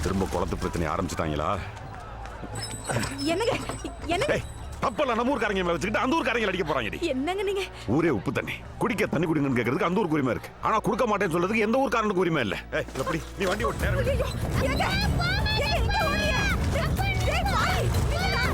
திரும்ப குளத்து பிரச்சனை ஆரம்பிச்சுட்டாங்களா? என்னங்க என்னங்க தப்பெல்லாம் நம்ம ஊர்க்காரங்க மேல வச்சுக்கிட்டு அந்த ஊர்க்காரங்க அடிக்க போறாங்க. என்னங்க நீங்க ஊரே உப்பு தண்ணி குடிக்க தண்ணி குடிங்கன்னு கேக்குறதுக்கு அந்த ஊருக்கு உரிமை இருக்கு. ஆனா கொடுக்க மாட்டேன்னு சொல்றதுக்கு எந்த ஊர்க்காரனுக்கு உரிமை இல்ல. எப்படி நீ வண்டி ஓட்டு நேரம் ஐயோ ஏங்க ஏங்க எங்க ஓடுறீங்க? டேய் பாய் நில்லுடா.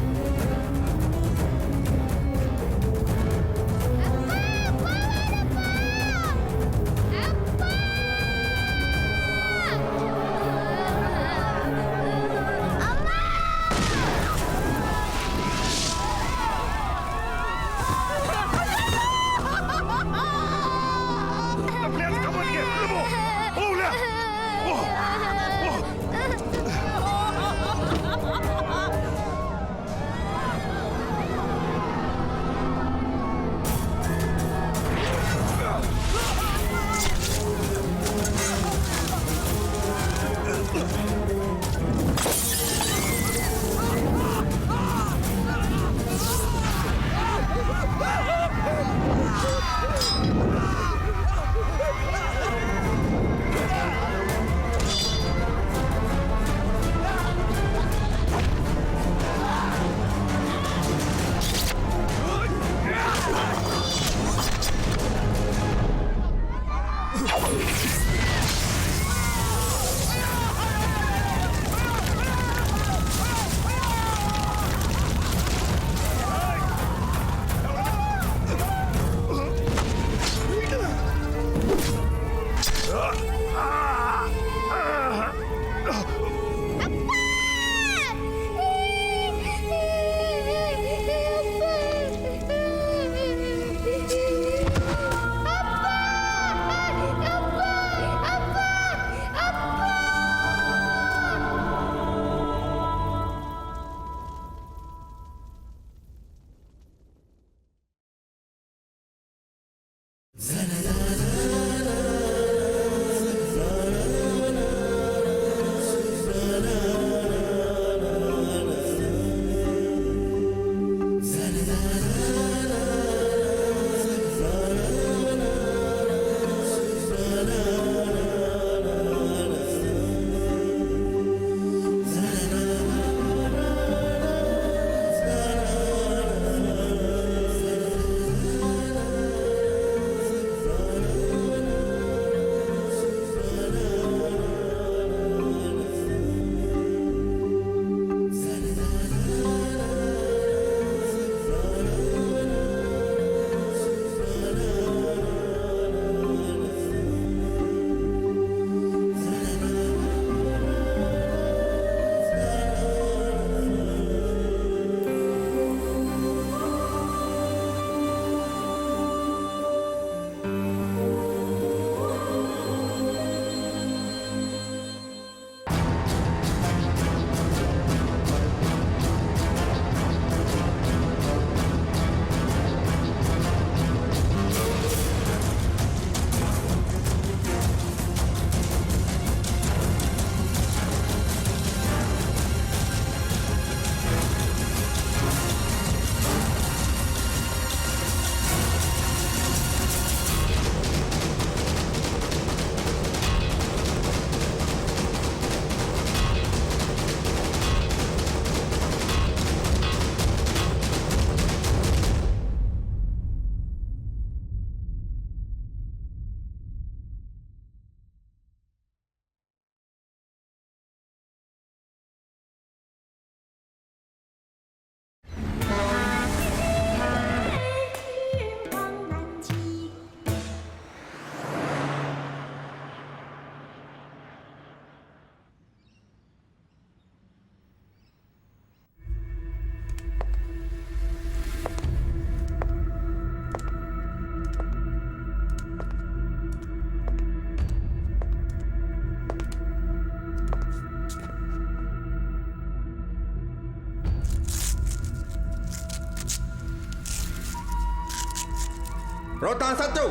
Rotan 1.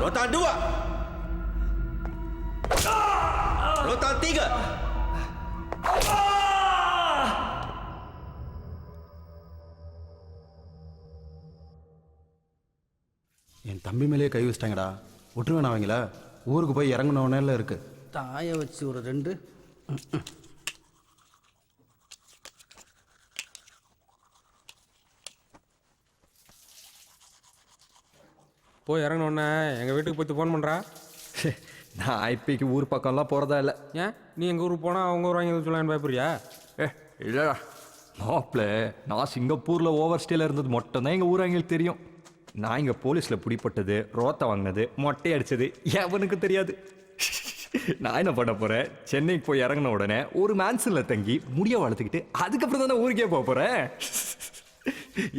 Rotan 2. Rotan 3. தம்பி மேலேயே கை வச்சிட்டாங்கடா. விட்டுருவேன் அவங்கள. ஊருக்கு போய் இறங்கினோன்னே இருக்கு. தாயை வச்சு ஒரு 2. போய் இறங்கினோடனே எங்கள் வீட்டுக்கு போய் ஃபோன் பண்ணுறா. நான் இப்போக்கு ஊர் பக்கம்லாம் போகிறதா இல்லை. ஏன் நீ எங்கள் ஊருக்கு போனால் அவங்க ஊர் வாங்கி சொல்லலான்னு பயப்படுறியா? இல்லைடா மாப்பிள்ள, நான் சிங்கப்பூரில் ஓவர் ஸ்டேல இருந்தது மட்டும்தான் எங்கள் ஊராங்களுக்கு தெரியும். நான் இங்கே போலீஸில் பிடிப்பட்டது, ரோத்தை வாங்கினது, மொட்டை அடித்தது எவனுக்கு தெரியாது. நான் என்ன பண்ண போகிறேன், சென்னைக்கு போய் இறங்கின உடனே ஒரு மேன்சனில் தங்கி முடிய வளர்த்துக்கிட்டு அதுக்கப்புறம் தானே ஊருக்கே போக போகிறேன்.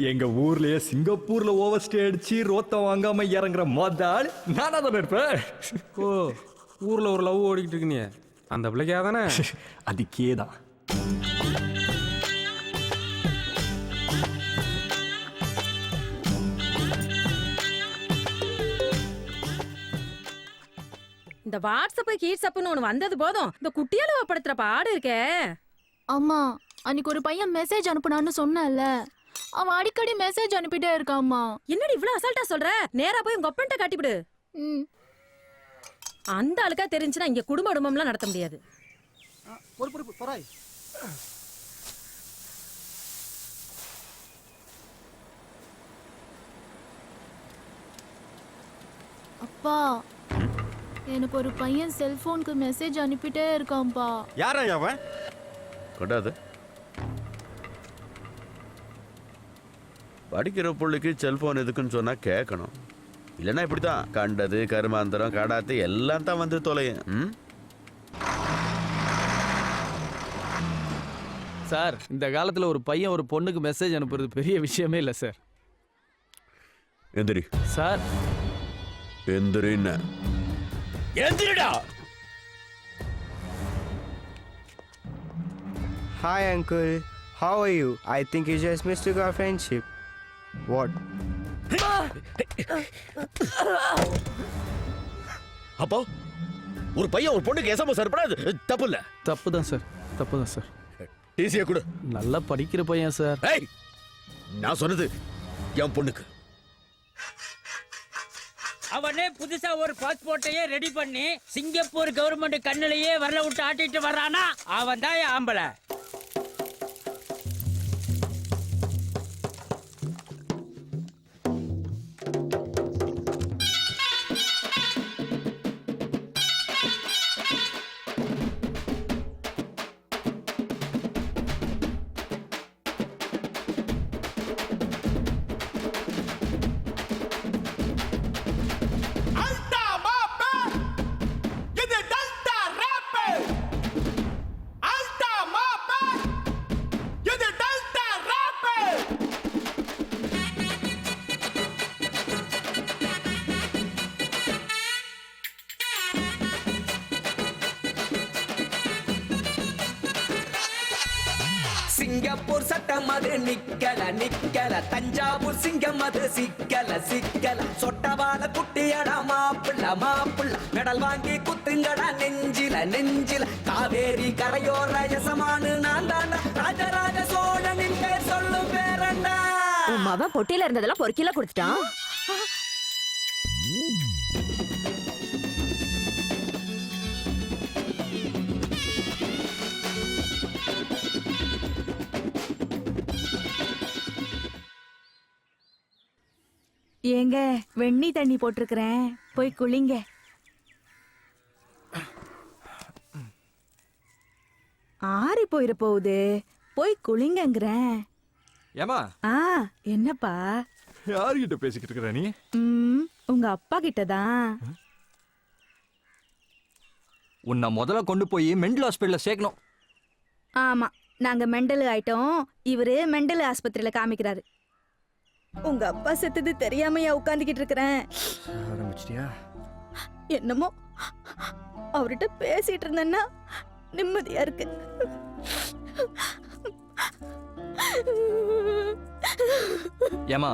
எங்கள் ஊர்லேயே சிங்கப்பூரில் ஓவர் ஸ்டே அடித்து ரோத்தை வாங்காமல் இறங்குற மொதல் நானாக தானே இருப்பேன். ஓ, ஊரில் ஒரு லவ் ஓடிக்கிட்டு இருக்கு நீ, அந்த பிள்ளைக்கா தானே? அதுக்கே தான். இந்த வாட்ஸ்அப் கீட்ஸ்அப்னு ஒண்ணு வந்தது போதும் இந்த குட்டியால படுத்துற பாடு இருக்கே. அம்மா, அன்னைக்கு ஒரு பையன் மெசேஜ் அனுப்புனான்னு சொன்னல, அவன் அடிக்கடி மெசேஜ் அனுப்பிட்டே இருக்காம்மா. என்னடி இவ்வளவு அசால்ட்டா சொல்ற? நேரா போய் உங்க அப்பன்ட்ட காட்டிவிடு. அந்த ஆளுக்கா தெரிஞ்சுனா இங்க குடும்பம்லாம் நடத்த முடியாது. பொறாய். அப்பா, எனக்கு ஒரு பையன் செல்போனுக்கு மெசேஜ் அனுப்பிட்டே இருக்கான்பா. யாரா அவன்? கொண்டாது படிக்கிற பிள்ளைக்கு செல்போன் எதுக்குன்னு சொன்னா கேட்கணும். இல்லைன்னா இப்படித்தான் கண்டது கருமாந்திரம் காடாத்து எல்லாம் தான் வந்து தொலையும். சார், இந்த காலத்தில் ஒரு பையன் ஒரு பொண்ணுக்கு மெசேஜ் அனுப்புறது பெரிய விஷயமே இல்லை சார். எந்திரி sir, எந்திரின்னு எந்திரிடா. Hi uncle, how are you? I think you just mistook our friendship. What? அப்போ ஒரு பையன் ஒரு பொண்ணுக்கு எஸ்எம்எஸ் அனுப்புறது தப்பு இல்ல? தப்பு தான் சார், தப்பு தான் சார். டிசியை கொடு. நல்லா படிக்கிற பையன் சார். ஏய், நான் சொன்னது என் பொண்ணுக்கு. அவனே புதுசா ஒரு பாஸ்போர்ட்டையே ரெடி பண்ணி சிங்கப்பூர் கவர்மெண்ட் கண்ணிலேயே வரல விட்டு ஆட்டிட்டு வர்றானா, அவன் தான் ஆம்பளை. சிங்கப்பூர் சட்டம் அது நிக்கல நிக்கல, தஞ்சாவூர் சிங்கம் அது சிக்கல சிக்கல, சொட்டவால குட்டியடா மாப்பிள்ள மாப்பிள்ள, மெடல் வாங்கி குத்துங்கடா நெஞ்சில நெஞ்சில, காவேரி கரையோர யசமானு நான் தாண்டா, ராஜராஜ சோழனின் பேர் சொல்லு பேரண்டா. உன் மவன் பொட்டியில இருந்ததெல்லாம் பொறுக்கில கொடுத்துட்டான். ஏங்க, வெண்ணி தண்ணி போட்டிருக்கிறேன், போய் குளிங்க. ஆறி போயிட போகுது, போய் குளிங்கங்கிறேன். ஏமா, என்னப்பா? யாருகிட்ட பேசிக்கிட்டு இருக்கிற நீ? உங்க அப்பா கிட்டதான். உன்னை முதல்ல கொண்டு போய் மெண்டல் ஹாஸ்பிட்டலில் சேர்க்கணும். ஆமா, நாங்க மெண்டல் ஆயிட்டோம், இவரு மெண்டல் ஆஸ்பத்திரியில காமிக்கிறாரு. உங்க அப்பா செத்தது தெரியாமையா உட்காந்துக்கிட்டு இருக்கிறேன். ஆரம்பிச்சிட்டியா? என்னமோ அவர்கிட்ட பேசிட்டு இருந்தேன்னா நிம்மதியா இருக்கு. ஏமா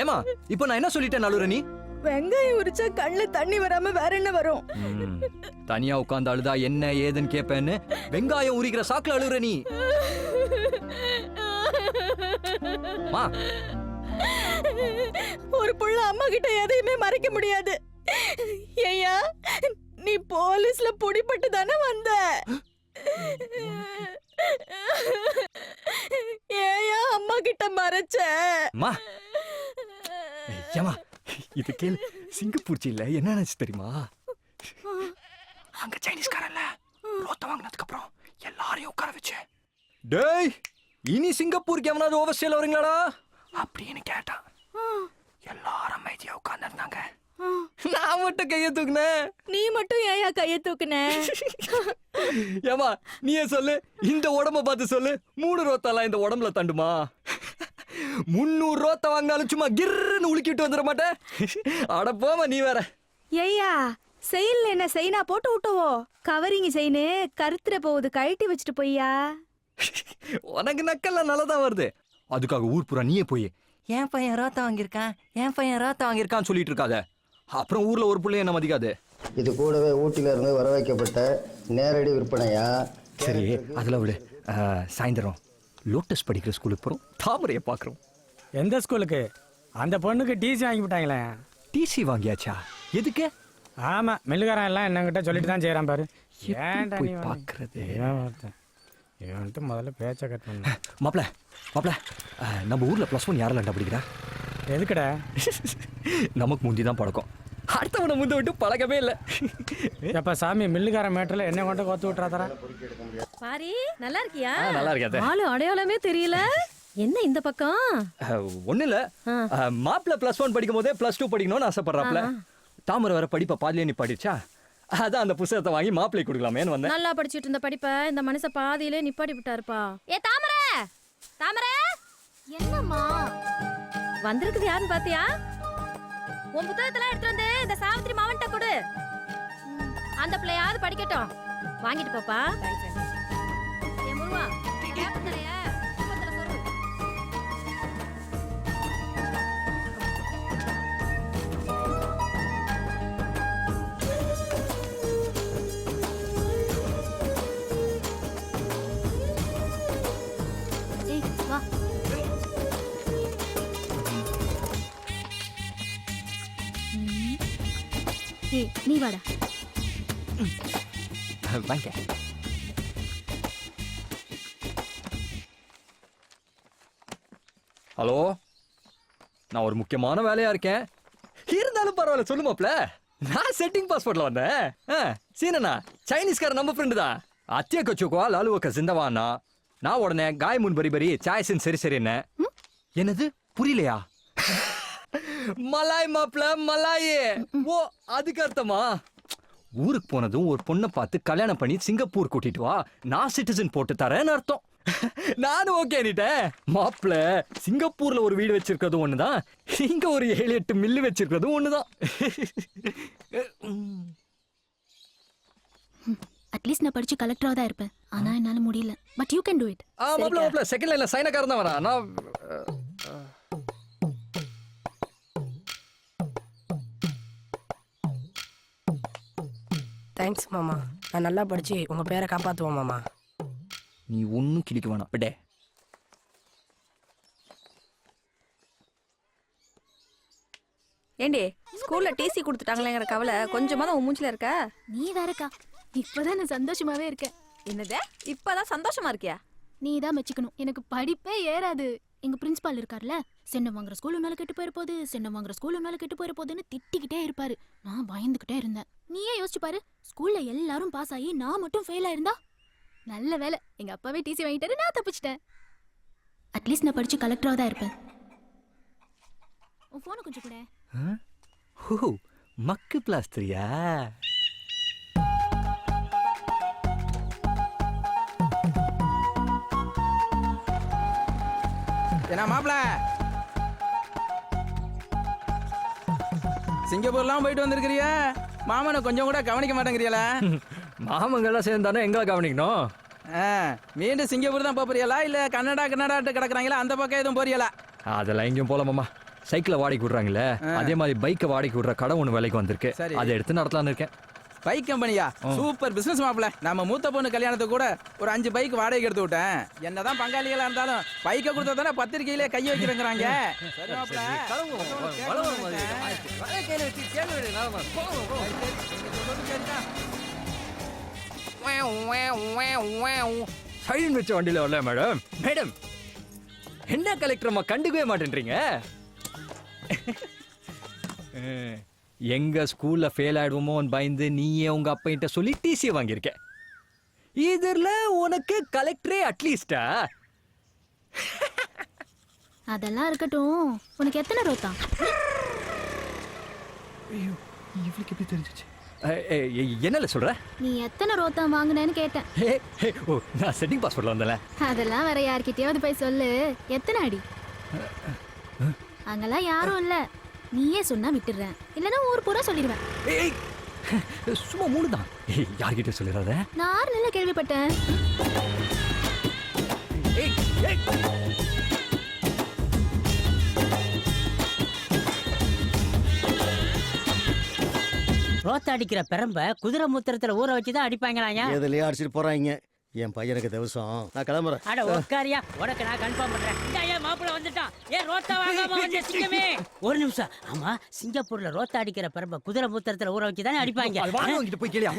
ஏமா, இப்போ நான் என்ன சொல்லிட்டேன் நலுற நீ? வெங்காயம் உரிச்சா கண்ணுல தண்ணி வராம வேற என்ன வரும்? தனியா உட்கார்ந்து அழுதா என்ன ஏதுன்னு கேப்பேன்னு வெங்காயம் உரிக்கிற சாக்குல அழுற நீ. ஒரு ஒரு புள்ள அம்மா கிட்ட எதையுமே மறைக்க முடியாது. ஐயா, நீ போலீஸ்ல புடிபட்டு தானே வந்த. ஏயா அம்மா கிட்ட மறைச்ச? அம்மா ஏமா இது கேளு, சிங்கப்பூர் ஜெயில என்ன நினைச்சு தெரியுமா? அங்க சைனீஸ்காரன்ல ரோத்த வாங்கினதுக்கு அப்புறம் எல்லாரையும் உட்கார வச்சு, டேய் இனி சிங்கப்பூருக்கு எவனாவது ஓவர் ஸ்டேல வரீங்களாடா அப்படின்னு கேட்டான். எல்லாரும் அமைதியா உட்கார்ந்து இருந்தாங்க. நான் மட்டும் கையை தூக்குனேன். நீ மட்டும் ஏயா கையை தூக்குன? ஏமா நீயே சொல்லு, இந்த உடம்ப பார்த்து சொல்லு, 3 ரோத்தாலாம் இந்த உடம்புல தண்டுமா? 300 ரோத்த வாங்கினாலும் சும்மா கிர்ன்னு உலுக்கிட்டு வந்துட மாட்டேன். அட போமா நீ வேற. ஏய்யா, செயல்ல என்ன செயினா போட்டு விட்டவோ? கவரிங் செயினு கருத்துற போகுது, கழட்டி வச்சுட்டு போய்யா. உனக்கு நக்கல்லாம் நல்லதான் வருது. அதுக்காக ஊர் பூரா நீயே போய் என் பையன் ராத்தா வாங்கியிருக்கான், என் பையன் ராத்தா வாங்கியிருக்கான்னு சொல்லிட்டு இருக்காத. அப்புறம் ஊர்ல ஒரு பிள்ளை என்ன மதிக்காது. இது கூடவே ஊட்டில இருந்து வர வைக்கப்பட்ட நேரடி விற்பனையா? சரி அதுல விடு. சாயந்தரம் லோட்டஸ் படிக்கிற ஸ்கூலுக்கு போறோம், தாமரையை பாக்குறோம். எந்த ஸ்கூலுக்கு? அந்த பொண்ணுக்கு டிசி வாங்கி விட்டாங்களே. டிசி வாங்கியாச்சா? எதுக்கு? ஆமா, மில்லுக்காரன் எல்லாம் என்னங்கிட்ட சொல்லிட்டு தான் செய்யறான் பாரு. ஏன்டா நீ போய் பாக்குறது? இவன்ட்டு முதல்ல பேச்ச கட் பண்ண. மாப்ள மாப்ள, நம்ம ஊர்ல +1 யாரெல்லாம் படிக்கிறா? எதுக்குடா? நமக்கு முந்தி தான் பழக்கம், அடுத்தவனை முந்த விட்டு பழக்கமே இல்லை. எப்ப சாமி மில்லுக்காரன் மேட்டர்ல என்ன கொண்டு கோத்து விட்டுறாதரா? பாரி, நல்லா இருக்கியா? நல்லா இருக்காது. ஆளு அடையாளமே தெரியல. என்ன இந்த பக்கம்? ஒண்ணு இல்ல, மாப்பிள்ள +1 படிக்கும் போதே +2 படிக்கணும்னு ஆசைப்படுறாப்ல. தாமரை வர படிப்பை பாதிலே நீ படிச்சா, அதான் அந்த புத்தகத்தை வாங்கி மாப்பிள்ளை கொடுக்கலாமேன்னு வந்தேன். நல்லா படிச்சிட்டு இருந்த படிப்பை இந்த மனுஷ பாதியிலே நிப்பாட்டி விட்டாருப்பா. ஏ தாமரை, தாமரை, என்னம்மா வந்திருக்குது? யாருன்னு பாத்தியா? உன் புத்தகத்தெல்லாம் எடுத்து வந்து இந்த சாவித்திரி மாவன்ட்ட கொடு. அந்த பிள்ளையாவது படிக்கட்டும். வாங்கிட்டு போப்பா. ஏ முருவா, கேப்பத்தலைய குப்பத்துல சொரு. ஏய் வா. ஏய் நீ வாடா. வாங்க. ஹலோ, நான் ஒரு முக்கியமான வேலையா இருக்கேன். இருந்தாலும் பரவாயில்ல சொல்லு மாப்ள. நான் செட்டிங் பாஸ்போர்ட்ல வந்தேன். சீனண்ணா சைனீஸ்கார நம்ம ஃப்ரெண்டு தான். அத்தியா கச்சுக்குவா லாலுவக்க சிந்தவானா. நான் உடனே காய் முன் பரி பரி சாய்ஸின் சரி சரி என்ன. என்னது புரியலையா? மலாய் மாப்ள, மலாயே. ஓ அதுக்கு அர்த்தமா? ஊருக்கு போனதும் ஒரு பொண்ணை பார்த்து கல்யாணம் பண்ணி சிங்கப்பூர் கூட்டிட்டு வா, நான் சிட்டிசன் போட்டு தரேன்னு அர்த்தம். நானும் ஓகே நீட்டேன். மாப்பிள்ள சிங்கப்பூர்ல ஒரு வீடு வச்சிருக்கிறதும் ஒண்ணுதான், இங்க ஒரு 7-8 மில்லு வச்சிருக்கிறதும் ஒண்ணுதான். அட்லீஸ்ட் நான் படிச்சு கலெக்டரா தான் இருப்பேன். ஆனா என்னால முடியல. But you can to it. மாப்பிள்ள செகண்ட் லைன்ல சைனக்காரன் தான் வரா. நான் தேங்க்ஸ் மாமா. நான் நல்லா படிச்சு உங்க பேரை காப்பாத்துவோம் மாமா. நீ ஒன்னும் கிளிக்க வேணாம் படே. ஏண்டி ஸ்கூல்ல டிசி கொடுத்துட்டாங்களேங்கிற கவலை கொஞ்சமாதான் உன் மூஞ்சில இருக்கா? நீ வேறக்கா, இப்பதான் நான் சந்தோஷமாவே இருக்கேன். என்னது இப்பதான் சந்தோஷமா இருக்கியா? நீ தான் மெச்சுக்கணும். எனக்கு படிப்பே ஏறாது. எங்க பிரின்சிபால் இருக்கார்ல, சென்னம் வாங்குற ஸ்கூல் உன்னால கெட்டு போயிருப்போது, சென்னம் வாங்குற ஸ்கூல் உன்னால கெட்டு போயிருப்போதுன்னு திட்டிக்கிட்டே இருப்பாரு. நான் பயந்துகிட்டே இருந்தேன். நீயே யோசிச்சு பாரு, ஸ்கூல்ல எல்லாரும் பாஸ் ஆகி நான் மட்டும் ஃபெயில் ஆயிருந்தா? நல்ல வேலை எங்க அப்பாவே டிசி வாங்கிட்டாரு, நான் தப்பிச்சிட்டேன். அட்லீஸ்ட் நான் படிச்சு கலெக்டரா தான் இருப்பேன். உன் போனை கொஞ்சம் கூட. ஓ மக்கு பிளாஸ்டரியா? என்ன மாப்பிள, சிங்கப்பூர்லாம் போயிட்டு வந்திருக்கிறிய, மாமனை கொஞ்சம் கூட கவனிக்க மாட்டேங்கிறியல? மாமங்கெல்லாம் சேர்ந்தானே எங்களை கவனிக்கணும். மீண்டும் சிங்கப்பூர் தான் போறியலா இல்ல கன்னடாட்டு கிடக்குறாங்களா அந்த பக்கம் எதுவும் போறியலா? அதெல்லாம் எங்கேயும் போல மாமா. சைக்கிளை வாடகைக்கு விடுறாங்களே, அதே மாதிரி பைக்கை வாடகைக்கு விடுற கடை ஒன்று வேலைக்கு வந்திருக்கு. அதை எடுத்து நடத்தலான்னு இருக்கேன். பைக் கம்பெனியா சூப்பர் பிசினஸ் மாப்பிள. நம்ம மூத்த பொண்ணு கல்யாணத்துக்கு கூட ஒரு 5 பைக் வாடகைக்கு எடுத்து விட்டேன். என்னதான் பங்காளிகளா இருந்தாலும் பைக்கை கொடுத்தா தானே பத்திரிக்கையிலே கை வைக்கிறேங்கிறாங்க. சரி மாப்பிள. சைலண்ட் வச்ச வண்டியில வரல மேடம். மேடம் என்ன கலெக்டர் அம்மா கண்டுக்கவே மாட்டேன்றீங்க? எங்க ஸ்கூல்ல ஃபெயில் ஆயிடுவோமோன்னு பயந்து நீயே உங்க அப்பா சொல்லி டிசி வாங்கியிருக்க. இதுல உனக்கு கலெக்டரே அட்லீஸ்டா? அதெல்லாம் இருக்கட்டும், உனக்கு எத்தனை ரோத்தா? ஐயோ இவளுக்கு எப்படி தெரிஞ்சிச்சு? என்னல சொல்ற? நீ எத்தனை ரோத்தா வாங்குனேன்னு கேட்டேன். ஓ நான் செட்டிங் பாஸ்போர்ட்ல வந்தல. அதெல்லாம் வேற யார்கிட்டயாவது போய் சொல்லு. எத்தனை அடி? அங்கெல்லாம் யாரும் இல்ல, நீயே சொன்னா விட்டுறேன், இல்லனா ஊர் பூரா சொல்லிடுவேன். சும்மா 3 தான். யார்கிட்ட சொல்லிடாத. நான் நல்ல கேள்விப்பட்டேன். ரோத்த அடிக்கிற பெரம்ப குதிரை மூத்திரத்துல ஊற வச்சுதான் அடிப்பாங்களாங்க. எதுலயே அடிச்சிட்டு போறாங்க. என் பையனுக்கு திவசம். நான் கிளம்புறேன். அட உட்காரியா, உனக்கு நான் கன்ஃபார்ம் பண்றேன். ஏன் மாப்பிள்ள வந்துட்டான்? ஏன் ரோத்தா வாங்காம வந்து சிங்கமே? ஒரு நிமிஷம். ஆமா, சிங்கப்பூர்ல ரோத்த அடிக்கிற பெரம்ப குதிரை மூத்திரத்துல ஊற வச்சுதானே அடிப்பாங்க. வாங்கிட்டு போய் கேளியா?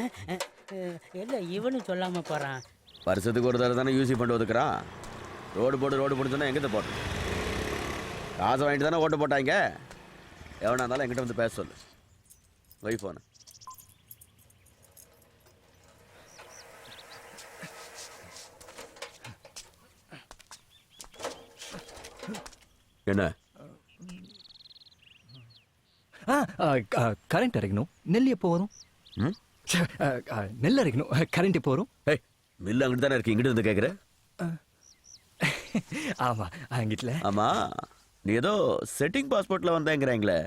இல்ல இவனும் சொல்லாம போறான். வருஷத்துக்கு ஒரு தடவை தானே யூசி பண்ணிட்டு ஒதுக்குறான். ரோடு போட்டு சொன்னா எங்கே போடுறது? காசை வாங்கிட்டு தானே ஓட்டு போட்டாங்க. எவனா இருந்தாலும் என்கிட்ட வந்து பேச சொல்லு. வை போன. என்ன கரண்ட் அரைக்கணும். நெல் எப்போ வரும்? நெல் அரைக்கணும். கரண்ட் எப்போ வரும்? மில்லு அங்கிட்டு தானே இருக்கு. இங்கிட்டு வந்து கேட்குற? ஆமா அங்கிட்டல. ஆமா, நீ ஏதோ செட்டிங் பாஸ்போர்ட்ல வந்தேங்கிறாங்களே.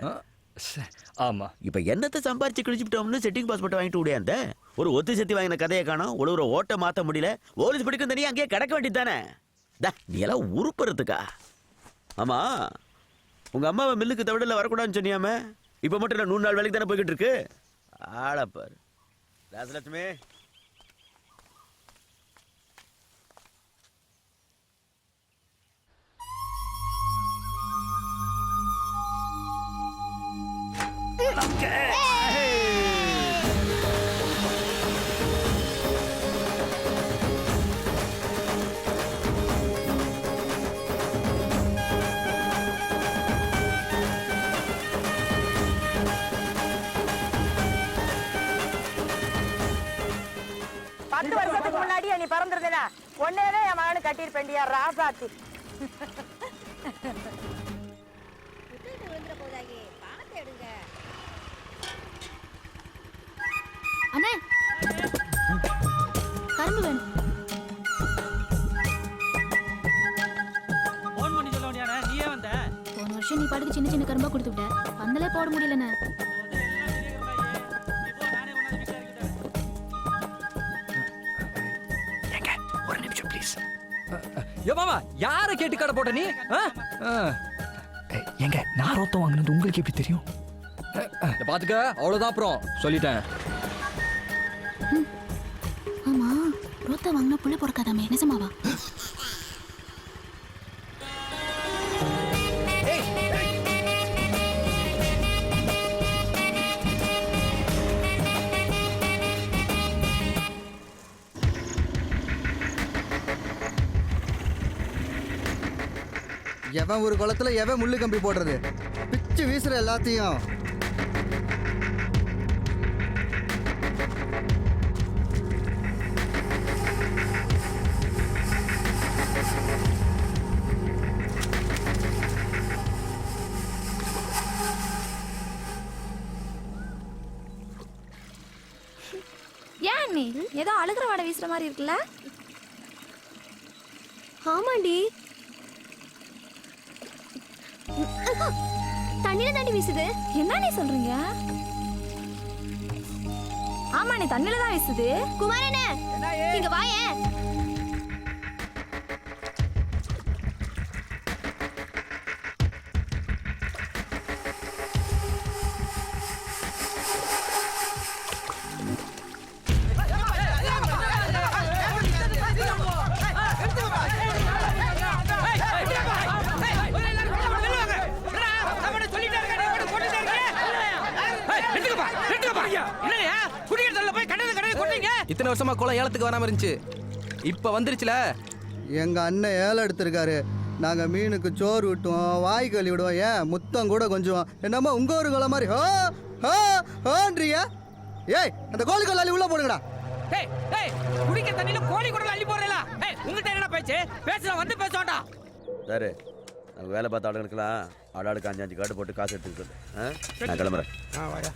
ஆமா. இப்ப என்னத்தை சம்பாரிச்சு கிழிச்சுட்டோம்னு செட்டிங் பாஸ்போர்ட் வாங்கிட்டு விடியாந்த? ஒரு ஒத்து செத்தி வாங்கின கதையை காணும். ஒரு ஓட்ட மாத்த முடியல. போலீஸ் பிடிக்கும் தனியா அங்கேயே கிடக்க வேண்டியது தானே. நீ எல்லாம் உருப்புறதுக்கா? ஆமா, உங்க அம்மாவை மில்லுக்கு தவிடல வரக்கூடாதுன்னு சொன்னியாம, இப்ப மட்டும் இல்லை 100 நாள் வேலைக்கு தானே போய்கிட்டு இருக்கு. ஆளப்பாரு ராசலட்சுமி. நீ பறந்துருந்தா ஒன்னேவே என் மகனு கட்டிருப்பேண்டியா ராசாத்தி. அண்ணே கரும்பு வேணும். போன் பண்ணி சொல்ல வேண்டியானே, நீயே வந்த? போன வருஷம் நீ பாட்டுக்கு சின்ன சின்ன கரும்பா கொடுத்து விட்ட. பந்தலே போட முடியலண்ணே. ஒரு நிமிஷம் ப்ளீஸ். மாமா யாரை கேட்டு கடை போட்ட நீ? எங்க நான் ரோத்தம் வாங்கினது உங்களுக்கு எப்படி தெரியும்? பாத்துக்க, அவ்வளவுதான். அப்புறம் சொல்லிட்டேன். ஆமா, ரோத்தா வாங்கினா புள்ள பொறுக்காதாமே, நிஜமாவா? எவன் ஒரு குளத்துல எவன் முள்ளு கம்பி போடுறது? பிச்சு வீசுற எல்லாத்தையும். ஏன் நீ ஏதோ அழுகிற வாடை வீசுற மாதிரி இருக்குல்ல? ஆமாண்டி, தண்ணியில தாண்டி வீசுது. என்ன நீ சொல்றீங்க? ஆமா, நீ தண்ணியில தான் வீசுது. குமாரனே இங்க வாயேன். இத்தனை வருஷமா குளம் ஏலத்துக்கு வராம இருந்துச்சு, இப்ப வந்துருச்சுல. எங்க அண்ணன் ஏலம் எடுத்திருக்காரு. நாங்க மீனுக்கு சோறு விட்டுவோம், வாய் கழுவி விடுவோம், ஏன் முத்தம் கூட கொஞ்சம். என்னம்மா உங்க ஒரு குளம் மாதிரி ஹோன்றியா? ஏய் அந்த கோழி கொள்ளாளி உள்ள போடுங்கடா. ஏய் ஏய், குடிக்க தண்ணியில கோழி குடல் அள்ளி போறேல. ஏய் உங்ககிட்ட என்ன பேச்சு? பேசுற வந்து பேசோடா. சார் நம்ம வேலை பார்த்த ஆளுங்களுக்கெல்லாம் ஆளாளுக்கு 5 கார்டு போட்டு காசு எடுத்துக்க சொல்லு. நான் கிளம்புறேன். வாயா.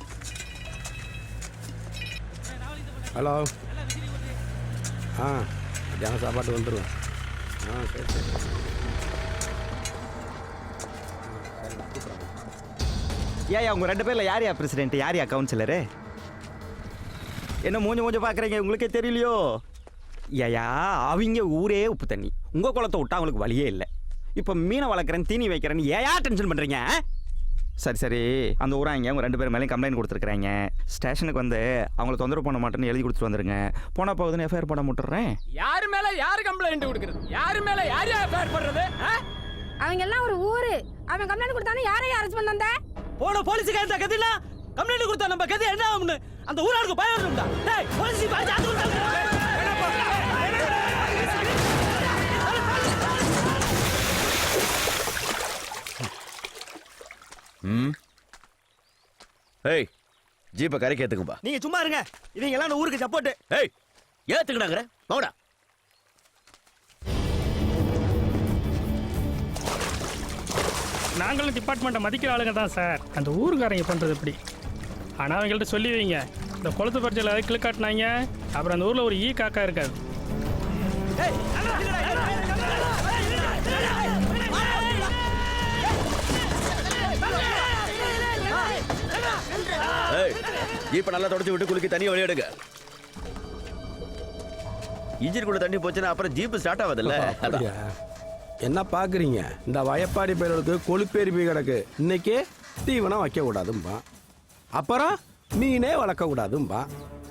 ஹலோ. மத்தியானம் சாப்பாட்டு வந்துடுவேன். சரி சரி. ஏயா உங்க 2 பேர்ல யார் பிரசிடென்ட், யார் கவுன்சிலரு? என்ன மூஞ்ச பார்க்குறீங்க, உங்களுக்கே தெரியலையோ? ஏயா அவங்க ஊரே உப்பு தண்ணி, உங்கள் குளத்தை விட்டா அவங்களுக்கு வழியே இல்லை. இப்போ மீனை வளர்க்குறேன், தீனி வைக்கிறேன்னு ஏயா டென்ஷன் பண்ணுறீங்க? சரி சரி, அந்த ஊராங்க உங்கள் 2 பேர் மேலேயும் கம்ப்ளைண்ட் கொடுத்துருக்குறாங்க. ஸ்டேஷனுக்கு வந்து அவங்கள தொந்தரவு பண்ண மாட்டேன்னு எழுதி கொடுத்துட்டு வந்துருங்க. போன போகுதுன்னு எஃப்ஐஆர் போட முட்டுறேன். யாரு மேல யாரு கம்ப்ளைண்ட் கொடுக்குறது? யாரு மேல யார் எஃப்ஐஆர் பண்றது? அவங்க எல்லாம் ஒரு ஊரு. அவன் கம்ப்ளைண்ட் கொடுத்தானே யாரையும் அரெஸ்ட் பண்ண வந்த? போன போலீஸ்காரன் தான் கதில கம்ப்ளைண்ட் கொடுத்தா நம்ம கதி என்ன ஆகும்னு அந்த ஊராளுக்கு பயம் வரும்டா. டேய் போலீஸ் பாத்து அது கொடுத்தா. ஏய் ஜீப்பை கரைக்கு ஏத்துக்கும்பா. நீங்க சும்மா இருங்க, இவங்க எல்லாம் அந்த ஊருக்கு சப்போர்ட். ஏய் ஏத்துக்கடாங்கற போடா. நாங்களும் டிபார்ட்மெண்ட்டை மதிக்கிற ஆளுங்க தான் சார். அந்த ஊருக்காரங்க பண்ணுறது எப்படி? ஆனால் அவங்கள்ட்ட சொல்லி வைங்க, இந்த குளத்து பறிச்சல் அதை கிளிக்காட்டினாங்க, அப்புறம் அந்த ஊரில் ஒரு ஈ காக்கா இருக்காது. ஏய் ஜீப்பை நல்லா தொடச்சி விட்டு குலுக்கி தண்ணியை வெளியெடுங்க. இன்ஜினுக்குள்ள தண்ணி போச்சுன்னா அப்புறம் ஜீப்பு ஸ்டார்ட் ஆகாதுல்ல. என்ன பார்க்குறீங்க? இந்த வயப்பாடி பேருக்கு கொழுப்பேறி போய் கிடக்கு. இன்னைக்கு தீவனம் வைக்கக்கூடாதும்பா, அப்புறம் மீனே வளர்க்கக்கூடாதும்பா,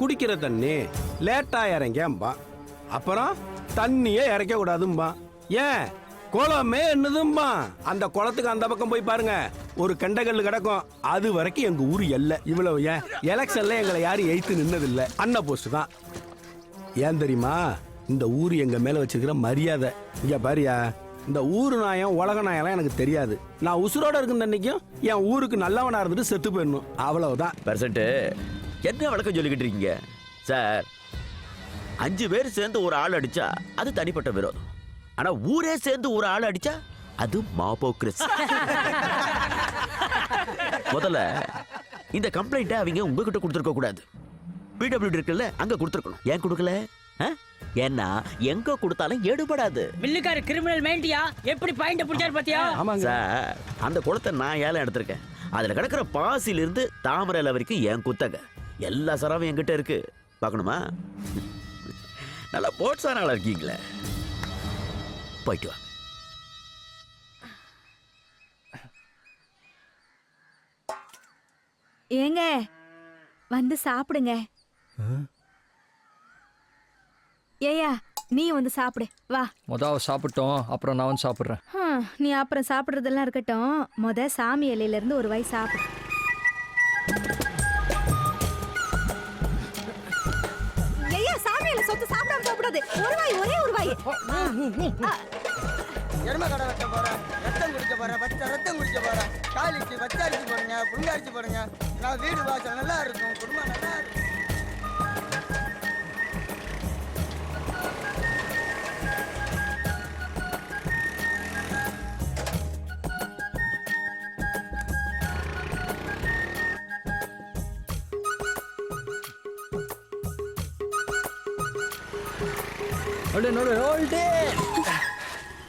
குடிக்கிற தண்ணி லேட்டாக இறங்கம்பா, அப்புறம் தண்ணியே இறக்கக்கூடாதும்பா. ஏன் குளமே என்னதும்பா? அந்த குளத்துக்கு அந்த பக்கம் போய் பாருங்க, ஒரு கண்டகல் கிடக்கும். அது வரைக்கும் எங்க ஊர் எல்லை. இவ்வளவு ஏன் எலெக்ஷன்ல எங்களை யாரும் எய்த்து நின்னதில்லை. அண்ணா போஸ்ட் தான். ஏன் தெரியுமா? இந்த ஊர் எங்க மேல வச்சிருக்கிற மரியாதை. இங்க பாரியா, இந்த ஊரு நாயம் உலக நாயெல்லாம் எனக்கு தெரியாது. நான் உசுரோட இருக்கும் அன்னைக்கும் என் ஊருக்கு நல்லவனா இருந்துட்டு செத்து போயிடணும், அவ்வளவுதான். பெர்சன்ட் என்ன வழக்கம் சொல்லிக்கிட்டு இருக்கீங்க சார்? 5 பேர் சேர்ந்து ஒரு ஆள் அடிச்சா அது தனிப்பட்ட விரோதம். ஆனா ஊரே சேர்ந்து ஒரு ஆள் அடிச்சா அது மாபோக்ரஸ். முதல்ல இந்த கம்ப்ளைண்ட்டை அவங்க உங்ககிட்ட கொடுத்துருக்க கூடாது. பிடபிள்யூடி இருக்குல்ல, அங்க கொடுத்துருக்கணும். ஏன் கொடுக்கல? ஏன்னா எங்க கொடுத்தாலும் எடுபடாது. மில்லுக்கார கிரிமினல் மைண்டியா எப்படி பாயிண்ட் பிடிச்சாரு பாத்தியா? சார் அந்த குளத்தை நான் ஏலம் எடுத்திருக்கேன். அதுல கிடக்கிற பாசில இருந்து தாமரையில வரைக்கும் என் குத்தக எல்லா சரவும் என்கிட்ட இருக்கு. பார்க்கணுமா? நல்லா போட்ஸான ஆளா இருக்கீங்களே, போயிட்டு வாங்க. ஏங்க வந்து சாப்பிடுங்க. ஏயா நீ வந்து சாப்பிடு வா. மொதல் சாப்பிட்டோம், அப்புறம் நான் வந்து சாப்பிட்றேன். நீ அப்புறம் சாப்பிட்றதெல்லாம் இருக்கட்டும், சாமி இலையில இருந்து ஒரு வாய் சாப்பிடு. ஐயா சாமி இலை சொத்து சாப்பிடாம போகக்கூடாது. ஒரு வாய், ஒரே ஒரு வாய். எருமை கடை வைக்க போறேன், ரத்தம் குடிக்க போறேன், ரத்தம் குடிக்க போறேன், காலிக்கு பச்சரிசி போடுங்க, புண்ணரிசி போடுங்க. நான் வீடு வாசல் நல்லா இருக்கும், குடும்பம் நல்லா இருக்கும்.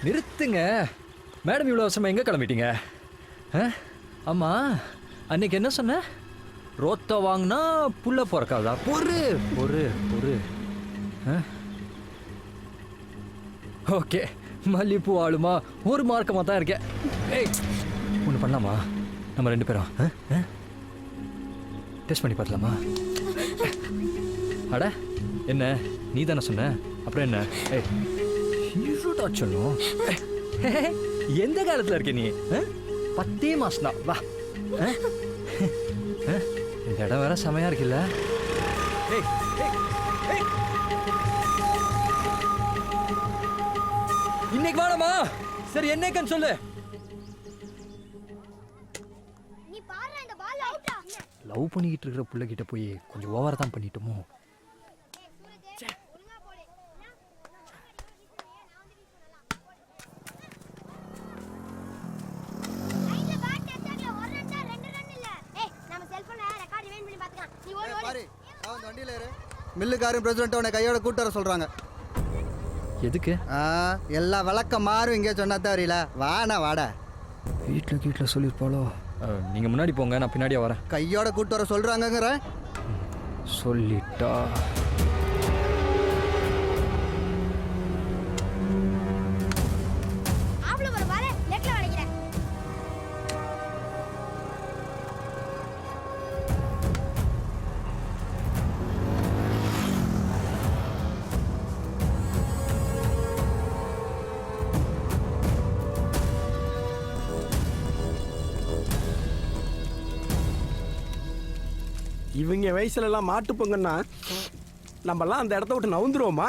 நிறுத்துங்க மேடம், இவ்வளோ வருஷமா எங்கே கிளம்பிட்டீங்க? ஆமா அன்னைக்கு என்ன சொன்ன? ரோத்த வாங்கினா புள்ள பிறக்காதா? பொறு பொறு பொறு. ஓகே, மல்லிப்பூ ஆளுமா ஒரு மார்க்கமாக தான் இருக்கேன். ஏய் ஒன்று பண்ணலாமா? நம்ம 2 பேரும் டெஸ்ட் பண்ணி பார்க்கலாமா? அட என்ன நீ தானே சொன்ன, அப்புறம் என்ன? ஏய் இருடா சொல்லும். எந்த காலத்தில் இருக்க நீ? 10 மாசம் தான். வா, இந்த இடம் வேற செமையா இருக்குல்ல? ஏய் இன்னைக்கு வாடமா. சரி என்னைக்குன்னு சொல்லு. நீ பாரு இந்த பால் அவுட்டா. லவ் பண்ணிக்கிட்டு இருக்கிற பிள்ளைகிட்ட போய் கொஞ்சம் ஓவரா தான் பண்ணிட்டோமோ. மில்லுக்காரன் பிரசிடென்ட் உன்னை கையோட கூட்டு வர சொல்றாங்க. எதுக்கு? எல்லா வழக்கம் மாறும் இங்கே சொன்னா தெரியல. வாடா வாடா. வீட்டில் சொல்லியிருப்பாளோ. நீங்கள் முன்னாடி போங்க, நான் பின்னாடியே வரேன். கையோட கூட்டு வர சொல்றாங்கங்கிற சொல்லிட்டா. இவங்க வயசுல எல்லாம் மாட்டு பொங்கன்னா நம்மலாம் அந்த இடத்த விட்டு நவுந்துருவோமா?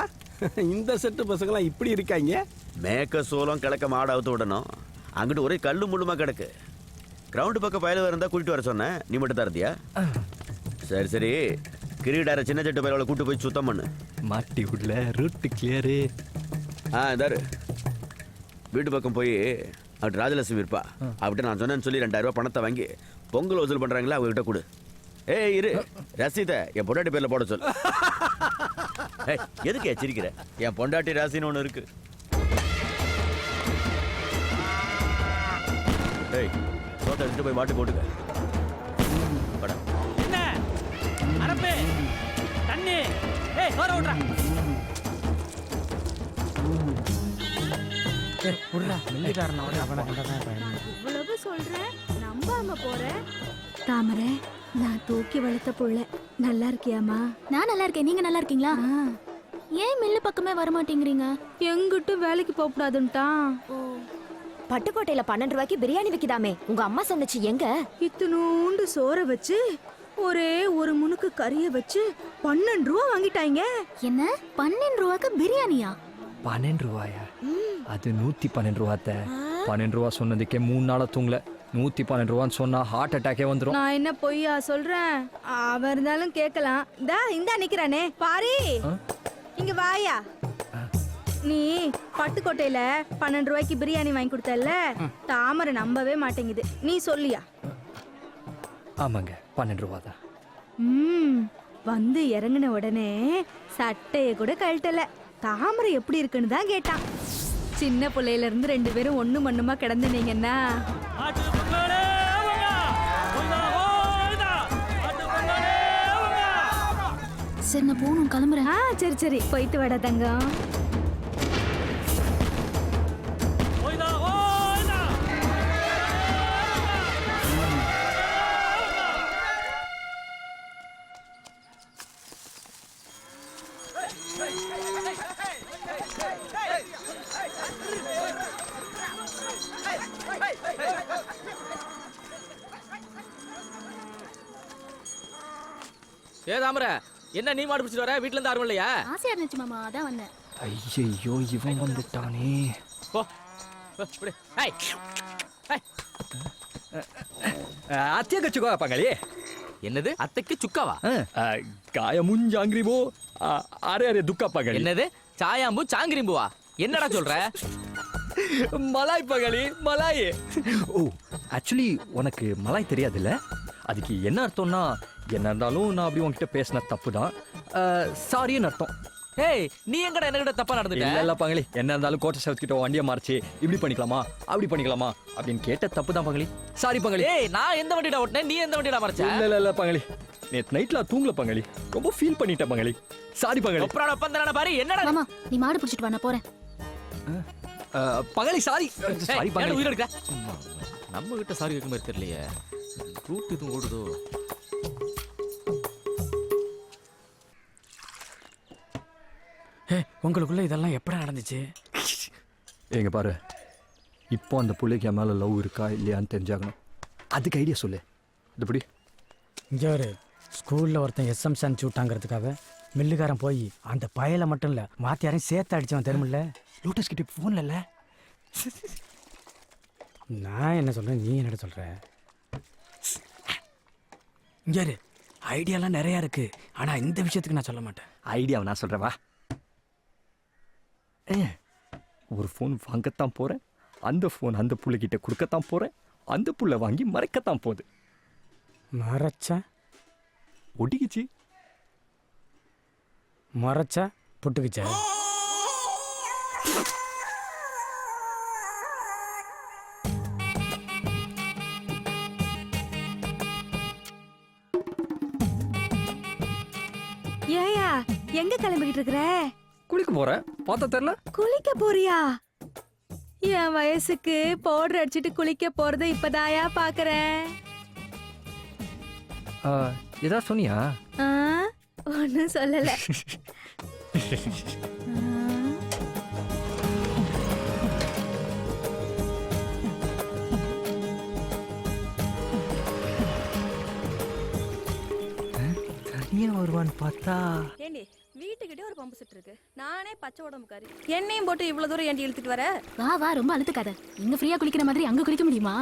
இந்த செட்டு பசங்களாம் இப்படி இருக்காங்க. மேக்க சோளம் கிழக்க மாடு அவுத்து விடணும். அங்கிட்டு ஒரே கல்லு முள்ளுமா கிடக்கு. கிரவுண்டு பக்கம் பயல இருந்தா கூட்டிட்டு வர சொன்னேன், நீ மட்டும் தரதியா? சரி சரி, கிரீடார சின்ன செட்டு பயல கூட்டு போய் சுத்தம் பண்ணு. மாட்டி விடல, ரூட்டு கிளியரு. இதாரு வீட்டு பக்கம் போய் அப்படி ராஜலட்சுமி இருப்பா, அப்படி நான் சொன்னேன்னு சொல்லி 2000 ரூபாய் பணத்தை வாங்கி பொங்கல் வசூல் பண்றாங்களா அவங்ககிட்ட கொடு. ஏய் இரு, ரசீத என் பொண்டாட்டி பேர்ல போட சொல்லு. எதுக்கு எச்சரிக்கிற? என் பொண்டாட்டி ராசின்னு ஒண்ணு இருக்கு. ஏய் சோத்தை எடுத்து போய் மாட்டு போட்டுக்க. என்ன அரப்பே தண்ணி. ஏய் சோற விட்றா. இவ்வளவு சொல்றேன், நம்பாம போற. தாமரை, நான் தூக்கி வளர்த்த புள்ள. நல்லா இருக்கியாமா? நான் நல்லா இருக்கேன். நீங்க நல்லா இருக்கீங்களா? ஏன் மில்லு பக்கமே வர மாட்டேங்கிறீங்க? எங்கிட்டும் வேலைக்கு போக கூடாதுன்ட்டான். பட்டுக்கோட்டையில 12 ரூபாய்க்கு பிரியாணி விக்குதாமே, உங்க அம்மா சொன்னுச்சு. எங்க? இத்தினூண்டு சோற வச்சு ஒரே ஒரு முனுக்கு கறிய வச்சு 12 ரூபா வாங்கிட்டாங்க. என்ன 12 ரூபாய்க்கு பிரியாணியா? 12 ரூபாயா? அது 112 ரூபாத்த. 12 ரூபா சொன்னதுக்கே 3 நாளா தூங்கல. 112 ரூபான்னு சொன்னா ஹார்ட் அட்டாக்கே வந்துடும். நான் என்ன பொய்யா சொல்றேன்? அவன் இருந்தாலும் கேட்கலாம். இந்தா நிக்கிறானே பாரி, இங்க வாயா. நீ பட்டுக்கோட்டையில 12 ரூபாய்க்கு பிரியாணி வாங்கி கொடுத்தல, தாமரை நம்பவே மாட்டேங்குது. நீ சொல்லியா? ஆமாங்க, 12 ரூபா தான். வந்து இறங்கின உடனே சட்டைய கூட கழட்டல. தாமரை எப்படி இருக்குன்னு தான் கேட்டான். சின்ன பிள்ளையில இருந்து 2 பேரும் ஒண்ணு மண்ணுமா கிடந்துனீங்கன்னா சரி நான் போகணும், கிளம்புறேன். சரி சரி போயிட்டு வாடா தங்கம். ஏ தாமரை, என்ன நீ மாடு பிடிச்சிட்டு வர? வீட்டுல இருந்து யாரும் இல்லையா? ஆசையா இருந்துச்சு மாமா, அதான் வந்தேன். ஐயோ இவன் வந்துட்டானே. போ இப்படி. அத்தியா கச்சுக்கோ பங்காளி. என்னது அத்தைக்கு சுக்காவா? காயமுஞ்சாங்கிரிபோ அரே அரே துக்கா பங்காளி. என்னது சாயாம்பு சாங்கிரிம்புவா? என்னடா சொல்ற? மலாய் பங்காளி, மலாய். ஓ ஆக்சுவலி உனக்கு மலாய் தெரியாதுல்ல? அதுக்கு என்ன அர்த்தம்னா, என்ன இருந்தாலும் நான் அப்படி உன்கிட்ட பேசின தப்பு தான், சாரின்னு அர்த்தம். ஏய் நீ எங்கடா என்கிட்ட தப்பா நடந்துட்ட? இல்ல பங்காளி, என்ன இருந்தாலும் கோட்டை சவுத் கிட்ட வண்டியை மாறிச்சு, இப்படி பண்ணிக்கலாமா அப்படி பண்ணிக்கலாமா அப்படின்னு கேட்ட தப்பு தான் பங்காளி. சாரி பங்காளி. ஏய் நான் எந்த வண்டிடா ஓட்டினேன், நீ எந்த வண்டிடா மறைச்ச? இல்ல பங்காளி, நேத்து நைட்ல தூங்கல பங்காளி, ரொம்ப ஃபீல் பண்ணிட்டேன் பங்காளி. சாரி பங்காளி. அப்புறம் பந்தறான பாரு. என்னடா மாமா, நீ மாடு பிடிச்சிட்டு வா, நான் போறேன். பங்காளி சாரி. சாரி பங்காளி. உயிர் எடுக்க. நம்ம கிட்ட சாரி கேட்க மாதிரி தெரியலையே. ரூட் இது ஓடுதோ? உங்களுக்குள்ள இதெல்லாம் எப்படா நடந்துச்சு? எங்க பாரு, இப்போ அந்த பிள்ளைக்கு என் மேல லவ் இருக்கா இல்லையான்னு தெரிஞ்சாகணும். அதுக்கு ஐடியா சொல்லு. இதுபடி இங்கே ஒரு ஸ்கூலில் ஒருத்தன் எஸ்எம்ஸ் அனுப்பிச்சி விட்டாங்கிறதுக்காக மில்லுக்காரன் போய் அந்த பயலை மட்டும் இல்ல மாத்தியாரையும் சேர்த்து அடிச்சவன் தெரியுமில்ல. லோட்டஸ் கிட்ட ஃபோன்ல இல்ல. நான் என்ன சொல்றேன், நீ என்ன சொல்ற? இங்க ஐடியாலாம் நிறைய இருக்கு, ஆனா இந்த விஷயத்துக்கு நான் சொல்ல மாட்டேன். ஐடியாவை நான் சொல்றேன் வா. ஒரு ஃபோன் வாங்கத்தான் போறேன், அந்த ஃபோன் அந்த புள்ளைகிட்ட கொடுக்கத்தான் போறேன், அந்த புள்ள வாங்கி மறைக்கத்தான் போகுது. மறைச்சா ஒட்டிக்கிச்சு, மறைச்சா புட்டுக்குச்சா? ஏயா எங்க கிளம்பிக்கிட்டு இருக்கிற? குளிக்க போறேன், பார்த்தா தெரியல. குளிக்க போறியா? என் வயசுக்கு பவுடர் அடிச்சிட்டு குளிக்க போறத இப்பதாயா பாக்குறேன். ஏதாவது சொன்னியா? ஒன்னும் சொல்லல. தனியா வருவான்னு பார்த்தா ஏண்டி வீட்டுக்கிட்டே ஒரு பம்பு செட் இருக்கு, நானே பச்சை உடம்புக்காரி, என்னையும் போட்டு இவ்வளவு தூரம் ஏண்டி இழுத்துட்டு வர? வா வா, ரொம்ப அழுத்துக்காத. இங்க ஃப்ரீயா குளிக்கிற மாதிரி அங்க குளிக்க முடியுமா?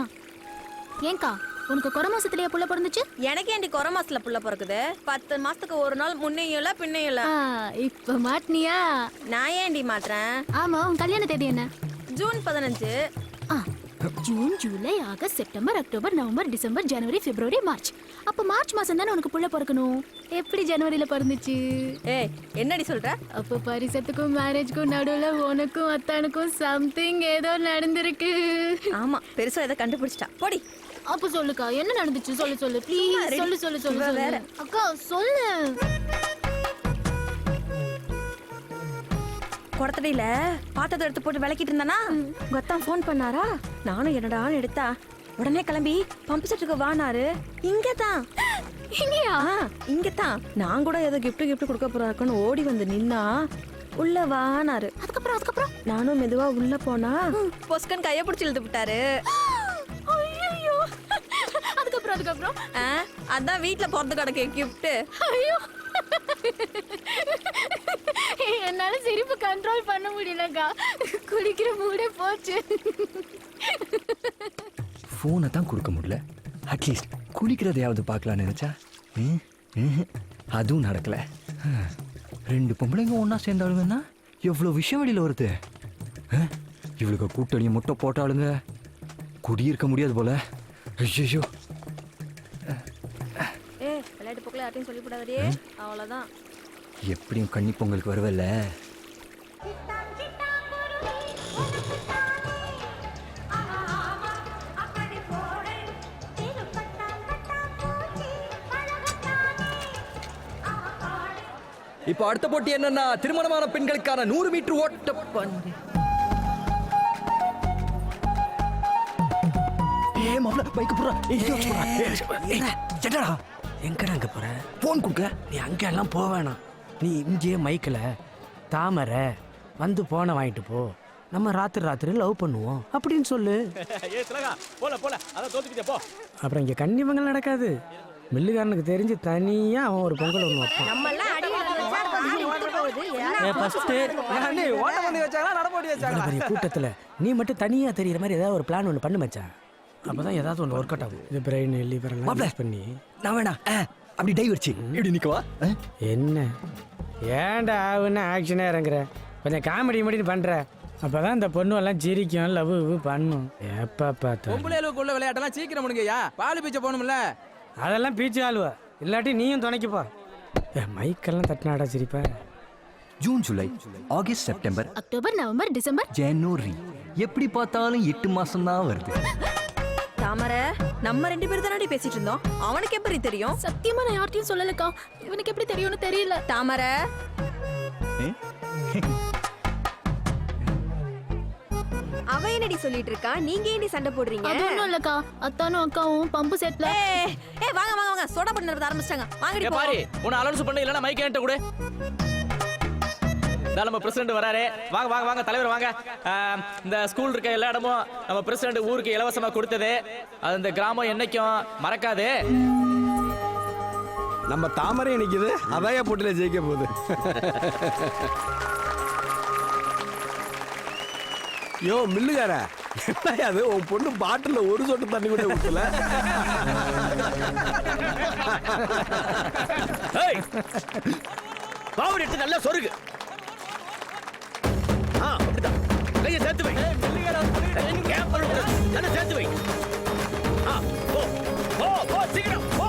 ஏங்கா உனக்கு குறை மாசத்துலயே புள்ள பிறந்துச்சு? எனக்கு ஏண்டி குறை மாசத்துல புள்ள பிறக்குது? 10 மாசத்துக்கு ஒரு நாள் முன்னையும் இல்ல பின்னையும் இல்ல. இப்ப மாட்டினியா? நான் ஏண்டி மாட்டுறேன்? ஆமா, உன் கல்யாண தேதி என்ன? June 15. June, July, August, September, October, November, December, ஜனவரி, பிப்ரவரி, மார்ச். அப்ப மார்ச் மாசம் தானே உனக்கு புள்ள பிறக்கணும். எப்படி ஜனவரியில பிறந்துச்சு? ஏய் என்னடி சொல்ற? அப்ப பரிசத்துக்கும் மேரேஜ்க்கும் நடுவுல உனக்கும் அத்தானுக்கும் சம்திங் ஏதோ நடந்திருக்கு. ஆமா, பெருசா ஏதோ கண்டுபிடிச்சிட்டா. போடி. அப்ப சொல்லுக்கா, என்ன நடந்துச்சு? சொல்லு சொல்லு ப்ளீஸ். சொல்லு சொல்லு சொல்லு வேற. அக்கா சொல்லு. குடத்தடியில பாத்திரத்தை எடுத்து போட்டு விளக்கிட்டு இருந்தானா, கொத்தான் ஃபோன் பண்ணாரா. நானும் என்னடான்னு எடுத்தா உடனே கிளம்பி பம்பு செட்டுக்கு வானாரு. இங்கதான் இங்கயா? இங்கதான். நான் கூட ஏதோ கிஃப்ட் கொடுக்க போறாருக்குன்னு ஓடி வந்து நின்னா உள்ள வானாரு. அதுக்கப்புறம் நானும் மெதுவா உள்ள போனா பொஸ்கன் கைய பிடிச்சி இழுத்து விட்டாரு. அதுக்கப்புறம் அதான் வீட்டுல பிறந்து கிடக்கு கிஃப்ட். ஐயோ, என்னால சிரிப்பு கண்ட்ரோல் பண்ண முடியலக்கா. குளிக்கிற மூடே போச்சு. ஃபோனை தான் கொடுக்க முடியல, அட்லீஸ்ட் குளிக்கிறதையாவது பார்க்கலான்னு நினைச்சா அதுவும் நடக்கல. 2 பொம்பளைங்க ஒன்றா சேர்ந்தாளுங்கன்னா எவ்வளோ விஷயம் வெளியில் வருது. இவளுக்கு கூட்டணியை முட்டை போட்டாளுங்க, குடியிருக்க முடியாது போல. ஐயோ, விளையாட்டு போக்கில் யார்ட்டையும் சொல்லிவிடாதே, அவ்வளோதான். எப்படியும் கன்னி பொங்கலுக்கு வருவல்ல. இப்போ அடுத்த போட்டி என்னன்னா திருமணமான பெண்களுக்கான 100 மீட்டர் ஓட்ட பந்தயம். என்னடா எங்கடா அங்க போற? போன் கொடுக்க. நீ அங்க எல்லாம் போக வேணாம். நீ இங்கே மைக்கில் தாமரை வந்து போனை வாங்கிட்டு போ, நம்ம ராத்திரி லவ் பண்ணுவோம் அப்படின்னு சொல்லு. அப்புறம் இங்க கன்னிமங்கல் நடக்காது. மில்லுக்காரனுக்கு தெரிஞ்சு தனியா அவன் ஒரு பொங்கல் ஒன்று வைப்பான். பெரிய கூட்டத்துல நீ மட்டும் தனியா தெரியுற மாதிரி ஏதாவது ஒரு பிளான் ஒன்று பண்ணு மச்சான். அப்பதான் ஏதாவது ஒன்று ஒர்க் அவுட் ஆகும். இது பிரெயின் லிவர் எல்லாம் பண்ணி நான் வேணா அப்படி டை வச்சு இப்படி நிக்கவா? என்ன ஏன்டா ஆகுன்னு ஆக்ஷனே இறங்குற? கொஞ்சம் காமெடி மட்டும் பண்ற, அப்பதான் இந்த பொண்ணு எல்லாம் சிரிக்கும், லவ் பண்ணும். எப்ப பார்த்தா பொம்பளைகளுக்குள்ள விளையாட்டெல்லாம் சீக்கிரம் முடிங்கய்யா. பாலு பீச்ச போகணும்ல. அதெல்லாம் பீச்சு ஆளுவா, இல்லாட்டி நீயும் துணைக்குப்பா. மைக்கெல்லாம் தட்டினாடா சிரிப்பா. June, July, August, September, October, November, December, ஜனவரி, எப்படி பார்த்தாலும் 8 மாசம் தான் வருது. தாமரை, நம்ம 2 பேரும் தானடி பேசிட்டு இருந்தோம், அவனுக்கு எப்படி தெரியும்? சத்தியமா நான் யார்ட்டையும் சொல்லலக்கா. இவனுக்கு எப்படி தெரியும்னு தெரியல. தாமரை, அவ என்னடி சொல்லிட்டு இருக்கா? நீங்க ஏண்டி சண்டை போடுறீங்க? அது ஒண்ணும் இல்லக்கா, அத்தானும் அக்காவும் பம்பு செட்ல. ஏய் வாங்க வாங்க வாங்க, சோடா பண்ண ஆரம்பிச்சிட்டாங்க. வாங்கடி போ. பாரு, உன்னை அலௌன்ஸ் பண்ண இல்லனா மைக் என்கிட்ட கொடு. நம்ம பிரசிடென்ட் வராரு. வாங்க வாங்க வாங்க தலைவர் வாங்க. இந்த ஸ்கூல் இருக்க எல்லா இடமும் நம்ம பிரசிடென்ட் ஊருக்கு இலவசமா கொடுத்தது, அது இந்த கிராமம் என்னைக்கும் மறக்காது. நம்ம தாமரை நிக்குது அதாய போட்டியில ஜெயிக்க போகுது. யோ மில்லுகார, என்ன அது உன் பொண்ணு பாட்டில ஒரு சொட்டு தண்ணி கூட ஊத்தல? பாவடி எடுத்து நல்லா சொருகு. அப்படிதான் கையை சேர்த்து வை. கேப் பண்ணக்கூடாது. நல்லா சேர்த்து வை. போ போ போ சீக்கிரம் போ.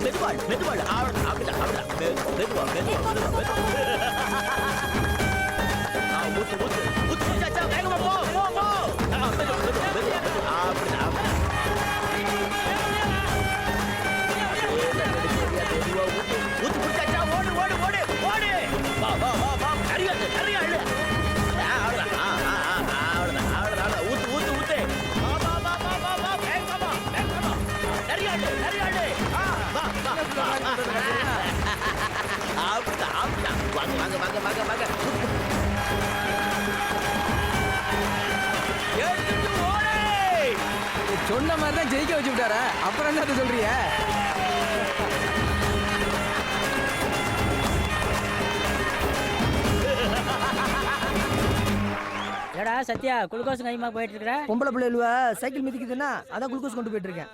மெதுவாள் மெதுவாள். அப்படிதான் அப்படிதான் மெதுவா மெதுவா மெதுவா. ஊத்து ஊத்து ஊத்து சாச்சா வேகமா போ போ போ. மெதுவா மெதுவா மெதுவா. அப்படிதான் ஊத்து புடிச்சாச்சா. ஓடு ஓடு ஓடு ஓடு. வா வா வா வா. நிறைய நிறைய அள்ளு. அவ்வளவுதான் அவ்வளவுதான். ஊத்து ஊத்து ஊத்து. வா வா வா வா வா வா. வேகமா வேகமா. நிறைய அள்ளு நிறைய அள்ளு. வா வா வா. அப்படிதான் அப்படிதான். வாங்க வாங்க வாங்க வாங்க வாங்க. எடுத்துட்டு ஓடு. சொன்ன மாதிரி தான் ஜெயிக்க வச்சு விட்டாரா? அப்புறம் என்ன சொல்றீங்க? ஏடா சத்யா, குளுக்கோஸ் கைமா போயிட்டு இருக்கிற? பொம்பளை பிள்ளைகளுவ சைக்கிள் மிதிக்குதுன்னா அதான் குளுக்கோஸ் கொண்டு போயிட்டு இருக்கேன்.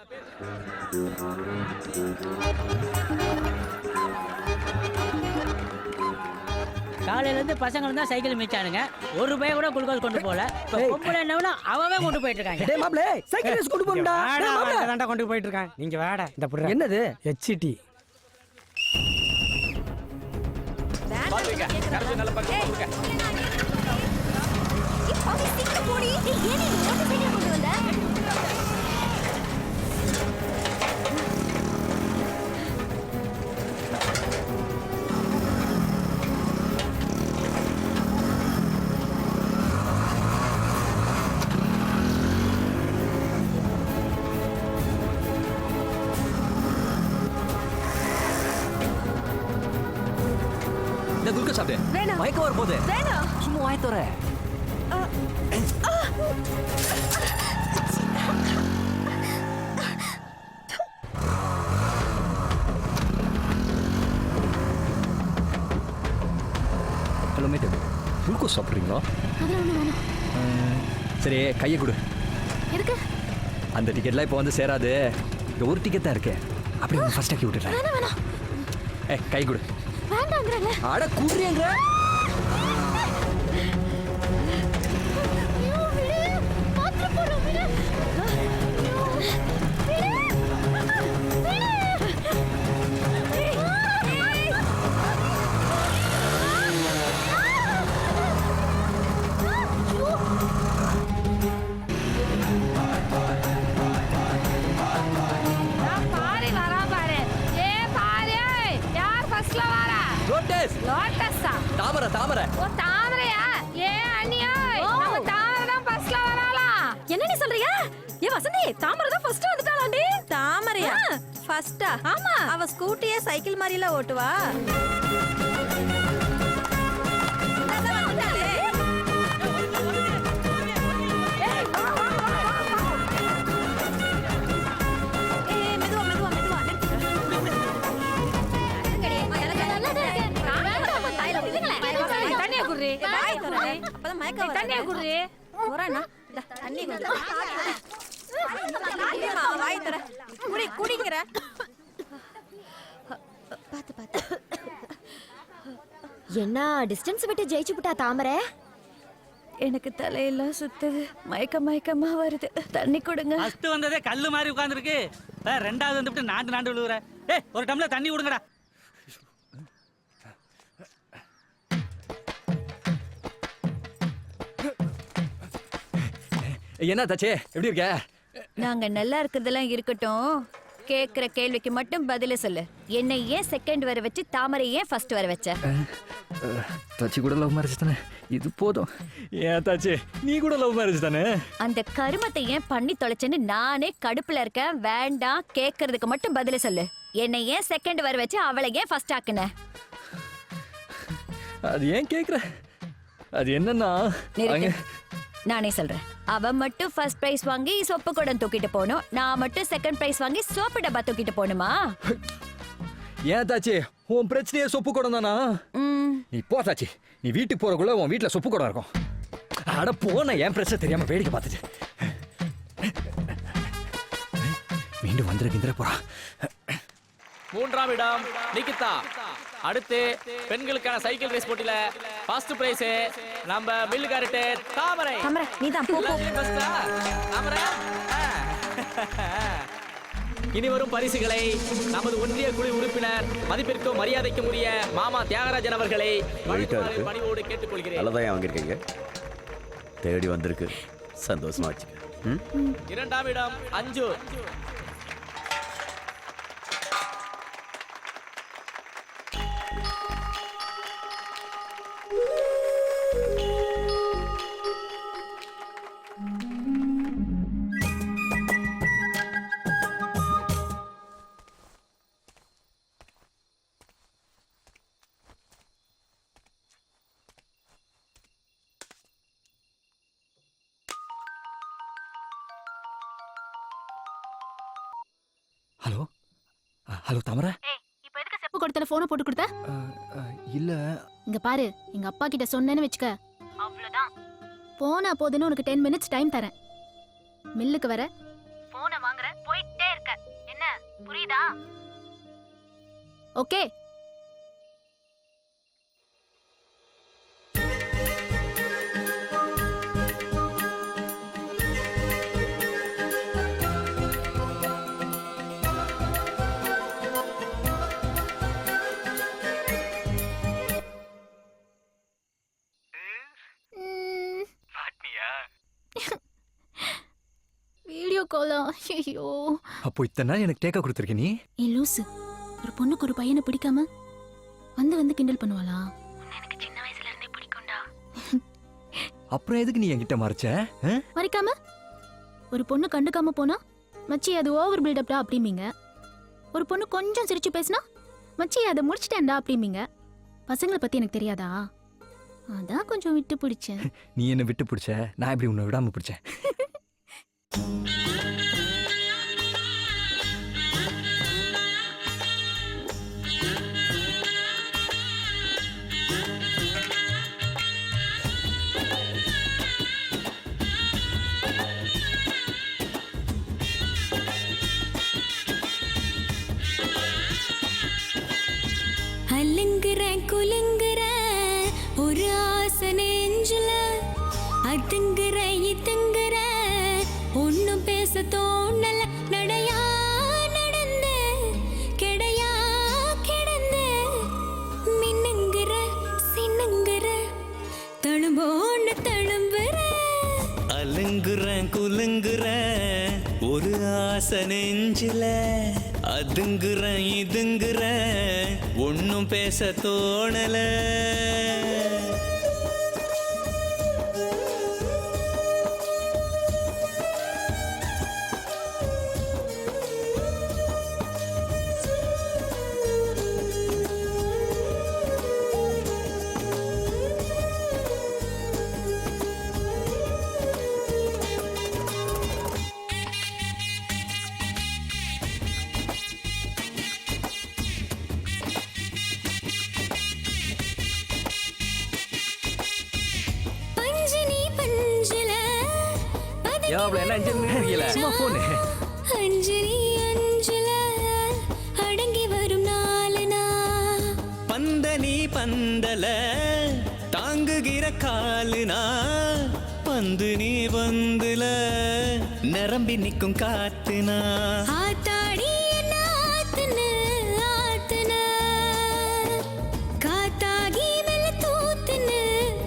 காலையில இருந்து பசங்க தான் சைக்கிள் மிச்சானுங்க. ஒரு ரூபாய் கூட குளுக்கோஸ் கொண்டு போல. இப்ப பொம்பளை என்னவனா அவவே கொண்டு போயிட்டு இருக்காங்க. டேய் மாப்ள, சைக்கிள் ரேஸ் கொண்டு போறடா. டேய் மாப்ள, அதான்டா கொண்டு போயிட்டு இருக்கான். நீங்க வாடா. இந்த புடுற. என்னது? HT. பாத்துங்க. கரெக்ட் நல்ல பக்கம் போடுங்க. பாவி சீக்கிரம் போடி. ஏன் நீ மோட்டார் சைக்கிள் கொண்டு வந்த? இந்த குளுக்கோஸ் சாப்பிடு. வேணாம். மயக்கம் வர போகுது. வேணாம். சும்மா வாய் தர. ஹலோ மேட், குளுக்கோஸ் சாப்பிட்றீங்களா? சரி கையை கொடு. எதுக்கு? அந்த டிக்கெட்லாம் இப்போ வந்து சேராது. இந்த ஒரு டிக்கெட் தான் இருக்கு. அப்படி ஃபர்ஸ்ட் ஆக்கி விட்டுறேன். வேணாம். கை கொடு. வேண்டாங்கறல. அட குடுறீங்க. தாமரை தாமரை. ஓ தாமரையா? ஏ அண்ணியா, நம்ம தாமரை தான் ஃபர்ஸ்ட்ல வராலாம். என்ன நீ சொல்றீங்க? ஏ வசந்தி, தாமரை தான் ஃபர்ஸ்ட் வந்துட்டாளாண்டி. தாமரையா ஃபர்ஸ்டா? ஆமா. அவ ஸ்கூட்டியே சைக்கிள் மாதிரில ஓட்டுவா. அப்பதான் மயக்கம் வராது. தண்ணியை குடுறி. போறானா? தண்ணி குடி. வாய் தர. குடி குடிங்கற. பாத்து பாத்து. என்ன டிஸ்டன்ஸ் விட்டு ஜெயிச்சு விட்டா தாமரை? எனக்கு தலையெல்லாம் சுத்துது. மயக்கமா வருது. தண்ணி கொடுங்க. ஃபர்ஸ்ட் வந்ததே கல்லு மாதிரி உட்கார்ந்திருக்கு. ரெண்டாவது வந்துட்டு நாண்டு விழுகுற. ஏய் ஒரு டம்ளர் தண்ணி கொடுங்கடா. என்ன தாச்சே, எப்படி இருக்க? நாங்க நல்லா இருக்கிறதெல்லாம் இருக்கட்டும். கேக்குற கேள்விக்கு மட்டும் பதில சொல்லு. என்னை ஏன் செகண்ட் வர வச்சு தாமரை ஏன் ஃபர்ஸ்ட் வர வச்ச? தாச்சி கூட லவ் மேரேஜ் தானே, இது போதும். ஏன் தாச்சி, நீ கூட லவ் மேரேஜ் தானே? அந்த கருமத்தை ஏன் பண்ணி தொலைச்சேன்னு நானே கடுப்புல இருக்கேன். வேண்டாம், கேக்குறதுக்கு மட்டும் பதில சொல்லு. என்னை ஏன் செகண்ட் வர வச்சு அவளை ஏன் ஃபர்ஸ்ட் ஆக்குன? அது ஏன் கேக்குற? அது என்னன்னா நிறுத்து. நானே சொல்றேன். அவ மட்டும் ஃபர்ஸ்ட் பிரைஸ் வாங்கி சொப்பு குடம் தூக்கிட்டு போகணும். நான் மட்டும் செகண்ட் பிரைஸ் வாங்கி சோப்பு டப்பா தூக்கிட்டு போகணுமா? ஏன் தாச்சி உன் பிரச்சனையே சொப்பு குடம் தானா? நீ போ தாச்சி, நீ வீட்டுக்கு போறக்குள்ள உன் வீட்டுல சொப்பு குடம் இருக்கும். அட போன என் பிரச்சனை தெரியாம வேடிக்கை பார்த்துச்சு. மீண்டும் வந்துட போறா. 3ஆம் இடம் நிகிதா. அடுத்து பெண்களுக்கான சைக்கிள் ரேஸ் போட்டியில ஃபர்ஸ்ட் பிரைஸ் நம்ம மில்லுகாரட்டு தாமரை. நீதான் போ. தாமரை. இனி வரும் பரிசுகளை நமது ஒன்றிய குழு உறுப்பினர் மதிப்பிற்கும் மரியாதைக்கும் உரிய மாமா தியாகராஜன் அவர்களை பணிவோடு கேட்டுக்கொள்கிறேன். நல்லதான் வாங்கியிருக்கீங்க, தேடி வந்திருக்கு, சந்தோஷமா வச்சுக்க. 2ஆம் இடம் அஞ்சு. ஹலோ ஹலோ தாமரை. இப்போ எதுக்கு செப்பு கொடுத்தல போனை போட்டு கொடுத்த? இல்ல இங்க பாரு, எங்க அப்பா கிட்ட சொன்னேன்னு வெச்சுக்க, அவ்வளவுதான். போனா போதுன்னு உனக்கு 10 minutes டைம் தரேன். மில்லுக்கு வர போனை வாங்குற, போயிட்டே இருக்க. என்ன புரியுதா? ஓகே. வீடியோ காலா? ஐயோ. அப்போ இத்தனை நாள் எனக்கு டேக்கா கொடுத்துருக்க நீ? ஏ லூசு, ஒரு பொண்ணுக்கு ஒரு பையனை பிடிக்காம வந்து கிண்டல் பண்ணுவாளா? எனக்கு சின்ன வயசுல இருந்தே பிடிக்கும்டா. அப்புறம் எதுக்கு நீ என்கிட்ட மறைச்ச? மறைக்காம ஒரு பொண்ணு கண்டுக்காம போனா, மச்சி அது ஓவர் பில்டப்டா அப்படிம்பீங்க. ஒரு பொண்ணு கொஞ்சம் சிரிச்சு பேசினா, மச்சி அதை முடிச்சிட்டேன்டா அப்படிம்பீங்க. பசங்களை பத்தி எனக்கு தெரியாதா? அதான் கொஞ்சம் விட்டு பிடிச்சேன். நீ என்ன விட்டு பிடிச்ச, நான் எப்படி உன்னை விடாம பிடிச்சேன்? அலுங்குற குலுங்குற ஒரு ஆசை நெஞ்சுல, அதுங்குற இதுங்குற ஒன்னும் பேச தோணல. நடையா நடந்து கிடையா கிடந்து மின்னுங்குற சின்னுங்குற தழும்போன்னு தழும்புற. அலுங்குற குலுங்குற ஒரு ஆசை நெஞ்சில, அதுங்குற இதுங்குற ஒன்னும் பேச தோணல. சும்மா போனு. அஞ்சலி அஞ்சல அடங்கி வரும் நாளனா, பந்தனி பந்தல தாங்குகிற காலுனா, பந்து நீ பந்துல நிரம்பி நிற்கும் காத்துனா. ஆத்தாடி என்ன ஆத்துன ஆத்துன, காத்தாகி மெல்ல தூத்துன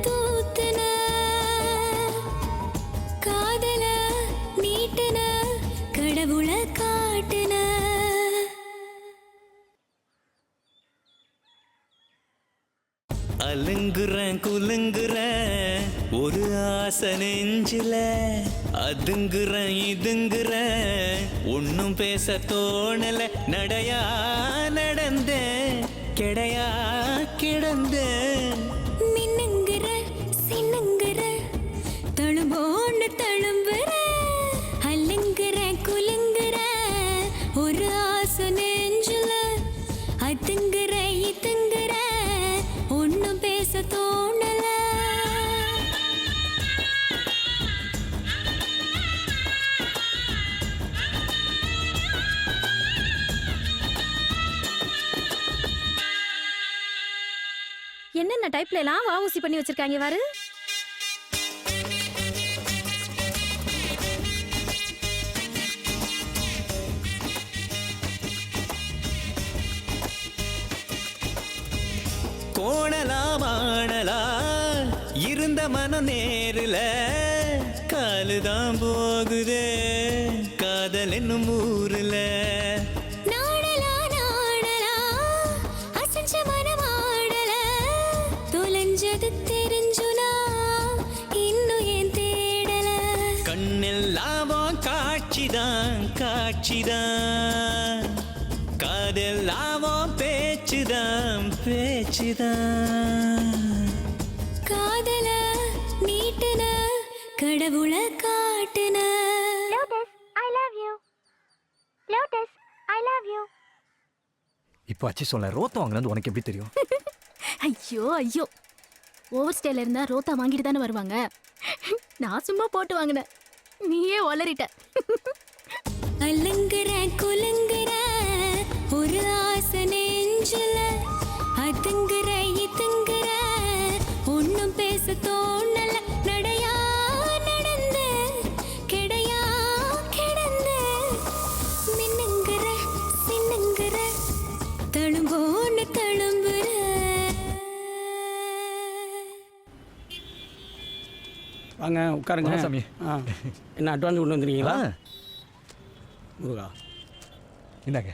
தூத்துன, காதல நீட்டுன கடவுள காட்டுன. அலுங்குறேன் குலுங்குறேன் ஒரு ஆசை நெஞ்சில, அதுங்குறேன் இதுங்குறேன் ஒன்னும் பேச தோணல. நடையா நடந்தேன் கிடையா கிடந்தேன் மின்னுங்குற சின்னுங்குற தழும்போன்னு தழும்புற. அலுங்குற குலுங்குற ஒரு ஆசை நெஞ்சுல, அது என்னென்ன டைப்ல எல்லாம் வாவூசி பண்ணி வச்சிருக்காங்க பாரு. கோணலாம் ஆணலா இருந்த மனம் நேருல காலுதான் போகுதே காதல் என்னும் ஊருல. நாடலா நாடலா அசஞ்ச மனமாடல தொலைஞ்சது தெரிஞ்சுனா இன்னும் ஏன் தேடல. கண்ணெல்லாம் காட்சிதான் காட்சிதான் காதெல்லாம் பேச்சுதான் பேச்சுதான். காதல நீட்டுன கடவுள காட்டுன. இப்போ அச்சி சொல்ல ரோத்தம் வாங்கினது உனக்கு எப்படி தெரியும்? ஐயோ ஐயோ, ஓவர் ஸ்டேல இருந்தா ரோத்தா வாங்கிட்டு தானே வருவாங்க. நான் சும்மா போட்டு வாங்கினேன், நீயே ஒளறிட்ட. அலங்குற குலுங்குற ஒரு ஆசை நெஞ்சுல அதுங்குற இதுங்குற ஒன்னும் பேச தோணல. நடையா நடந்து கிடையா கிடந்து மின்னுங்குற சின்னுங்குற தழும்போன்னு தழும்புற. வாங்க உட்காருங்க சாமி. என்ன அட்வான்ஸ் கொண்டு வந்துருக்கீங்களா? முருகா இந்தாங்க.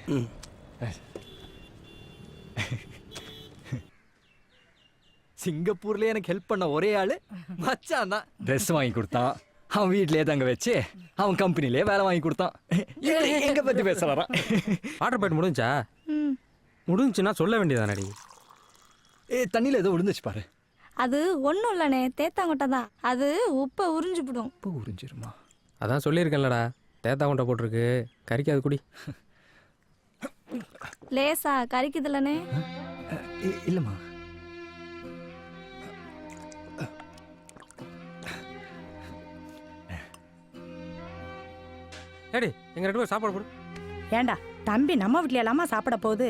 சிங்கப்பூர்ல எனக்கு ஹெல்ப் பண்ண ஒரே ஆளு மச்சான் தான். ட்ரெஸ் வாங்கி கொடுத்தான், அவன் வீட்லயே தங்க வச்சு அவன் கம்பெனிலே வேலை வாங்கி கொடுத்தான். எங்க பத்தி பேசலாம். வாட்டர் பாயிண்ட் முடிஞ்சா? முடிஞ்சுன்னா சொல்ல வேண்டியதானடி. தண்ணியில ஏதோ விழுந்துச்சு பாரு. அது ஒன்றும் இல்லைண்ணே, தேத்தாங்கொட்டை தான். அது உப்பை உறிஞ்சிவிடும். உப்பு உறிஞ்சிருமா? அதான் சொல்லியிருக்கேன்லடா, தேத்தா கொண்டை போட்டிருக்கு, கறிக்காது குடி. லேசா கறிக்குதுல்லண்ணே. இல்லம்மா. ஏடி எங்க 2 பேரும் சாப்பாடு போடு. ஏண்டா தம்பி நம்ம வீட்ல எல்லாமா சாப்பிட போகுது?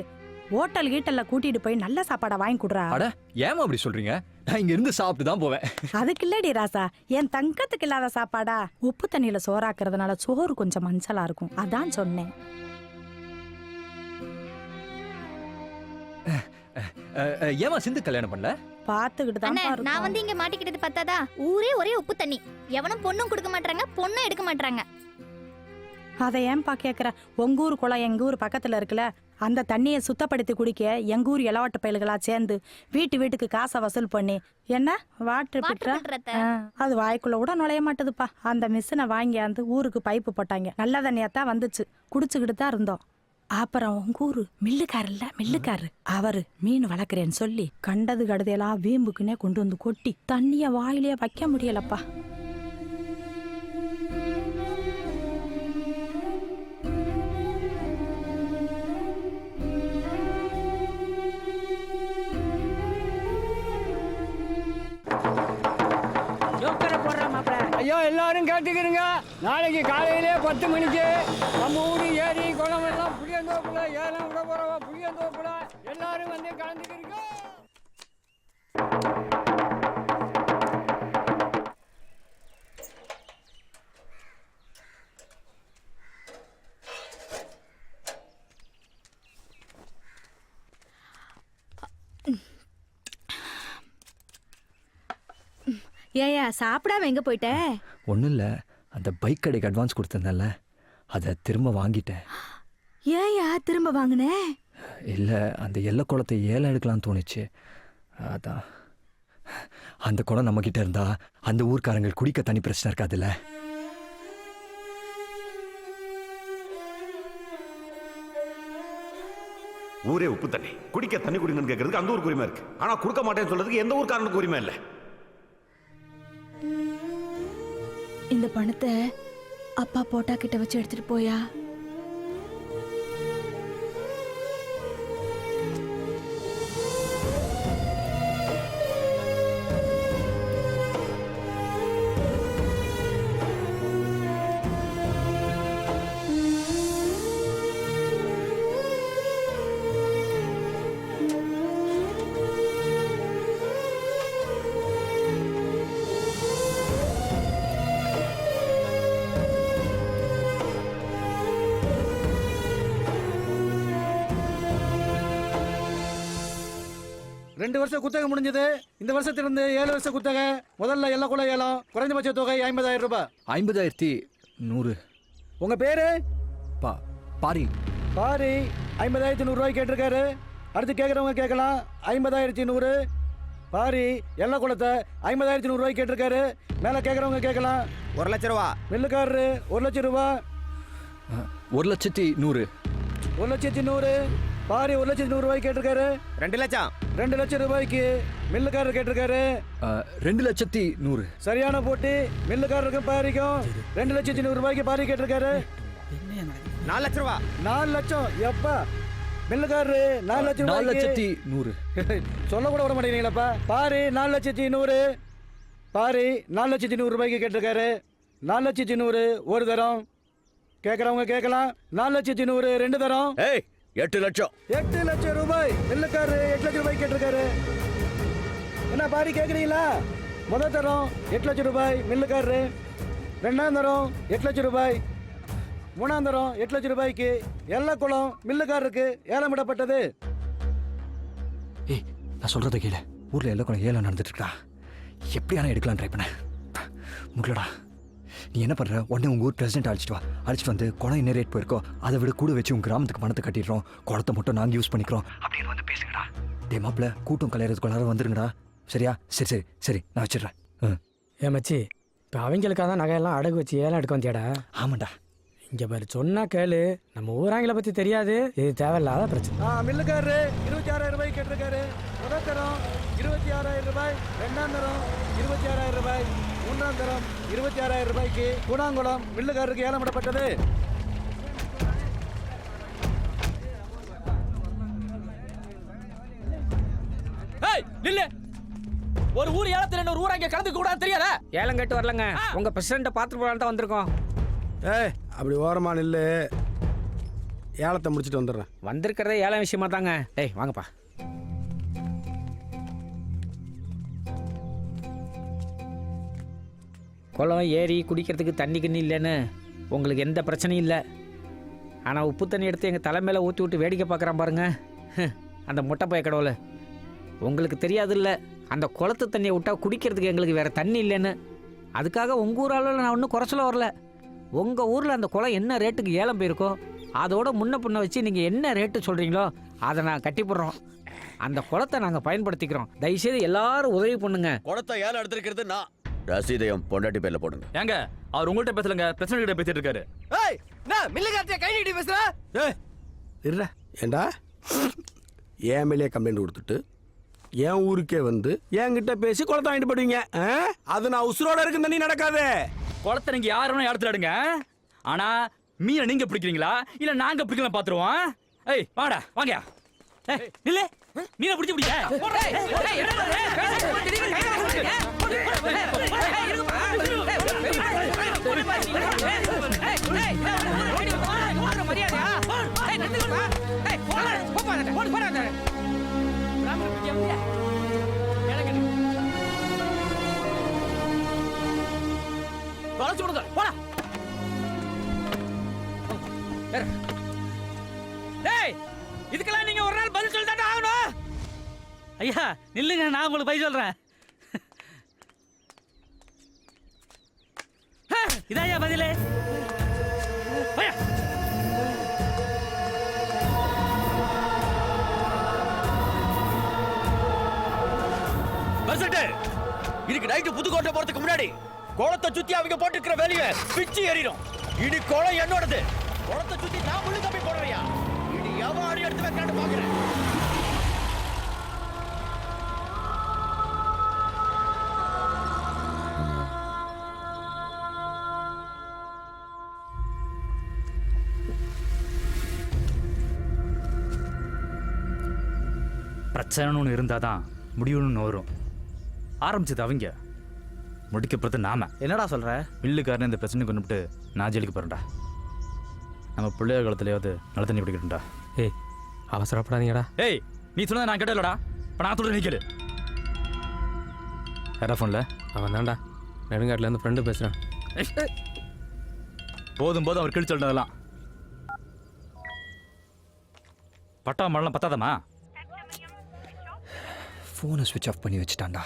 ஹோட்டல் கீட்டல்ல கூட்டிட்டு போய் நல்ல சாப்பாடை வாங்கி கொடுறா. அட ஏமா அப்படி சொல்றீங்க? நான் இங்க இருந்து சாப்பிட்டு தான் போவேன். அதுக்கு இல்லடி ராசா, என் தங்கத்துக்கு இல்லாத சாப்பாடா? உப்பு தண்ணியில சோறாக்குறதுனால சோறு கொஞ்சம் மஞ்சளா இருக்கும், அதான் சொன்னேன். ஏமா சிந்து கல்யாணம் பண்ணல? பாத்துக்கிட்டு தான் பாரு. நான் வந்து இங்க மாட்டிக்கிட்டது பத்தாதா? ஊரே ஒரே உப்பு தண்ணி, எவனும் பொண்ணும் கொடுக்க மாட்டாங்க, பொண்ணும் எடுக்க மாட்டாங்க. அதை ஏன்பா கேக்குற? உங்க ஊர் குளம் எங்க ஊர் பக்கத்துல இருக்குல்ல, அந்த தண்ணியை சுத்தப்படுத்தி குடிக்க எங்க ஊர் இளவாட்டு பயல்களா சேர்ந்து வீட்டுக்கு காசை வசூல் பண்ணி என்ன வாட்டர் பிட்ரா அது வாய்க்குள்ள கூட நுழைய மாட்டுதுப்பா. அந்த மிஷினை வாங்கியாந்து ஊருக்கு பைப்பு போட்டாங்க, நல்ல தண்ணியாத்தான் வந்துச்சு, குடிச்சுக்கிட்டு தான் இருந்தோம். அப்புறம் உங்க ஊரு மில்லுக்காரு அவரு மீன் வளர்க்குறேன்னு சொல்லி கண்டது கடுதையெல்லாம் வீம்புக்குன்னே கொண்டு வந்து கொட்டி தண்ணிய வாயிலே வைக்க முடியலப்பா. ஐயோ எல்லாரும் கேட்டுக்கிறீங்க, நாளைக்கு காலையிலே 10 மணிக்கு நம்ம ஊர் ஏரி குளம் எல்லாம் புளியந்தோப்புல ஏலம் விட போறவா, புளியந்தோப்புல எல்லாரும் வந்து கலந்துக்கிறீங்க. ஏயா சாப்பிடாம எங்க போயிட்ட? ஒன்றும் இல்லை, அந்த பைக் கடைக்கு அட்வான்ஸ் கொடுத்துருந்தேன்ல, அதை திரும்ப வாங்கிட்டேன். ஏயா திரும்ப வாங்கின? இல்லை, அந்த எல்லை குளத்தை ஏலம் எடுக்கலாம்னு தோணுச்சு, அதான். அந்த குளம் நம்மக்கிட்ட இருந்தா அந்த ஊர்க்காரங்கள் குடிக்க தண்ணி பிரச்சனை இருக்காதுல்ல. ஊரே உப்பு தண்ணி, குடிக்க தண்ணி குடிங்கன்னு கேட்கறதுக்கு அந்த ஊருக்கு உரிமை இருக்கு, ஆனா கொடுக்க மாட்டேன்னு சொல்றதுக்கு எந்த ஊர்க்காரனுக்கு உரிமை இல்லை. இந்த பணத்தை அப்பா போட்டா கிட்ட வச்சு எடுத்துட்டு போயா. 2 வருஷம் குத்தகை முடிஞ்சது. இந்த வருஷத்திலிருந்து 7 வருஷம் குத்தகை. முதல்ல எல்லை குலை ஏலம். குறைந்தபட்ச தொகை 50,000 ரூபாய். 50,100. உங்க பேரு? பாரி. பாரி 50,100 ரூபாய் கேட்டிருக்காரு. அடுத்து கேட்குறவங்க கேட்கலாம். 50,100. பாரி எல்லை குளத்தை 50,100 ரூபாய் கேட்டிருக்காரு. மேலே கேட்குறவங்க கேட்கலாம். 1 லட்சம் ரூபா. மில்லுக்காரரு 1 லட்சம் ரூபா. 1,100,000. 1,100,000. பாரி 1,100,000 ரூபாய் கேட்டிருக்காரு. 2 லட்சம். 2 லட்சம் ரூபாய்க்கு மில்லுக்காரர் கேட்டிருக்காரு. 2,100,000. சரியான போட்டி. மில்லுக்காரருக்கும் பாரிக்கும் 2,100,000 ரூபாய்க்கு பாரி கேட்டிருக்காரு. 4 லட்சம் ரூபா. 4 லட்சம் எப்பா? மில்லுக்காரரு 4 லட்சம் ரூபாய்க்கு 4,100,000. சொல்ல கூட விட மாட்டேங்கிறீங்களப்பா. பாரி 4,100,000. பாரி 4,100,000 ரூபாய்க்கு கேட்டிருக்காரு. 4,100,000 ஒரு தரம். கேட்குறவங்க கேட்கலாம். 4,100,000 2 தரம். 8 லட்சம். 8 லட்சம் ரூபாய். மில்லுக்காரரு 8 லட்சம் ரூபாய் கேட்டிருக்காரு. என்ன பாரி கேட்குறீங்களா? முதல் தரம் 8 லட்சம் ரூபாய் மில்லுக்காரரு. 2ஆம் தரம் 8 லட்சம் ரூபாய். 3ஆம் தரம் 8 லட்சம் ரூபாய்க்கு எல்லக்குளம் மில்லுக்காரருக்கு ஏலமிடப்பட்டது. ஏய், நான் சொல்றத கேளு. ஊர்ல எல்லக்குளம் ஏலம் நடந்துட்டு இருக்கா. எப்படியான எடுக்கலாம் ட்ரை பண்ண முடியலடா. நீ என்ன பண்ற? உடனே உங்க ஊர் பிரசிடென்ட் அழைச்சிட்டு வந்து குளம் என்ன ரேட் போயிருக்கோ அதை விட கூட வச்சு உங்க கிராமத்துக்கு பணத்தை கட்டிடுறோம். குளத்தை மட்டும் நாங்கள் யூஸ் பண்ணிக்கிறோம் அப்படின்னு வந்து பேசுங்கடா. டே மாப்பிள்ள, கூட்டம் கலையறதுக்குள்ளார வந்துருங்கடா. சரியா? சரி சரி சரி, நான் வச்சிடுறேன். ஏன் மச்சி, இப்போ அவங்களுக்காக தான் நகையெல்லாம் அடகு வச்சு ஏலம் எடுக்க வந்தியாடா? ஆமாண்டா. இங்கே பாரு, சொன்னா கேளு. நம்ம ஊராங்களை பற்றி தெரியாது. இது தேவையில்லாத பிரச்சனை. மில்லுக்காரரு 26,000 ரூபாய் கேட்டிருக்காரு. முதல் தரம் 26,000 ரூபாய். 2ஆம் தரம் 26,000 ரூபாய். 3ஆம் தரம் 26,000 ரூபாய்க்கு கூடாங்குளம் மில்லுக்காரருக்கு ஏலமிடப்பட்டது. நில்லு. ஒரு ஊர் ஏலத்துல இன்னொரு ஊர் அங்க கலந்து கூட தெரியாதா? ஏலம் கேட்டு வரலங்க. உங்க பிரசிடண்ட்டை பார்த்துட்டு போகலான்னு தான் வந்திருக்கோம். அப்படி ஓரமா நில்லு. ஏலத்தை முடிச்சுட்டு வந்துடுறேன். வந்திருக்கிறதே ஏலம் விஷயமா தாங்க. வாங்கப்பா. குளம் ஏரி குடிக்கிறதுக்கு தண்ணி கிண்ணி இல்லைன்னு உங்களுக்கு எந்த பிரச்சனையும் இல்லை. ஆனால் உப்பு தண்ணி எடுத்து எங்கள் தலைமையில் ஊற்றி விட்டு வேடிக்கை பார்க்குறான் பாருங்க அந்த முட்டைப்பய கடவுளை. உங்களுக்கு தெரியாதுல்ல, அந்த குளத்து தண்ணியை விட்டால் குடிக்கிறதுக்கு எங்களுக்கு வேறு தண்ணி இல்லைன்னு. அதுக்காக உங்கள் ஊர் அளவில் நான் ஒன்றும் குறைச்சல வரல. உங்கள் ஊரில் அந்த குளம் என்ன ரேட்டுக்கு ஏலம் போயிருக்கோ அதோட முன்ன பின்ன வச்சு நீங்கள் என்ன ரேட்டு சொல்கிறீங்களோ அதை நான் கட்டிப்படுறோம். அந்த குளத்தை நாங்கள் பயன்படுத்திக்கிறோம். தயவுசெய்து எல்லாரும் உதவி பண்ணுங்க. குளத்தை ஏலம் எடுத்திருக்கிறது நான். ரசீதையும் பொண்டாட்டி பேர்ல போடுங்க. ஏங்க, அவர் உங்கள்கிட்ட பேசலங்க, பிரச்சனை கிட்ட பேசிட்டு இருக்காரு. கை நீட்டி பேசுற. ஏண்டா என் மேலே கம்ப்ளைண்ட் கொடுத்துட்டு என் ஊருக்கே வந்து என்கிட்ட பேசி குளத்தை வாங்கிட்டு போடுவீங்க. அது நான் உசுரோட இருக்கு தண்ணி நடக்காது. குளத்தை நீங்க யாரும் இடத்துல எடுங்க. ஆனா மீனை நீங்க பிடிக்கிறீங்களா இல்ல நாங்க பிடிக்கலாம் பாத்துருவோம். ஏய் வாடா வாங்க. இல்ல மீனை பிடிச்சு பிடிக்க. இதுக்கெல்லாம் நீங்க ஒரு நாள் பதில் சொல்லி தான் ஆகணும். ஐயா நில்லுங்க, நான் உங்களுக்கு பதில் சொல்றேன். இதாயா பதிலே. இன்னைக்கு நைட்டு புதுக்கோட்டை போறதுக்கு முன்னாடி குளத்தை சுத்தி அவங்க போட்டுக்கிற வேலையை பிச்சு எறிடும். இனி குளம் என்னோடது. குளத்தை சுத்தி நான் முள்ளு கம்பி போடுறியா? இனி எவன் அடி எடுத்து வைக்கிறான்னு பாக்குறேன். பிரச்சனைன்னு ஒன்று இருந்தால் தான் முடிவுன்னு வரும். ஆரம்பிச்சது அவங்க, முடிக்கப்படுறது நாம. என்னடா சொல்ற? மில்லுக்காரன் இந்த பிரச்சனை கொண்டுட்டு நான் ஜெயிலுக்கு போகிறேன்டா. நம்ம பிள்ளைய காலத்துலையாவது நல்ல தண்ணி பிடிக்கட்டும்டா. ஏய் அவசரப்படாதீங்கடா. ஏய் நீ சொன்னதை நான் கேட்டலடா. இப்போ நான் சொல்கிறேன், நீ கேளு. யாரா ஃபோனில்? அவன் தான்டா, நெடுங்காட்டிலேருந்து ஃப்ரெண்டு பேசுகிறேன். போதும் போதும் அவர் கிழிச்சு சொல்லிட்டதெல்லாம். பட்டா மழலாம் பத்தாதம்மா. ஃபோனை ஸ்விட்ச் ஆஃப் பண்ணி வச்சுட்டான்டா.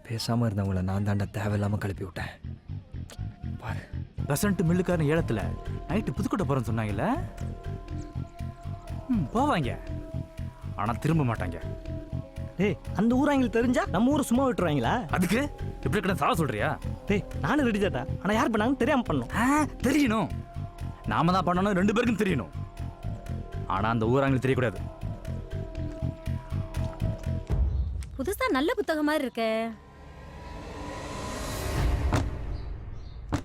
பேசாமல் இருந்தவங்கள நான் தாண்டா தேவையில்லாமல் கிளப்பி விட்டேன். பாரு, பெசன்ட் மில்லுக்காரன் ஏலத்தில் நைட்டு புதுக்கோட்டை போகிறேன்னு சொன்னாங்கல்ல. போவாங்க, ஆனால் திரும்ப மாட்டாங்க. டேய், அந்த ஊராங்களுக்கு தெரிஞ்சா நம்ம ஊரை சும்மா விட்டுருவாங்களா? அதுக்கு எப்படி கிட்ட சாவ சொல்றியா? டேய், நானும் ரெடி தாட்டா. ஆனால் யார் பண்ணாங்கன்னு தெரியாமல் பண்ணணும். தெரியணும், நாம தான் பண்ணணும், 2 பேருக்கும் தெரியணும். ஆனால் அந்த ஊராங்களுக்கு தெரியக்கூடாது. புதுசா நல்ல புத்தகம் மாதிரி இருக்கே.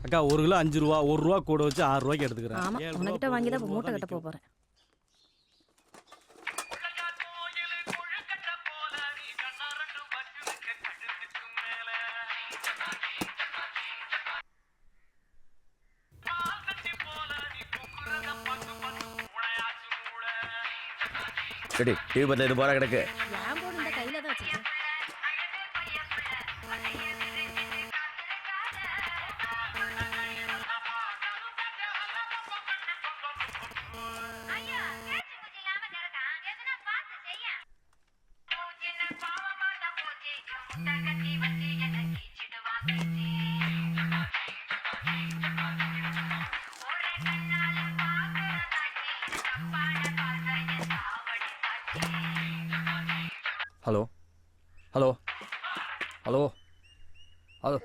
அக்கா 1 கிலோ 5 ரூபா, 1 ரூபா கூட வச்சு 6 ரூபாய்க்கு எடுத்துக்கிறேன். ஆமா, உனக்கிட்ட வாங்கி தான் மூட்டை கட்ட போறேன். சரி, டிவி பார்த்து இது போற கிடக்கு. ஏன் போடு, இந்த கையில தான் வச்சிருக்கேன். Hello hello hello hello.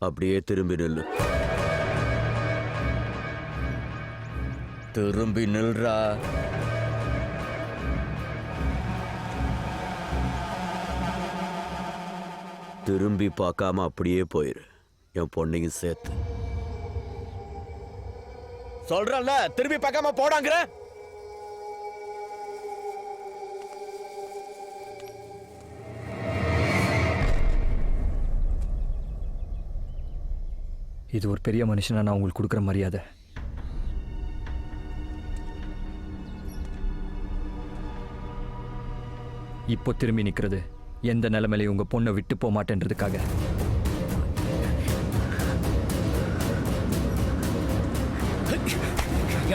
அப்படியே திரும்பி நில்லு. திரும்பி நில்றா. திரும்பி பார்க்காம அப்படியே போயிரு, என் பொண்ணையும் சேர்த்து. சொல்றல, திரும்பி பார்க்காம போடாங்கிற. இது ஒரு பெரிய மனுஷனா நான் உங்களுக்கு கொடுக்குற மரியாதை. இப்போ திரும்பி நிற்கிறது எந்த நிலைமையிலையும் உங்க பொண்ணை விட்டு போக மாட்டேன்றதுக்காக.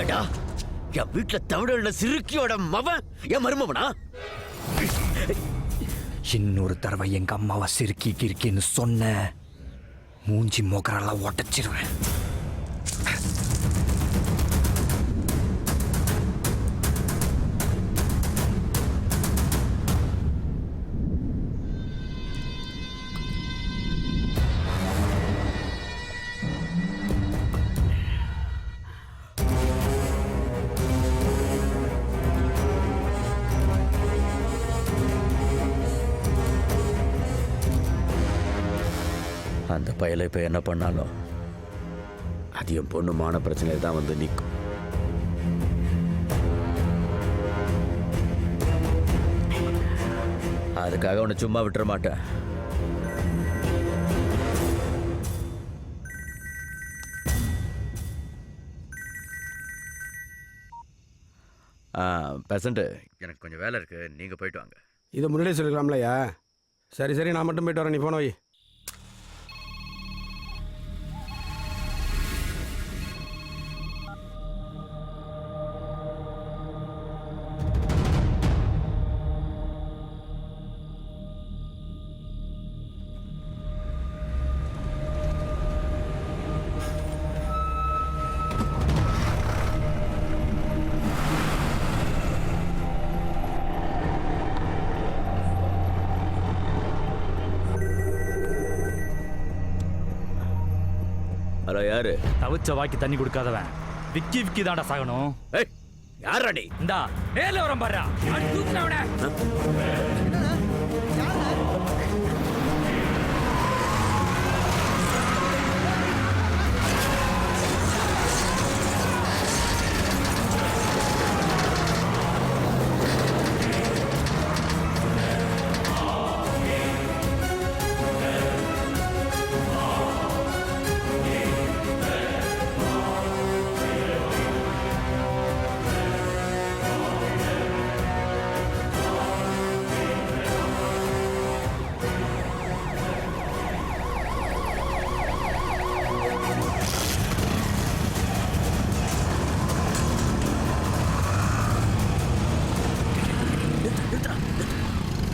ஏடா, என் வீட்டுல தமிழர்ல சிறுக்கியோட மவன் என் மருமவனா? இன்னொரு தடவை எங்க அம்மாவை சிறுக்கி கிறுக்கின்னு சொன்ன மூஞ்சி மோக்கரெல்லாம் உடச்சிருவேன். அந்த பயலை இப்போ என்ன பண்ணாலும் அது என் பொண்ணு மான பிரச்சனை தான் வந்து நிற்கும். அதுக்காக உன்னை சும்மா விட்டுற மாட்டேன். பெசன்ட், எனக்கு கொஞ்சம் வேலை இருக்கு, நீங்க போயிட்டு வாங்க. இதை முன்னாடியே சொல்லிக்கலாம்லையா? சரி சரி, நான் மட்டும் போயிட்டு வரேன், நீ போன வை. ஹலோ, யாரு? தவிச்ச வாக்கி தண்ணி கொடுக்காதவன் விக்கி விக்கி தாண்டா சாகணும். ஏய், யாரா நீ? இந்தா நேர்ல வரம் பாரு.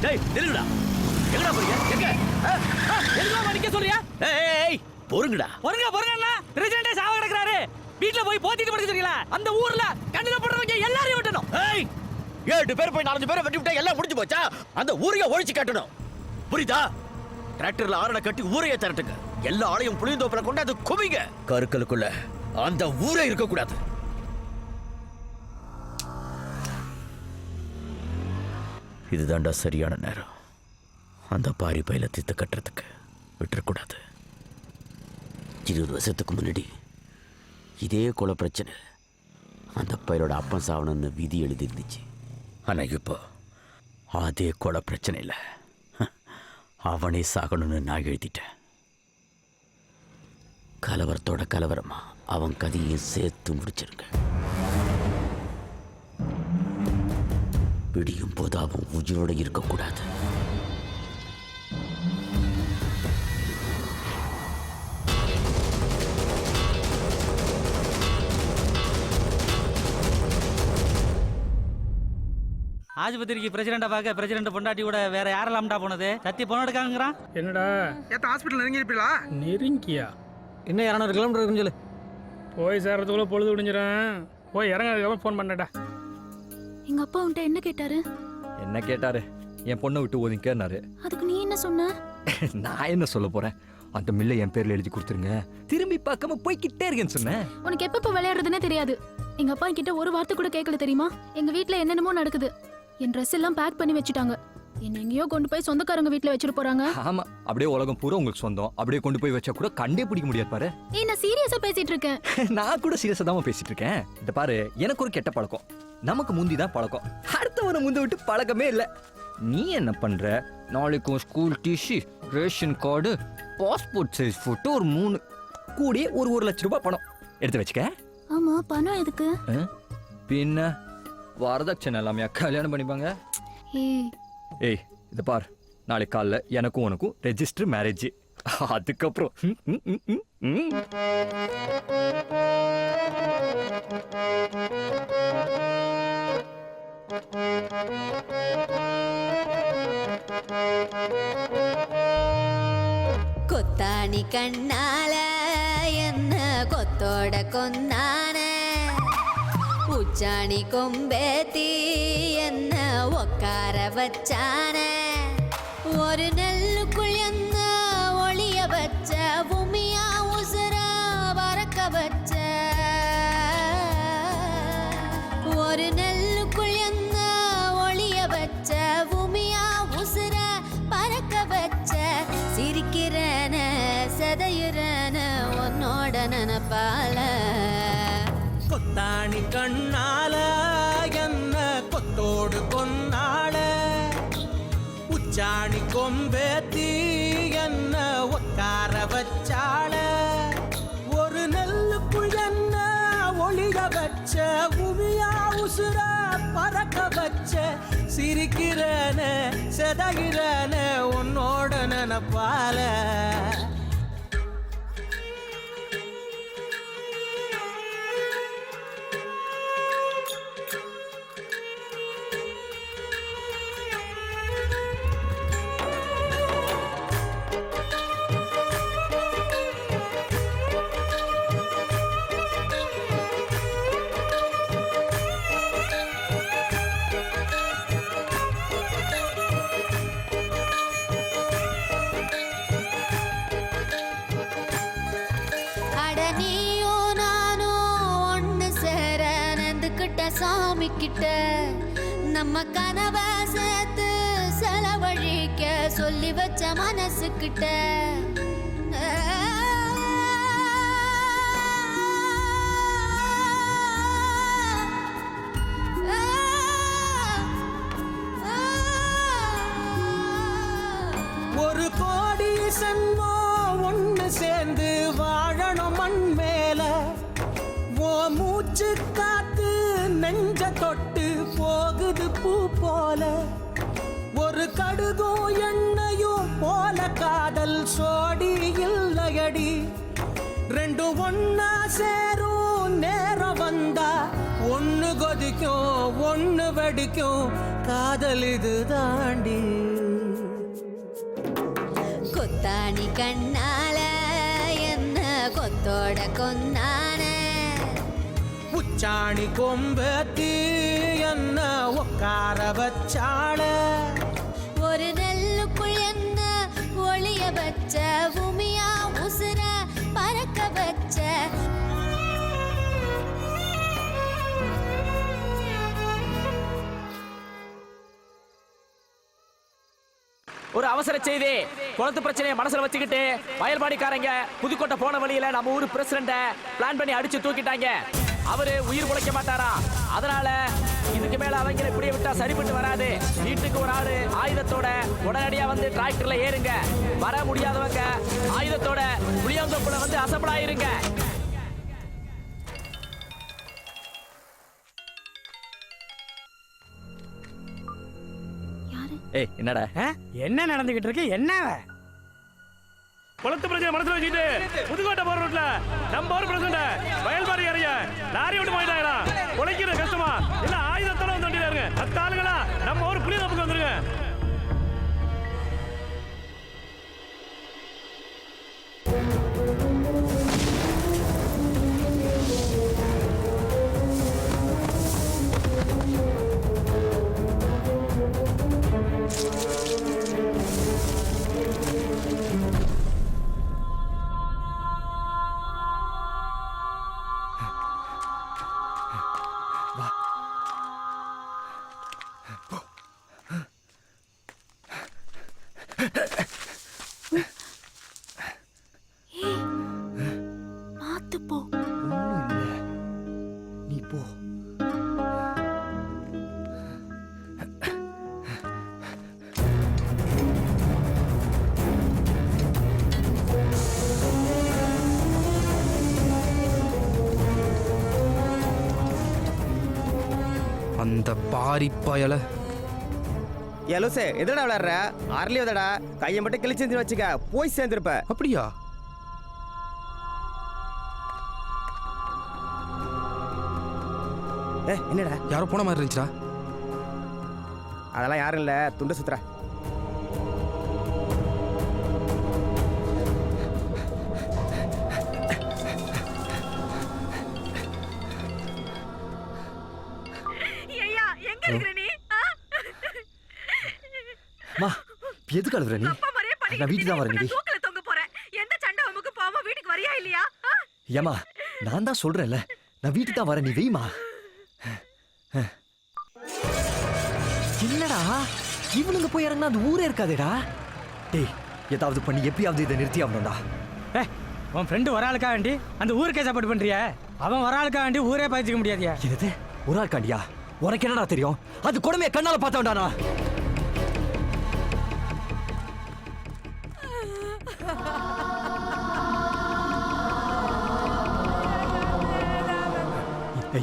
ஏய் நில்லுடா. எங்கடா போறீங்க? எங்க? எதுக்கு நிக்க சொல்றியா? ஏய் பொறுங்கடா. பொறுங்கண்ணா, பிரசிடென்டே சாவ கிடக்குறாரு. வீட்ல போய் போத்திட்டு படுக்க சொல்றீங்களா? அந்த ஊர்ல கண்ணுல போடுறவங்க எல்லாரையும் விட்டணும். ஏய் 7 பேர் போய் 4 பேரை வெட்டி விட்டா எல்லாம் முடிஞ்சு போச்சா? அந்த ஊரையே ஒழிச்சு கட்டணும். புரியுதா? டிராக்டர்ல ஆரணை கட்டி ஊரையே திரட்டுங்க. எல்லா ஆளையும் புளியந்தோப்புல கொண்டாந்து குவிங்க. கருக்கலுக்குள்ள அந்த ஊரே இருக்க கூடாது. இதுதான்டா சரியான நேரம். அந்த பாரி பையில தித்து கட்டுறதுக்கு விட்டுறக்கூடாது. 20 வருஷத்துக்கு முன்னாடி இதே கொலை பிரச்சனை அந்த பையனோட அப்பன் சாவணும்னு விதி எழுதிருந்துச்சு. ஆனா இப்போ அதே கொலை பிரச்சனை இல்லை, அவனே சாகணும்னு நான் எழுதிட்டேன். கலவரத்தோட கலவரமா அவன் கதையும் சேர்த்து முடிச்சிருங்க. விடியும் போது அவன் உயிரோட இருக்கக்கூடாது. ஆஸ்பத்திரிக்கு பிரசிடென்ட பார்க்க பிரசிடென்ட் பொண்டாட்டி கூட வேற யாரெல்லாம்டா போனது? சத்தி போன எடுக்காங்கிறான். என்னடா ஹாஸ்பிட்டல் நெருங்கி இருப்பீங்களா? நெருங்கியா? இன்னும் 200 கிலோமீட்டர் இருக்குன்னு சொல்லு. போய் சேர்றதுக்குள்ள பொழுது விடிஞ்சிடும். போய் இறங்கிறதுக்கப்புறம் ஃபோன் பண்ணடா. எங்க அப்பா உன்ட்ட என்ன கேட்டாரு? என்ன கேட்டாரு? என் பொண்ணை விட்டு ஒதுங்கினாரு. அதுக்கு நீ என்ன சொன்ன? நான் என்ன சொல்ல போறேன்? அந்த மில்லை என் பேர்ல எழுதி கொடுத்துருங்க, திரும்பி பார்க்காம போய்கிட்டே இருக்கேன்னு சொன்னேன். உனக்கு எப்ப விளையாடுறதுன்னே தெரியாது. எங்க அப்பா கிட்ட ஒரு வார்த்தை கூட கேட்கல தெரியுமா? எங்க வீட்ல என்னென்னமோ நடக்குது. என் ட்ரெஸ் எல்லாம் பேக் பண்ணி வச்சுட்டாங்க. என்ன எங்கேயோ கொண்டு போய் சொந்தக்காரங்க வீட்ல வச்சிட்டு போறாங்க. ஆமா, அப்படியே உலகம் பூரா உங்களுக்கு சொந்தம். அப்படியே கொண்டு போய் வச்சா கூட கண்டே பிடிக்க முடியாது பாரு. ஏய், நான் சீரியஸா பேசிட்டு இருக்கேன். நான் கூட சீரியஸா தான் பேசிட்டு இருக்கேன். இந்த பாரு, எனக்கு ஒரு கெட்ட பழக்கம். நமக்கு முந்தி தான் பழக்கம், அடுத்தவனை முந்தி விட்டு பழக்கமே இல்லை. நீ என்ன பண்ற? நாளைக்கும் school DC, ration card, passport size photo ஒரு 3 கூடிய ஒரு 1 லட்சம் ரூபாய் பணம் எடுத்து வச்சுக்க. ஆமா, பணம் எதுக்கு? பின்ன வரதட்சணை எல்லாமே கல்யாணம் பண்ணிப்பாங்க. ஏய் இதை பார், நாளைக்கு காலைல எனக்கும் உனக்கும் ரெஜிஸ்டர் மேரேஜ். அதுக்கப்புறம் கொத்தாணி கண்ணால என்ன கொத்தோட கொந்தான, உச்சாணி கொம்பேத்தி என்ன உக்கார வச்சான, ஒரு நெல்லுக்குள் என்ன ஒளிய வச்ச, பூமியா உசுர பறக்க வச்ச, ஒரு நெல்லுக்குள் என்ன ஒளிய வச்ச, பூமியா உசுர பறக்க வச்ச, சிரிக்கிறன சதையுறன உன்னோட நனப்பால. கொத்தாணி கண்ணால என்ன கொத்தோடு கொன்னாட, உச்சாணி கொம்பேத்தி என்ன உட்கார வச்சாள, ஒரு நெல்லுக்குள் என்ன ஒளிய வச்ச, உமியா உசுர பறக்க வச்ச, சிரிக்கிறன செதகிறன உன்னோட நனப்பால. சாமி கிட்ட நம்ம கனவை சேர்த்து செலவழிக்க சொல்லி வச்ச மனசுக்கிட்ட, ஒரு கோடி சென்மோ ஒண்ணு சேர்ந்து வாழணும் மண் மேல, ஓ மூச்சு காத்து நெஞ்ச தொட்டு போகுது பூ போல, ஒரு கடுகும் எண்ணெயும் போல காதல் சோடி இல்லையடி, ரெண்டும் ஒன்னா சேரும் நேரம் வந்தா ஒன்னு கொதிக்கும் ஒன்னு வெடிக்கும் காதல் இது தாண்டி. கொத்தாணி கண்ணால என்ன கொத்தோட கொந்தான, உச்சாணி கொம்பத்தி என்ன உக்கார வச்சாள, ஒரு நெல்லுக்குள் என்ன ஒளிய வச்ச, பூமியா உசுர பறக்க வச்ச. ஒரு அவசர செய்தி. குளத்து பிரச்சனையை மனசுல வச்சுக்கிட்டு வயல்பாடிக்காரங்க புதுக்கோட்டை போன வழியில நம்ம ஊர் பிரசிடண்ட பிளான் பண்ணி அடிச்சு தூக்கிட்டாங்க. அவரு உயிர் உழைக்க மாட்டாரா, அதனால இதுக்கு மேல அவங்களை இப்படியே விட்டா சரிப்பட்டு வராது. வீட்டுக்கு ஒரு ஆளு ஆயுதத்தோட உடனடியா வந்து டிராக்டர்ல ஏறுங்க. வர முடியாதவங்க ஆயுதத்தோட புளியாந்தோப்புல வந்து அசம்பிள் ஆயிருங்க. ஏய் என்னடா என்ன நடந்துகிட்டு இருக்கு? என்ன குளத்து பிரச்சனை மனசுல வச்சுட்டு புதுக்கோட்டை போற ரோட்ல நம்ம ஒரு பிரச்சனை வயல்பாடி இறங்க லாரி விட்டு போயிட்டாங்களா? உழைக்கிற கஷ்டமா இல்ல ஆயுதத்தோட வந்து வண்டியில அத்த ஆளுங்களா நம்ம ஒரு புளிய தப்புக்கு வந்துருங்க. அந்த பாரி பயல எலோசே எதடா விளையாடுற? அரளியோதடா கையை மட்டும் கிழிச்சு வச்சுக்க, போய் சேர்ந்துருப்ப. அப்படியா? என்னடா யாரோ போன மாதிரி இருந்துச்சா? அதெல்லாம் யாரும் இல்ல, துண்டு சுத்துற. மா எதுக்கு அழுகுற நீ? நான் வீட்டுக்கு தான் வரேன். ஏமா நான் தான் சொல்றேன்ல, நான் வீட்டுக்கு தான் வரேன், நீ வெய்மா. என்னடா இவனுங்க போய் இறங்கினா அந்த ஊரே இருக்காதேடா. டேய் ஏதாவது பண்ணி எப்படியாவது இதை நிறுத்தி ஆகணும்டா. உன் ஃப்ரெண்டு ஒரு ஆளுக்கா வேண்டி அந்த ஊருக்கே சப்போர்ட் பண்றியா? அவன் ஒரு ஆளுக்கா வேண்டி ஊரே பாய்ச்சிக்க முடியாதியா? என்னது ஒரு ஆள் காண்டியா? உனக்கு என்னடா தெரியும்? அது கொடுமையை கண்ணால பார்த்தவன்டானா?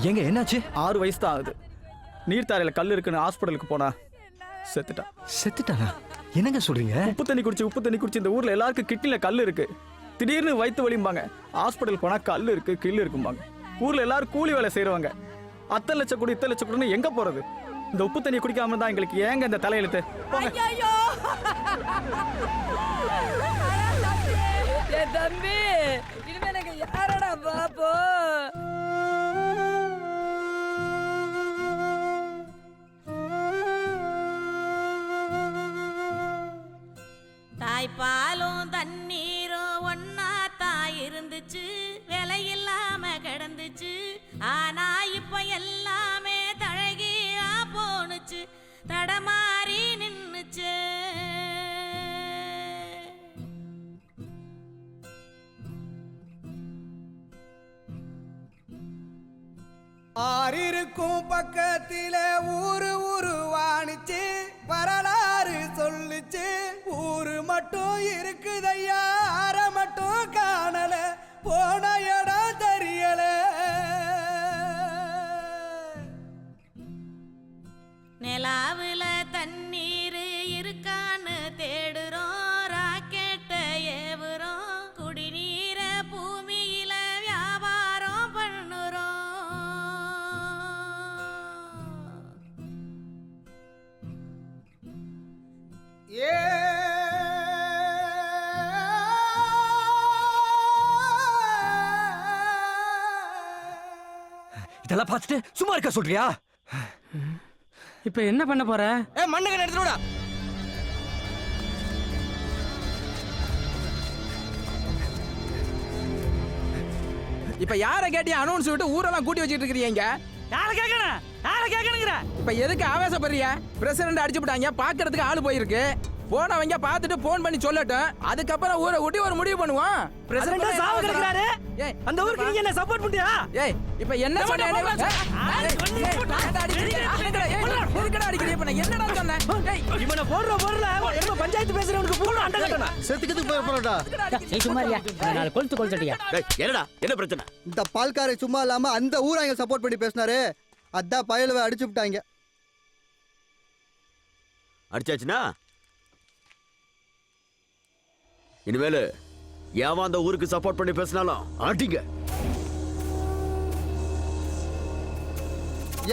எங்க என்னாச்சு? 6 வயசு தான் ஆகுது. நீர்த்தாரையில கல் இருக்குன்னு ஹாஸ்பிட்டலுக்கு போனா செத்துட்டான். செத்துட்டானா? என்னங்க சொல்றீங்க? உப்பு தண்ணி குடிச்சு இந்த ஊர்ல எல்லாருக்கும் கிட்னில கல் இருக்கு. திடீர்னு வயிற்று வலிம்பாங்க. ஹாஸ்பிட்டல் போனா கல் இருக்கு கில்லு இருக்கும்பாங்க. ஊர்ல எல்லாரும் கூலி வேலை செய்யறவங்க. அத்தனை லட்சம் கூட இத்தனை லட்சம் கூடன்னு எங்க போறது? இந்த உப்பு தண்ணி குடிக்காம தான் எங்களுக்கு ஏங்க இந்த தலையெழுத்து? தம்பி இனிமே எனக்கு யாரடா பாப்போ? தாய்ப்பாலும் தண்ணீரும் ஒன்னா தான் இருந்துச்சு, விலை இல்லாம கிடந்துச்சு. ஆனா இப்ப எல்லாமே தழகியா போனுச்சு, தடமாறி நின்னுச்சு. ஆறிருக்கும் பக்கத்தில ஊரு உருவானுச்சு, வரலாறு சொல்லுச்சு. ஊரு மட்டும் இருக்குதையா, ஆற மட்டும் காணல, போன இடம் தெரியல. நிலாவுல தண்ணீர் இருக்கான்னு தேடுறோம், ராக்கெட்ட ஏவுறோம், குடிநீர பூமியில வியாபாரம் பண்ணுறோம். இதெல்லாம் பார்த்துட்டு சும்மா இருக்க சொல்றியா? இப்போ என்ன பண்ண போற? மண்ணுக்கு எடுத்துடா. இப்ப யார கேட்டியா அனௌன்ஸ் விட்டு ஊரெல்லாம் கூட்டி வச்சிட்டு இருக்கீங்க? யார கேக்கணும்? யார கேக்கணுங்கற? இப்ப எதுக்கு ஆவேசப்படுறியா? பிரசிடண்ட் அடிச்சு விட்டாங்க, பாக்குறதுக்கு ஆளு போயிருக்கு. போனவங்க பார்த்துட்டு போன் பண்ணி சொல்லட்டும், அதுக்கப்புறம் ஊரை ஊட்டி ஒரு முடிவு பண்ணுவோம். பிரசிடண்ட் சாவு கிடக்குறாரு. அந்த ஊருக்கு நீங்க என்ன சப்போர்ட் பண்றியா? ஏய் இப்ப என்ன சொன்னே? என்னடா சொன்னேன்? இவனை போடுற என்ன பஞ்சாயத்து பேசுறவனுக்கு பூரா அண்ட கட்டணும். செத்துக்கிட்டு போய் போறடா. சும்மாரியா நாலு கொளுத்து கொளுத்தடியா. என்னடா என்ன பிரச்சனை? இந்த பால்காரை சும்மா இல்லாம அந்த ஊராங்க சப்போர்ட் பண்ணி பேசினாரு, அதான் பயலுவை அடிச்சு விட்டாங்க. அடிச்சாச்சுன்னா இனிமேல் ஏன் அந்த ஊருக்கு சப்போர்ட் பண்ணி பேசினாலும் ஆட்டிங்க.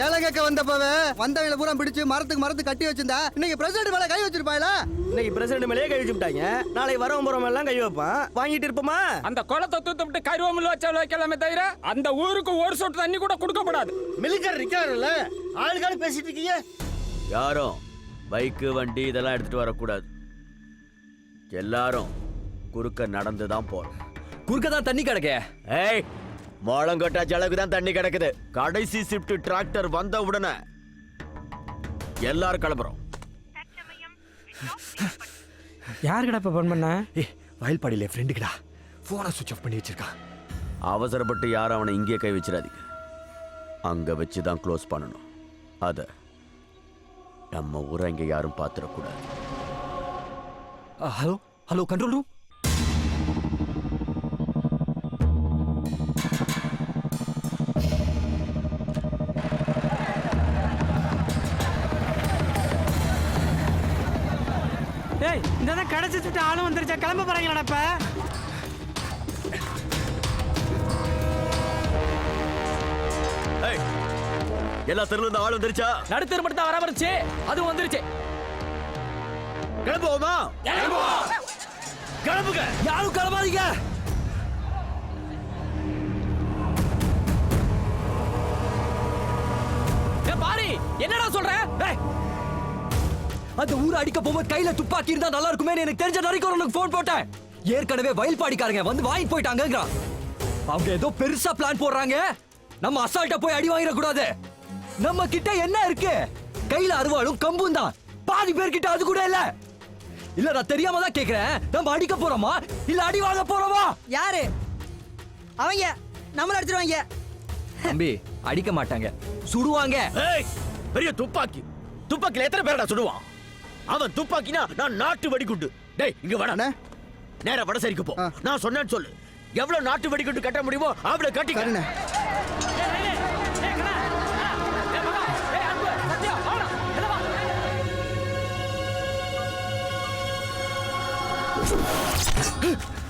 ஏழை கேட்க வந்தப்பவே வந்தவங்களை பூரா பிடிச்சு மரத்துக்கு கட்டி வச்சிருந்தா இன்னைக்கு பிரசிடண்ட் மேல கை வச்சிருப்பாங்களா? இன்னைக்கு பிரசிடண்ட் மேலே கை வச்சு விட்டாங்க, நாளை வரவன் போறவன் எல்லாம் கை வைப்பான். வாங்கிட்டு இருப்போமா? அந்த குளத்தை தூத்து விட்டு கருவமில்ல வச்சாலும் வைக்கலாமே தவிர அந்த ஊருக்கு ஒரு சொட்டு தண்ணி கூட கொடுக்கப்படாது. மில்லுக்காரர் இருக்காருல்ல, ஆளுக்காலும் பேசிட்டு இருக்கீங்க. யாரும் பைக்கு வண்டி இதெல்லாம் எடுத்துட்டு வரக்கூடாது. எல்லாரும் குறுக்க நடந்து தான் போறோம். குறுக்க தான் தண்ணி கிடக்க. ஏய் மோளங்கொட்டாச்சு அளவுக்கு தான் தண்ணி கிடக்குது. கடைசி ஷிஃப்ட் டிராக்டர் வந்த உடனே எல்லாரும் கிளம்புறோம். யாருக்கடா இப்ப போன் பண்ண? வயல்பாடியில ஃப்ரெண்டுக்குடா. போனை சுவிட்ச் ஆஃப் பண்ணி வச்சிருக்கான். அவசரப்பட்டு யாரும் அவனை இங்கே கை வச்சிடாதீங்க. அங்க வச்சு தான் க்ளோஸ் பண்ணணும். அத நம்ம ஊரை இங்க யாரும் பார்த்துடக்கூடாது. Hello hello control room. ஏய் இந்த கடைசி சுட்டு ஆளும் வந்துருச்சா? கிளம்ப போறாங்களாடா இப்ப? எல்லா தெருல இருந்து ஆள் வந்துருச்சா? நடுத்தர் மட்டும் தான் வரவருச்சு, அது வந்துருச்சு. கிளம்புவோமா? கிளம்புங்க. யாரும் கிளம்பாதீங்க. பாரி என்னடா சொல்ற? அந்த ஊரை அடிக்க போகும்போது கையில துப்பாக்கி இருந்தா நல்லா இருக்குமே எனக்கு தெரிஞ்ச நரிக்கு உனக்கு போன் போட்டேன். ஏற்கனவே வயல்பாடிக்காரங்க வந்து வாங்கி போயிட்டாங்கங்கறான். அவங்க ஏதோ பெருசா பிளான் போடுறாங்க. நம்ம அசால்ட்டா போய் அடி வாங்கிட கூடாது. நம்ம கிட்ட என்ன இருக்கு? கையில அருவாளும் கம்பும் தான். பாதி பேர்கிட்ட அது கூட இல்ல. இல்ல நான் தெரியாம தான் கேக்குறேன். நம்ம அடிக்க போறோமா இல்ல அடி வாங்க போறோமா? யாரு அவங்க? நம்மள அடிச்சிருவாங்க. தம்பி அடிக்க மாட்டாங்க, சுடுவாங்க. ஏய் பெரிய துப்பாக்கி. துப்பாக்கில எத்தனை பேரடா சுடுவான்? அவன் துப்பாக்கினா நான் நாட்டு வெடிகுண்டு. டேய் இங்க வாடா. நேரா வடசேரிக்கு போ. நான் சொன்னேன்னு சொல்லு. எவ்வளவு நாட்டு வெடிகுண்டு கட்ட முடியுமோ அவளை கட்டிக்க.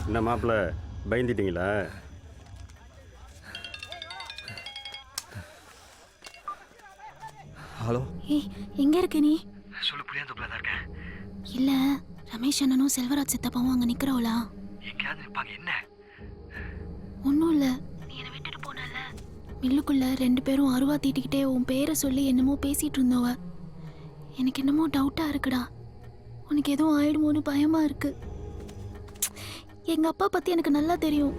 என்ன மாப்பிள்ள பயந்துட்டீங்களா? ஹலோ ஏய் எங்க இருக்க நீ? சொல்லு புளியாந்தோப்புல தான் இருக்கேன். இல்ல ரமேஷ் அண்ணனும் செல்வராஜ் சித்தப்பாவும் அங்க நிக்கிறவளா? எங்கேயாவது நிப்பாங்க. என்ன? ஒன்றும் இல்லை, நீ என்னை விட்டுட்டு போனல, மில்லுக்குள்ள 2 பேரும் அருவா தீட்டிக்கிட்டே உன் பேரை சொல்லி என்னமோ பேசிட்டு இருந்தவ. எனக்கு என்னமோ டவுட்டா இருக்குடா. உனக்கு எதுவும் ஆயிடுமோன்னு பயமா இருக்கு. எங்க அப்பா பத்தி எனக்கு நல்லா தெரியும்.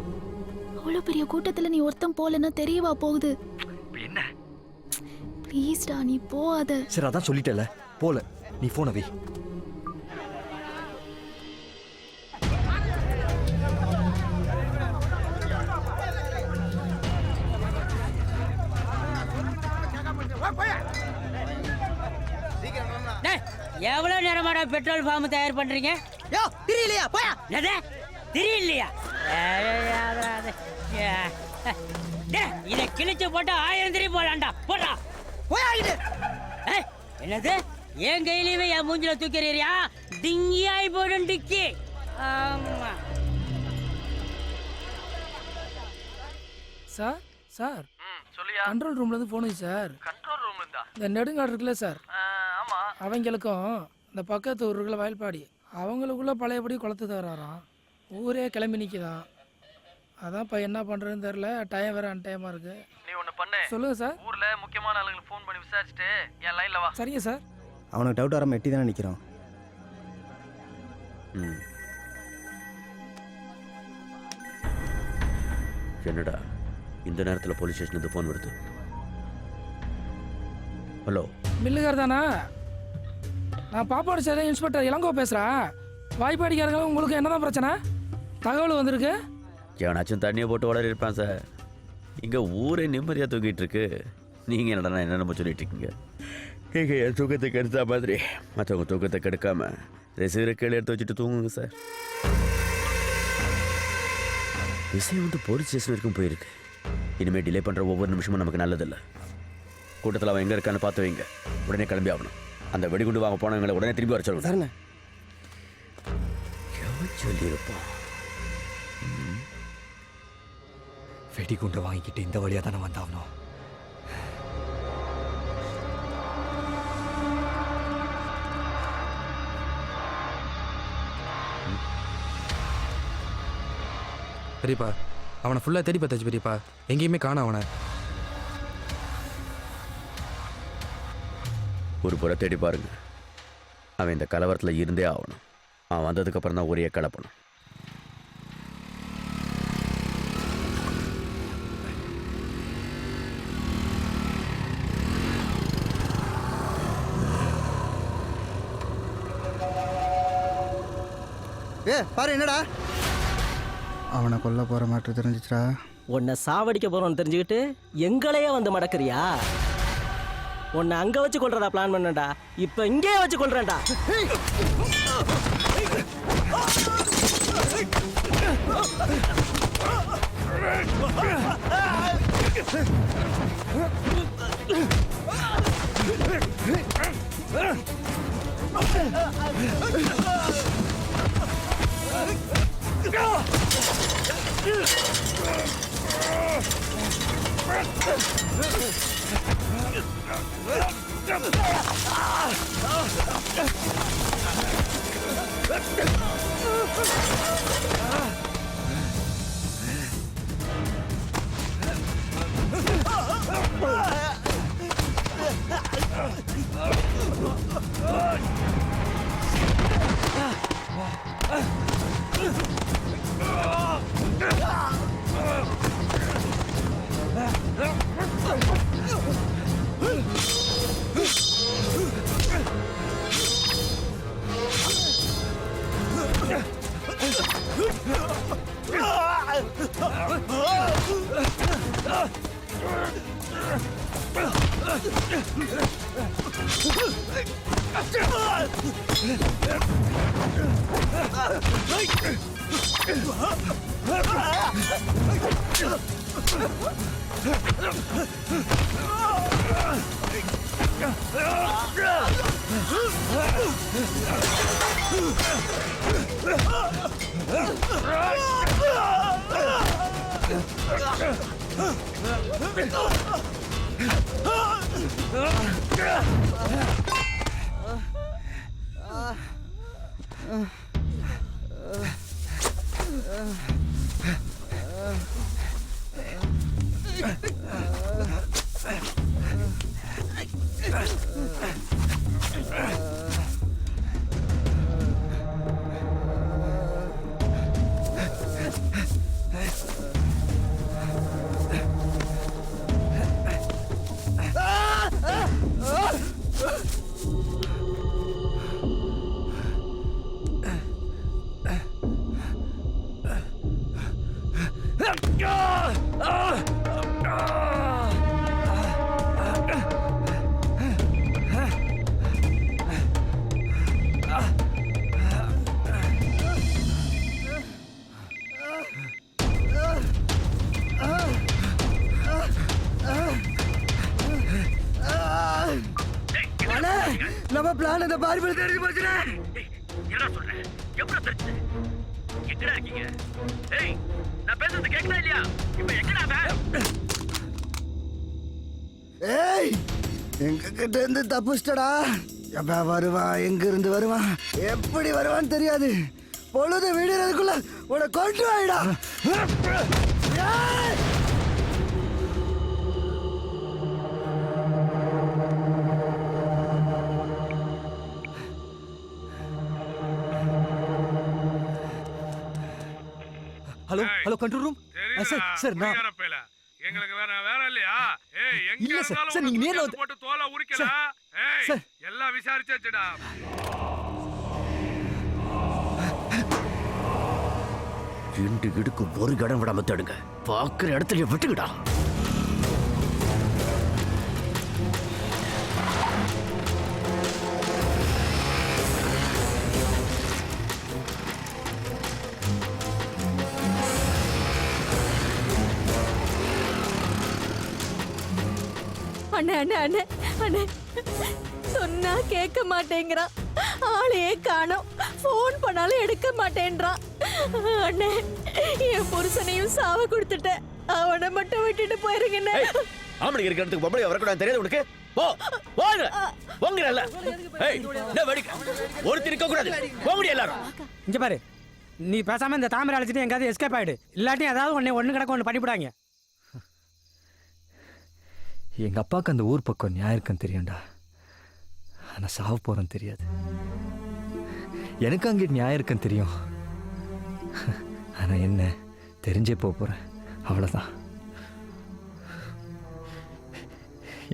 அவ்வளோ பெரிய கூட்டத்துல நீ ஒருத்தன் போலன்னா தெரியவா போகுது? என்ன? ப்ளீஸ்டா நீ போகாத. சரி அதான் சொல்லிட்டல போல. நீ போன வை. எவ்வளவு நேரமாடா பெட்ரோல் ஃபார்ம் தயார் பண்றீங்க? யோ தெரியலையா? போயா. எது தெரியலையா? இதை கிழிச்சு போட்டு 1000 திரி போலாம்டா. போடா போயா. என்னது என் கையிலயுமே என் மூஞ்சில தூக்கிறீரியா? டிங்கியாய் போடும் டிக்கி. ஆமா சார் சார் கண்ட்ரோல் ரூம்ல இருந்து போனுது சார். கண்ட்ரோல் ரூம்ல இருந்தா? இந்த நெடுங்காடு இருக்குல்ல சார், ஆமா. அவங்களுக்கும் இந்த பக்கத்து ஊருக்குள்ள வயல்பாடி அவங்களுக்குள்ள பழையபடி குளத்து தராராம். ஊரே கிளம்பி நிற்கிதான். அதான்ப்பா என்ன பண்ணுறதுன்னு தெரில, டைம் வேறு அன்டைமாக இருக்குது. நீ ஒன்று பண்ணு. சொல்லுங்கள் சார். ஊரில் முக்கியமான ஆளுங்களுக்கு ஃபோன் பண்ணி விசாரிச்சுட்டு என் லைனில் வா. சரிங்க சார். அவனுக்கு டவுட் வராமல் எட்டி தானே நிற்கிறோம். என்னடா இந்த நேரத்தில் போலீஸ் ஸ்டேஷனுக்கு ஃபோன் வருது? ஹலோ, மில்லுகார் தானா? நான் பாப்பாடு சேர இன்ஸ்பெக்டர் இளங்கோ பேசுகிறேன். வாய்ப்பாடிக்காரங்களும் உங்களுக்கு என்னதான் பிரச்சனை? தகவல் வந்திருக்கு. எவனாச்சும் தண்ணியை போட்டு வளர இருப்பான் சார். இங்கே ஊரே நிம்மதியாக தூக்கிட்டு இருக்கு. நீங்கள் என்னடா என்னென்ன சொல்லிட்டு இருக்கீங்க? இங்கே என் தூக்கத்தை கெடுத்தா மாதிரி மற்றவங்க தூக்கத்தை கெடுக்காம ரிசீவரை கீழே எடுத்து வச்சுட்டு தூங்குங்க சார். விஷயம் வந்து போலீஸ் ஸ்டேஷன் வரைக்கும் போயிருக்கு. இனிமேல் டிலே பண்ணுற ஒவ்வொரு நிமிஷமும் நமக்கு நல்லதில்லை. கூட்டத்தில் அவன் எங்கே இருக்கான்னு பார்த்து வைங்க. உடனே கிளம்பி ஆகணும். அந்த வெடிகுண்டு வாங்க போனவங்களை உடனே திரும்பி வர சொல்லுங்க. சரிண்ணே. சொல்லியிருப்பான். வெடிகுண்டை வாங்கிக்கிட்டு இந்த வழியாக தானே வந்தாகணும். பெரியப்பா, அவனை ஃபுல்லாக தேடி பார்த்தாச்சு பெரியப்பா, எங்கேயுமே காணோம் அவனை. ஒரு புற தேடி பாருங்க. அவன் இந்த கலவரத்தில் இருந்தே ஆகணும். அவன் வந்ததுக்கப்புறம் தான் ஒரே கலப்பணும். பாரு என்னடா அவனை கொல்ல போகிற மாட்டு தெரிஞ்சிச்சா? உன்னை சாவடிக்க போகிறோன்னு தெரிஞ்சுக்கிட்டு எங்களையே வந்து மடக்குறியா? உன்னை அங்கே வச்சு கொள்றதா பிளான் பண்ணடா. இப்போ இங்கேயே வச்சு கொள்றேன்டா. நம்ம பிளான் இந்த பார்பிள் தெரிஞ்சு போச்சுடா. என்ன சொல்ற? எவ்வளவு தெரிஞ்சு? எங்கடா இருக்கீங்க? ஏய், நான் பேசுறது கேக்குதா இல்லையா? இப்போ எங்கடா அவன்? ஏய், எங்க கிட்ட இருந்து தப்பிச்சிட்டடா. எப்ப வருவான், எங்க இருந்து வருவான், எப்படி வருவான்னு தெரியாது. பொழுது விடுறதுக்குள்ள உன்னை கொண்டு வாயிடா. Hello hello control room sir sir நான் எங்களுக்கு வேற இல்லையா? ஏய் எங்க இல்ல சார், இருந்தாலும் சார், நீங்க நேர்ல வந்து- போட்டு தோலை உரிக்கல. ஏய் சார். எல்லாம் விசாரிச்சாச்சுடா. ரெண்டு இடுக்கு ஒரு இடம் விடாம தடுங்க. பாக்குற இடத்துல விட்டுக்கிடா. அண்ணே அண்ணே அண்ணே அண்ணே சொன்னா கேட்க மாட்டேங்கிறான். ஆளையே காணோம். ஃபோன் பண்ணாலும் எடுக்க மாட்டேன்றான். அண்ணே என் புருஷனையும் சாவ கொடுத்துட்டேன். அவனை மட்டும் விட்டுட்டு போயிருங்கண்ணே. ஆம்பளைக்கு இருக்கிற இடத்துக்கு பொம்பளை வரக்கூடாது தெரியாது உனக்கு? போ போங்க போங்கறல்ல. ஏய் என்ன வெடிக்க ஒருத்தர் இருக்க கூடாது. போங்கடி எல்லாரும். இங்க பாரு, நீ பேசாம இந்த தாமரை அழைச்சிட்டு எங்காவது எஸ்கேப் ஆயிடு. இல்லாட்டி ஏதாவது ஒண்ணு கிடக்க ஒன்று பண்ணிவிடாங்க. எங்கள் அப்பாவுக்கு அந்த ஊர் பக்கம் நியாயம் இருக்குன்னு தெரியும்டா. ஆனால் சாவ போகிறேன்னு தெரியாது. எனக்கு அங்கே நியாயம் இருக்குன்னு தெரியும். ஆனால் என்ன தெரிஞ்சே போகிறேன், அவ்வளோதான்.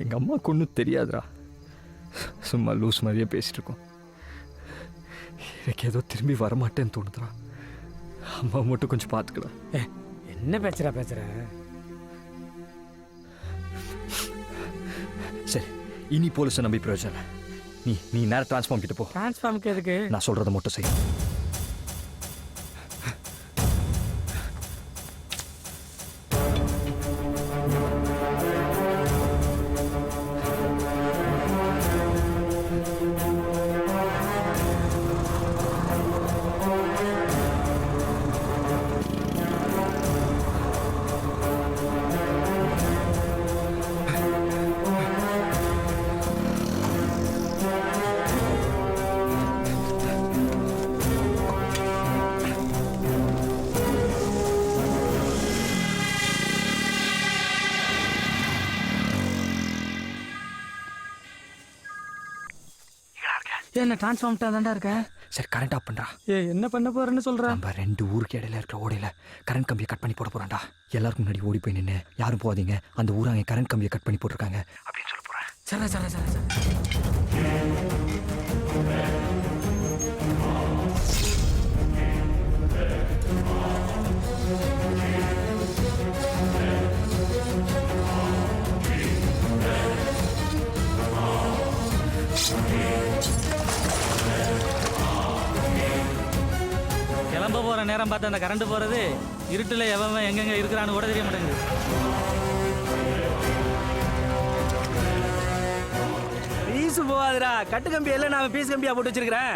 எங்கள் அம்மாவுக்கு ஒன்றும் தெரியாதுடா. சும்மா லூஸ் மாதிரியே பேசிட்டு இருக்கோம். எனக்கு ஏதோ திரும்பி வரமாட்டேன்னு தோணுதுடா. அம்மா மட்டும் கொஞ்சம் பார்த்துக்கலாம். என்ன பேசுற சரி, இனி போலீஸை நம்பி பிரயோஜனம் இல்லை. நீ நேரம் டிரான்ஸ்ஃபார்ம் கிட்ட போ. டிரான்ஸ்ஃபார்முக்கு எதுக்கு? நான் சொல்றதை மட்டும் செய். என்ன டிரான்ஸ்ஃபார்ம்ட்டா தான்டா இருக்க? சரி, கரண்ட் ஆஃப் பண்றா. என்ன பண்ண போறேன்னு சொல்ற? நம்ம ரெண்டு ஊருக்கு இடையில இருக்கிற ஓடையில கரண்ட் கம்பியை கட் பண்ணி போட போறான்டா. எல்லாருக்கும் முன்னாடி ஓடி போய் நின்று யாரும் போகாதீங்க, அந்த ஊராங்க கரண்ட் கம்பியை கட் பண்ணி போட்டிருக்காங்க அப்படின்னு சொல்ல போறேன். சரி. கிளம்ப போற நேரம் பார்த்து அந்த கரண்ட் போறது, இருட்டுல எவன் எங்கெங்க இருக்கிறான்னு கூட தெரிய மாட்டேங்குது. பீஸ் போகாதுடா. கட்டு கம்பி எல்லாம் நான் பீஸ் கம்பியா போட்டு வச்சிருக்கிறேன்.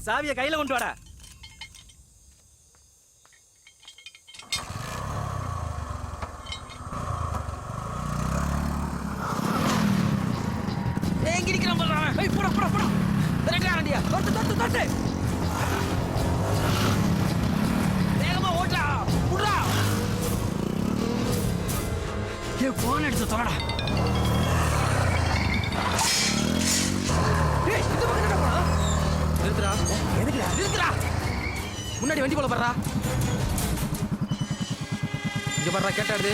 சாவியை கையில கொண்டு வாடா. எங்க நிக்கிறான் பாரு அவன். ஏய் போடா. திரட்டானடியா. தொட்டு. வேகமா ஓட்டா. புடா. ஏய் போன் எடுத்து தொலைடா. ஏய் இந்த பக்கம் என்னடா போறா? நிறுத்துடா. முன்னாடி வண்டி போல படுறா. இங்க படுறா, கேட்டாடுது.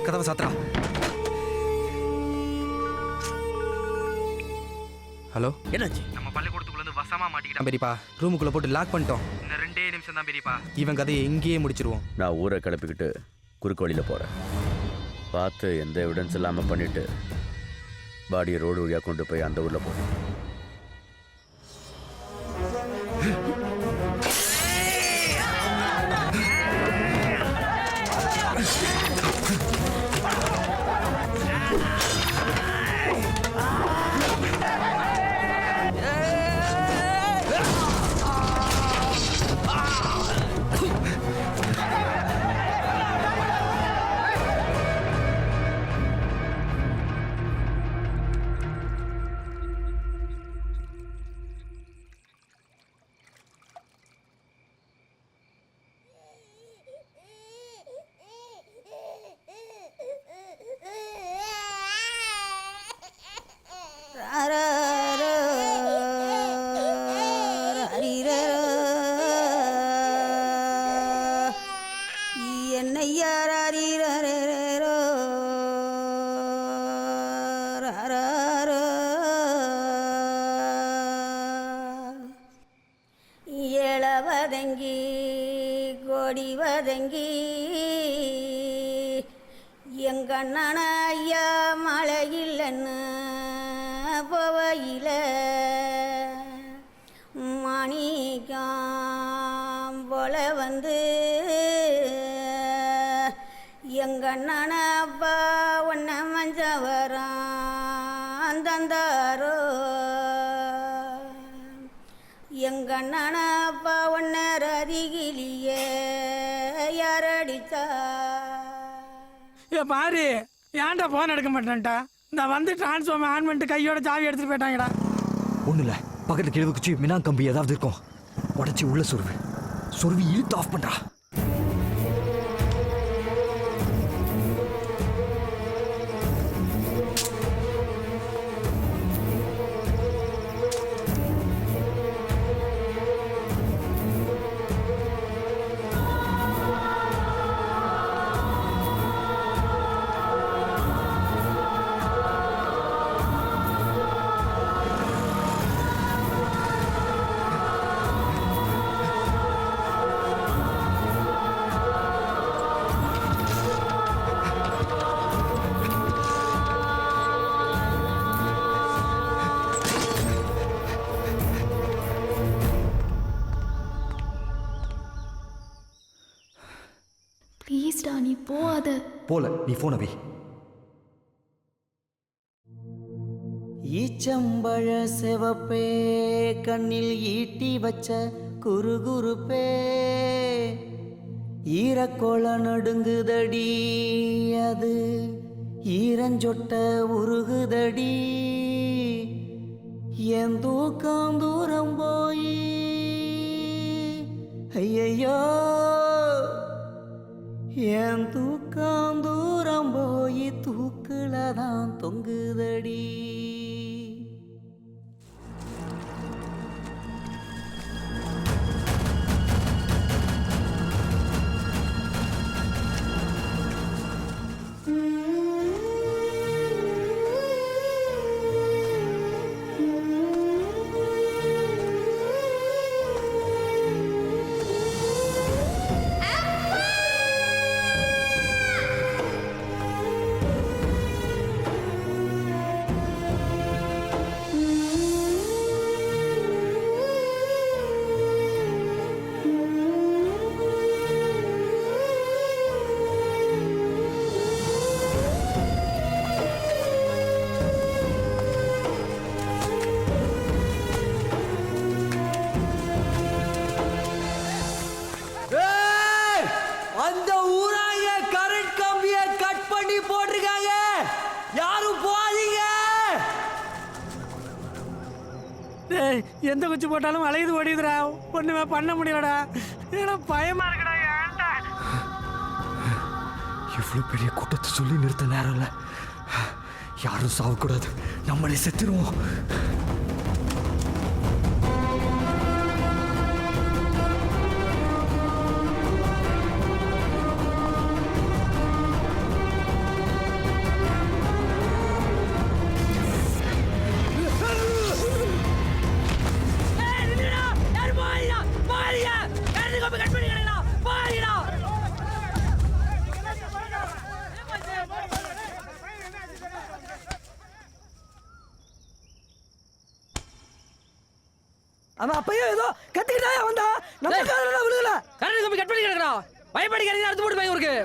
கதவை சாத்துறா. ஹலோ, என்னாச்சு? நம்ம பள்ளிக்கூடத்துக்குள்ள வசமா மாட்டிக்கிட்டான் பெரியப்பா. ரூமுக்குள்ள போட்டு லாக் பண்ணிட்டோம். இன்னும் 2 நிமிஷம் தான் பெரியப்பா. இவன் கதையை எங்கேயே முடிச்சிருவோம். நான் ஊரை கிளப்பிக்கிட்டு குறுக்கு வழியில் போகிறேன். பார்த்து எந்த எவிடன்ஸ் இல்லாமல் பண்ணிவிட்டு பாடியை ரோடு வழியாக கொண்டு போய் அந்த ஊரில் போகிறேன். ஏழவதங்கி கோடி வதங்கி எங்கண்ணன ஐயா மழையில்லைன்னு போவையில் மாணிக்கம் போல வந்து எங்கண்ணன அப்பா ஒன்ன மஞ்சவரம் தந்தாரோ எங்கண்ணன அப்பா ஒன்ன ரதிகிலியே யாரடிச்சா பாரு ஏன்டா போன் எடுக்க மாட்டேன்ட்டா நான் வந்து டிரான்ஸ்ஃபார்மர் ஆன் பண்ணிட்டு கையோட சாவி எடுத்துட்டு போயிட்டாங்கடா. ஒன்றும் இல்லை, பக்கத்தில் கிழவு குச்சி மினாங் கம்பி ஏதாவது இருக்கும், உடச்சி உள்ள சொருவி இழுத்து ஆஃப் பண்ணுறா. ப்ளீஸ்டா நீ போகாத. போல நீ போன வை. ஈச்சம்பழ செவப்பே கண்ணில் ஈட்டி வச்ச குறுகுறுப்பே ஈரக்கோள நடுங்குதடி அது ஈரஞ்சொட்ட உருகுதடி என் தூக்கம் தூரம் போய் ஐயையோ என் தூக்கம் தூரம் போய் தூக்குல தான் தொங்குதடி. அந்த ஊராங்க கரண்ட் கம்பிய கட் பண்ணி போட்டிருக்காங்க, யாரும் போகாதீங்க. டேய் எந்த குச்சி போட்டாலும் அலையுது ஓடிதுடா, ஒண்ணுமே பண்ண முடியலடா, ஏன்னா பயமா இருக்குடா. ஏன்டா இவ்வளோ பெரிய கூட்டத்தை சொல்லி நிறுத்த நேரம் இல்லை, யாரும் சாவக்கூடாது, நம்மளே செத்துருவோம். அவன் அப்பயே ஏதோ கத்திக்கிட்டா வந்தா நம்ம காதுல விழுகல. கரண்ட் கம்பி கட் பண்ணி கிடக்குறோம். பயப்படிக்கிறீங்க அடுத்து போட்டு போய் ஊருக்கு.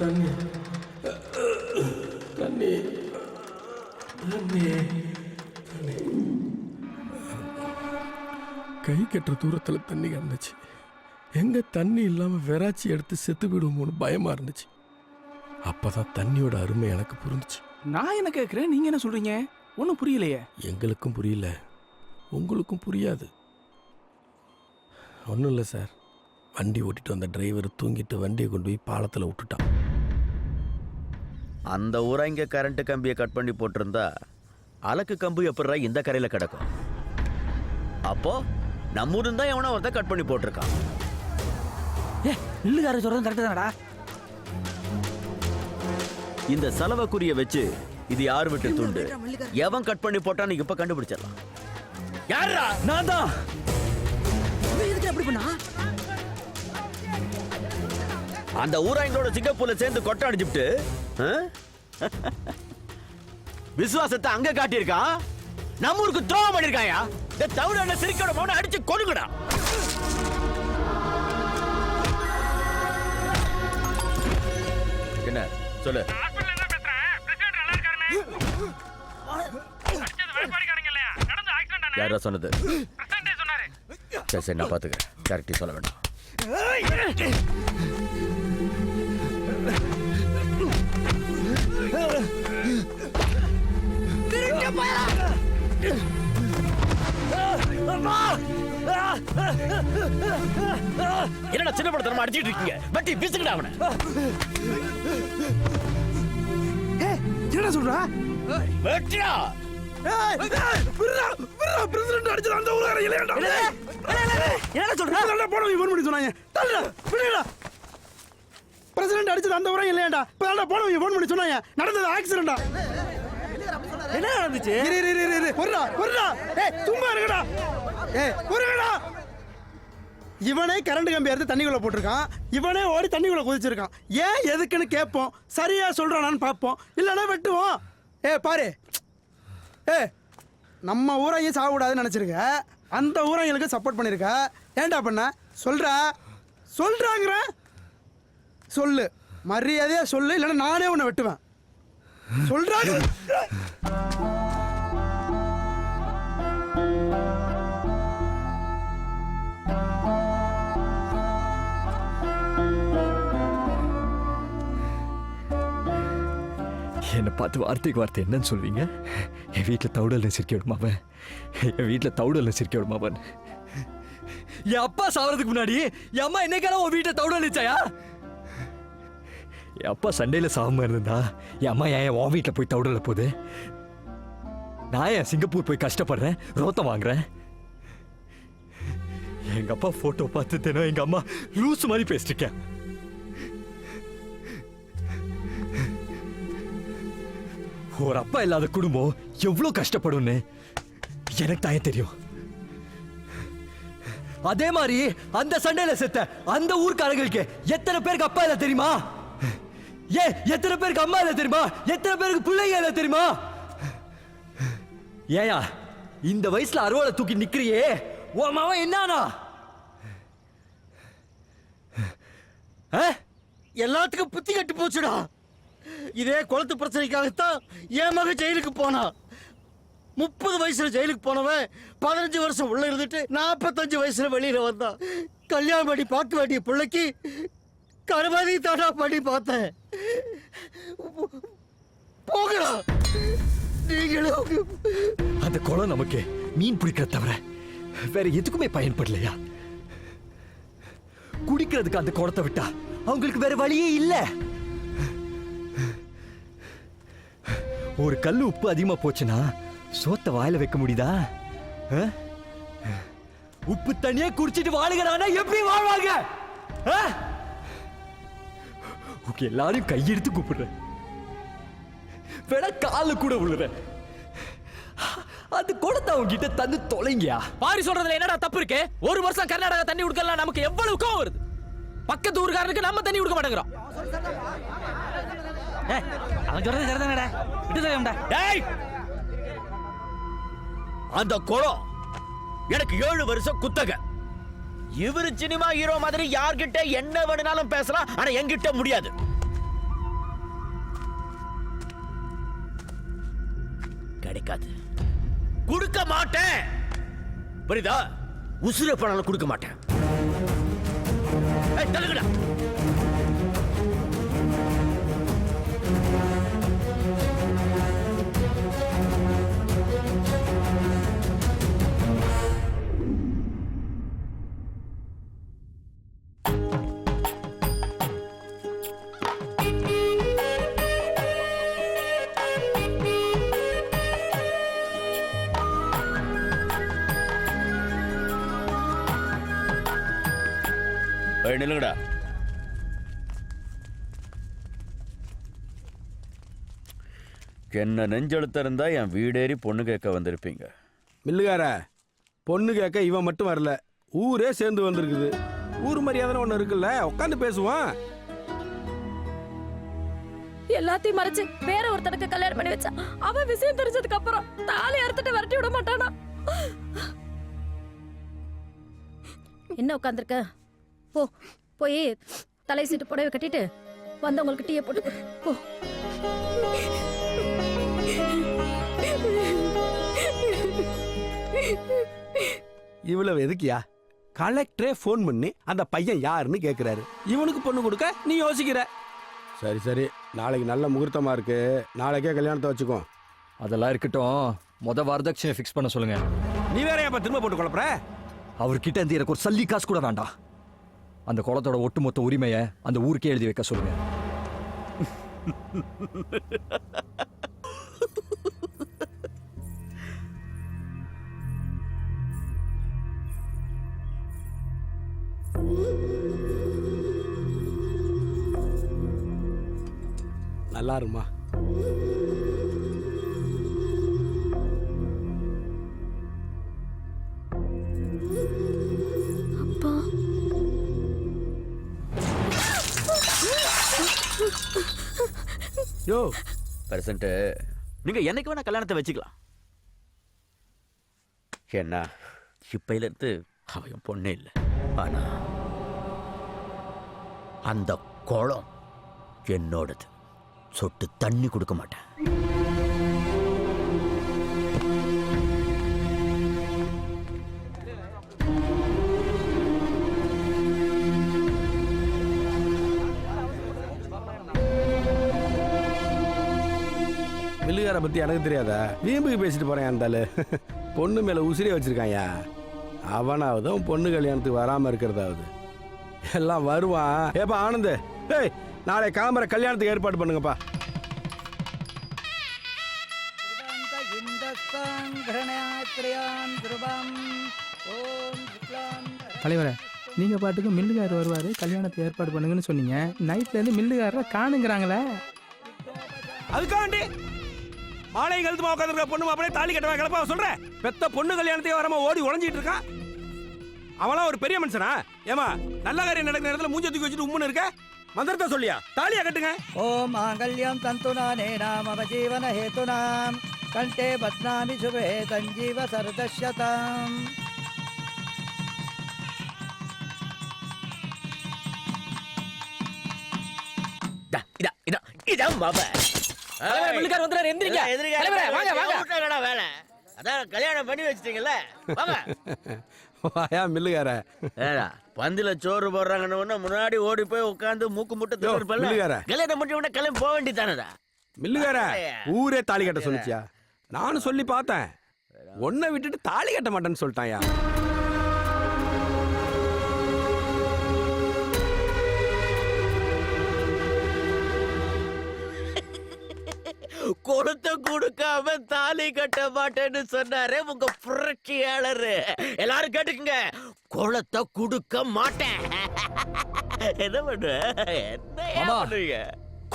தண்ணி தண்ணி தண்ணி தண்ணி கை கட்டுற தூரத்தில் தண்ணி கிடந்துச்சு. எங்க தண்ணி இல்லாம விராச்சி எடுத்து செத்து விடுவோம்னு பயமா இருந்துச்சு. அப்பதான் தண்ணியோட அருமை எனக்கு புரிஞ்சுச்சு. நான் என்ன கேட்குறேன், நீங்க என்ன சொல்றீங்க? ஒன்றும் புரியலையே. எங்களுக்கும் புரியல, உங்களுக்கும் புரியாது. ஒன்றும் இல்லை சார், வண்டி ஓட்டிட்டு வந்த டிரைவர் தூங்கிட்டு வண்டியை கொண்டு போய் பாலத்தில் விட்டுட்டான். அந்த ஊரா இங்க கரண்ட் கம்பியை கட் பண்ணி போட்டிருந்தா அலக்கு கம்பு எப்படா இந்த கரையில கிடக்கும்? அப்போ நம்ம ஊரு தான் எவனோ ஒருத்தன் கட் பண்ணி போட்டிருக்கான். இல்லுகார சொல்றது கரெக்டு தானடா. இந்த செலவுக்குரிய வச்சு இது யார் விட்டு துண்டு, எவன் கட் பண்ணி போட்டான்னு இப்ப கண்டுபிடிச்சிடலாம். யாரா? நான் தான். எதுக்கு அப்படி பண்ணா? அந்த ஊராங்களோட சிங்கப்பூர்ல சேர்ந்து கொட்டை அடிச்சுட்டு விசுவாசத்தை அங்க காட்டியிருக்கான். நம்ம ஊருக்கு துரோகம் பண்ணிருக்காயா? இந்த தவிர சிரிக்கோட மௌன அடிச்சு கொள்ளுங்கடா. என்ன சொல்லு? யாரா சொன்னது? சரி சரி, நான் பாத்துக்கிறேன். கரெக்டா சொல்ல வேண்டாம். என்னடா சின்ன படத்தனமா அடிச்சிட்டு இருக்கீங்க? பட்டி பிசுங்கடா அவனை. என்னடா சொல்றா? வெட்டியா பிரசிடென்ட் அடிச்சது அந்த ஊரார இல்லையாடா? என்னடா சொல்ற? தள்ளடா போனவங்க ஃபோன் பண்ணி சொன்னாங்க. தள்ளடா விடுடா. பிரசிடென்ட் அடிச்சது அந்த ஊரா இல்லையாடா? தள்ளடா போனவங்க ஃபோன் பண்ணி சொன்னாங்க. நடந்தது ஆக்சிடென்ட்டா. என்ன நடந்துச்சு? பொறுடா. ஏய் சும்மா இருங்கடா. ஏய் பொறுங்கடா. இவனே கரண்ட் கம்பி எடுத்து தண்ணிக்குள்ள போட்டிருக்கான். இவனே ஓடி தண்ணிக்குள்ள குதிச்சிருக்கான். ஏன் எதுக்குன்னு கேட்போம். சரியா சொல்றானான்னு பார்ப்போம். இல்லைன்னா வெட்டுவோம். பாரு, நம்ம ஊரையும் சாப்பிடாதுன்னு நினைச்சிருக்க. அந்த ஊரைங்களுக்கு சப்போர்ட் பண்ணிருக்க. ஏன்டா பண்ண? சொல்றாங்கிற சொல்லு. மரியாதையா சொல்லு, இல்லைன்னா நானே உன்னை வெட்டுவேன். சொல்றாங்க. என்னை பார்த்து வார்த்தைக்கு வார்த்தை என்னன்னு சொல்வீங்க? என் வீட்டில் தவுடல் சிரிக்க விடுமாவன், என் வீட்டில் தவுடல் சிரிக்க விடுமாவன். என் அப்பா சாவறதுக்கு முன்னாடி என் அம்மா என்னைக்கான உன் வீட்டை தவுடல் நிச்சாயா? என் அப்பா சண்டையில் சாகாம இருந்தா என் அம்மா ஏன் உன் வீட்டில் போய் தவுடல போகுது? நான் ஏன் சிங்கப்பூர் போய் கஷ்டப்படுறேன், ரோத்தம் வாங்குறேன்? எங்க அப்பா போட்டோ பார்த்து தினம் எங்க அம்மா லூஸ் மாதிரி பேசிருக்கேன். ஒரு அப்பா இல்லாத குடும்பம் எவ்வளவு கஷ்டப்படும்னு எனக்கு தான் தெரியும். அதே மாதிரி அந்த சண்டையில செத்த அந்த ஊர்க்காரங்களுக்கு எத்தனை பேருக்கு அப்பா இல்ல தெரியுமா? எத்தனை பேருக்கு அம்மா இல்ல தெரியுமா? எத்தனை பேருக்கு பிள்ளைங்க இல்ல தெரியுமா? ஏயா இந்த வயசுல அறுவாலை தூக்கி நிக்கிறியே, உன் மகன் என்னானா? எல்லாத்துக்கும் புத்தி கட்டு போச்சுடா. இதே குளத்து பிரச்சனைக்காகத்தான் என் மகன் ஜெயிலுக்கு போனா. 30 வயசுல ஜெயிலுக்கு போனவன் 15 வருஷம் உள்ள இருந்துட்டு 45 வயசுல வெளியில வந்தான். கல்யாணம் பண்ணி பார்க்க வேண்டிய பிள்ளைக்கு கருமாதி தானா பண்ணி பார்த்தேன். போகடா நீங்களும். அந்த குளம் நமக்கு மீன் பிடிக்கிற தவிர வேற எதுக்குமே பயன்படலையா? குடிக்கிறதுக்கு அந்த குளத்தை விட்டா அவங்களுக்கு வேற வழியே இல்ல. ஒரு கல்லு உப்பு அதிகமா போச்சுன்னா சோத்த வாயில வைக்க முடியுதா? உப்பு தண்ணியே குடிச்சிட்டு வாழுகிறானா எப்படி வாழ்வாங்க? உங்க எல்லாரும் கையெடுத்து கூப்பிடுறேன், வேணா கால கூட விழுறேன். அது கொடுத்த அவங்க கிட்ட தந்து தொலைங்கயா. பாரி சொல்றதுல என்னடா தப்பு இருக்கு? ஒரு வருஷம் கர்நாடகா தண்ணி கொடுக்கல, நமக்கு எவ்வளவு கோவம் வருது. பக்கத்து ஊருக்காரனுக்கு நம்ம தண்ணி கொடுக்க மாட்டேங்கிறோம். அவன் சொல்றது சரிதானடா, விட்டு தரேன்டா. டேய், அந்த குளம் எனக்கு 7 வருஷம் குத்தக. இவரு சினிமா ஹீரோ மாதிரி யார்கிட்ட என்ன வேணும்னாலும் பேசலாம், ஆனா என்கிட்ட முடியாது. கிடைக்காது, கொடுக்க மாட்டேன். புரியுதா? உசுர பணம் கொடுக்க மாட்டேன். தள்ளுங்கடா. நில்லுங்கடா. என்ன நெஞ்செழுத்த இருந்தா என் வீடேறி பொண்ணு கேட்க வந்திருப்பீங்க. மில்லுகார, பொண்ணு கேட்க இவன் மட்டும் வரல, ஊரே சேர்ந்து வந்திருக்குது. ஊர் மரியாதை ஒண்ணு இருக்குல்ல, உட்காந்து பேசுவான். எல்லாத்தையும் மறைச்சு வேற ஒருத்தனுக்கு கல்யாணம் பண்ணி வச்சா அவன் விஷயம் தெரிஞ்சதுக்கு அப்புறம் தாலி அறுத்துட்டு விரட்டி விட மாட்டானா? என்ன உட்காந்துருக்க? போ, போய் தலை சீட்டு புடவை கட்டிட்டு வந்தவங்களுக்கு டீயை போட்டு போ. இவ்வளவு எதுக்கியா? கலெக்டரே போன் பண்ணி அந்த பையன் யாருன்னு கேட்கிறாரு. இவனுக்கு பொண்ணு கொடுக்க நீ யோசிக்கிற. சரி சரி, நாளைக்கு நல்ல முகூர்த்தமா இருக்கு, நாளைக்கே கல்யாணத்தை வச்சுக்கோ. அதெல்லாம் இருக்கட்டும், வரதட்சணை ஃபிக்ஸ் பண்ண சொல்லுங்க. நீ வேற ஏப்பா திரும்ப போட்டு குழப்பற? அவர்கிட்ட இருந்து எனக்கு ஒரு சல்லி காசு கூட வேண்டாம். அந்த குளத்தோட ஒட்டுமொத்த உரிமையை அந்த ஊருக்கே எழுதி வைக்க சொல்லுங்க. நல்லா இருமா. அப்பா, யோ பிரசன்ட், நீங்க என்னைக்கு வேணா கல்யாணத்தை வச்சுக்கலாம். என்ன இப்பையில இருந்து அவன் பொண்ணே இல்லை. ஆனா அந்த குளம் என்னோடது. சொட்டு தண்ணி கொடுக்க மாட்டேன். மில்லுகார பத்தி எனக்கு தெரியாதா? வீம்புக்கு பேசிட்டு போறேன். அந்த ஆளு பொண்ணு மேல உசிரியே வச்சிருக்காயா. அவனாவதும் பொண்ணு கல்யாணத்துக்கு வராம இருக்கிறதாவது எல்லாம் வருவான். ஏப்பா ஆனந்த், ஏய் நாளை காமரை கல்யாணத்துக்கு ஏற்பாடு பண்ணுங்கப்பா. தலைவரே, நீங்க பாட்டுக்கு மில்லுகாரர் வருவாரு, கல்யாணத்துக்கு ஏற்பாடு பண்ணுங்கன்னு சொன்னீங்க. நைட்ல இருந்து மில்லுகாரரை காணுங்கிறாங்களே. அதுக்காண்டி மாலை கழுத்துமா உட்காந்துருக்க பொண்ணு மாப்பிளைய தாலி கட்டவா கிளப்பா சொல்றேன். பெத்த பொண்ணு கல்யாணத்தையே வராம ஓடி உழைஞ்சிட்டு இருக்கான். அவனா ஒரு பெரிய மனுஷனா? ஏமா நல்ல காரியம் நடக்கிற நேரத்துல மூஞ்ச தூக்கி வச்சுட்டு உம்முன்னு இருக்க? மந்திரத்தை சொல்லியா? தாலியா கட்டுங்க. ஓம் மாங்கல்யம் தந்துநானே நாம ஜீவன ஹேதுனாம் கண்டே பத்னாமி சுபே தஞ்சீவ சரதஷ்யதாம். இதான் மாப்ப. மில்லுகார் வந்துறாரு, எந்திரிங்க. தலைவரே வாங்க வாங்க. வேலை அதான் கல்யாணம் பண்ணி வச்சிட்டீங்கல்ல, வாங்க. வாயா மில்லுகார. பந்தில சோறு போடுறாங்கன்னு முன்னாடி ஓடி போய் உட்காந்து மூக்கு முட்டை மில்லுகார. கல்யாணம் பண்ணி உடனே கிளம்பி போக வேண்டியதானடா. மில்லுகார, ஊரே தாலி கட்ட சொல்லிச்சியா? நானும் சொல்லி பார்த்தேன், ஒன்ன விட்டுட்டு தாலி கட்ட மாட்டேன்னு சொல்லிட்டாயா. கொளுத்த கொடுக்காம தாலி கட்ட மாட்டேன்னு சொன்னாரே உங்க புரட்சியாளர். எல்லாரும் கேட்டுக்குங்க, கொளத்தை கொடுக்க மாட்டேன். என்ன பண்ணுவ? என்ன பண்ணுவீங்க?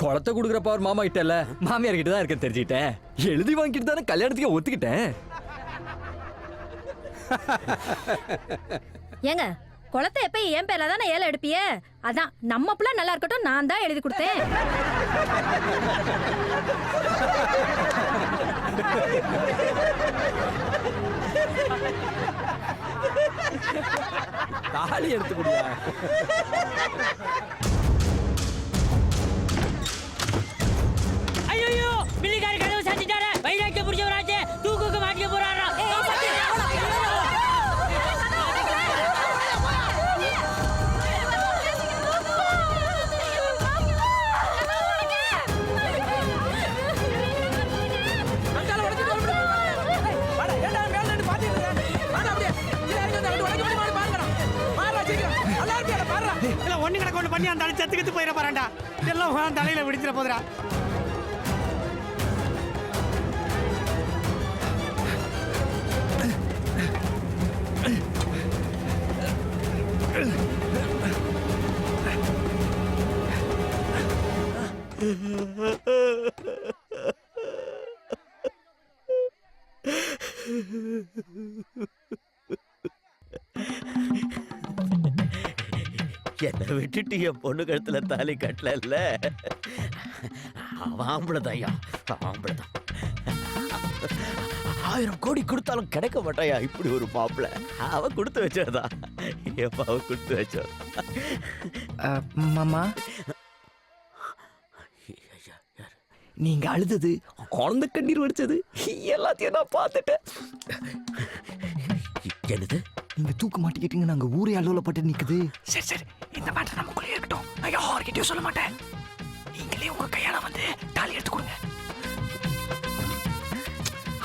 குளத்தை கொடுக்குற பவர் மாமா கிட்ட இல்ல, மாமியார் கிட்ட தான் இருக்க தெரிஞ்சுக்கிட்டேன். எழுதி வாங்கிட்டு தானே கல்யாணத்துக்கு ஒத்துக்கிட்டேன். ஏங்க குளத்தை எப்ப என் பேர்ல தானே ஏழை எடுப்பியே, அதான் நம்ம பிள்ளை நல்லா இருக்கட்டும் நான் தான் எழுதி கொடுத்தேன். தாலி எடுத்து குடியா? ஐயோ மில்லிக்கார கதவு சாத்திட்டாரு. வைராக்கிய புடிச்சவராச்சே, தூக்குக்கு மாட்டிக்க போறாரா? ஒண்ணு கிடக்க ஒண்ணு பண்ணி அந்த செத்துக்கிட்டு போயிட போறான்டா. எல்லாம் தலையில விடிச்சிட போதுடா. என்ன விட்டுட்டு என் பொண்ணு கழுத்துல தாலி கட்டல. அவன் ஆம்பளதாயா, ஆம்பளதான். 1000 கோடி கொடுத்தாலும் கிடைக்க மாட்டாயா இப்படி ஒரு மாப்பிள்ள. அவன் கொடுத்து வச்சதா, எப்ப அவன் கொடுத்து வச்ச. மாமா நீங்க அழுதது, குழந்தை கண்ணீர் வடிச்சது எல்லாத்தையும் நான் பார்த்துட்டேன். என்னது? நீங்க தூக்க மாட்டிக்கிட்டீங்க, நாங்க ஊரே அல்லோலப்பட்டு நிக்குது. சரி சரி, இந்த மேட்டர் நமக்குள்ளே இருக்கட்டும். நான் யார்கிட்டயும் சொல்ல மாட்டேன். நீங்களே உங்க கையால வந்து தாலி எடுத்து கொடுங்க.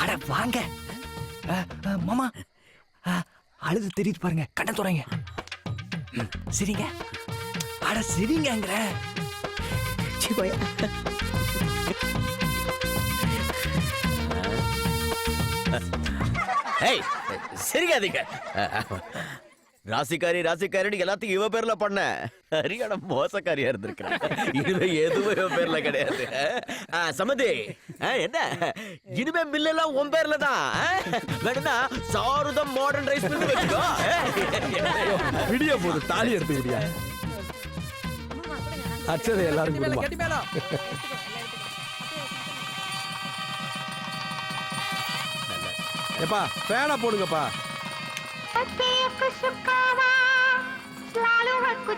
அட வாங்க மாமா, அழுது தெரியுது பாருங்க, கண்ணை துறைங்க. சரிங்க, அட சரிங்கங்கிற. சரிக்காதீங்க. ராசிக்காரி ராசிக்காரி எல்லாத்தையும் இவ பேர்ல பண்ண ஹரியானா மோசக்காரியா இருந்திருக்கிறேன். இனிமே எதுவும் இவ பேர்ல கிடையாது. சமதி என்ன இனிமே மில்லெல்லாம் உன் பேர்ல தான். வேணும்னா சாருதம் மாடர்ன் ரைஸ் மில் வச்சுக்கோ. விடிய போது தாலி எடுத்து விடியா? அச்சதை எல்லாரும் கொடுமா. ஏப்பா ஃபேனை போடுங்கப்பா. அத்திய குச்சுக்குவா லாலுவக்க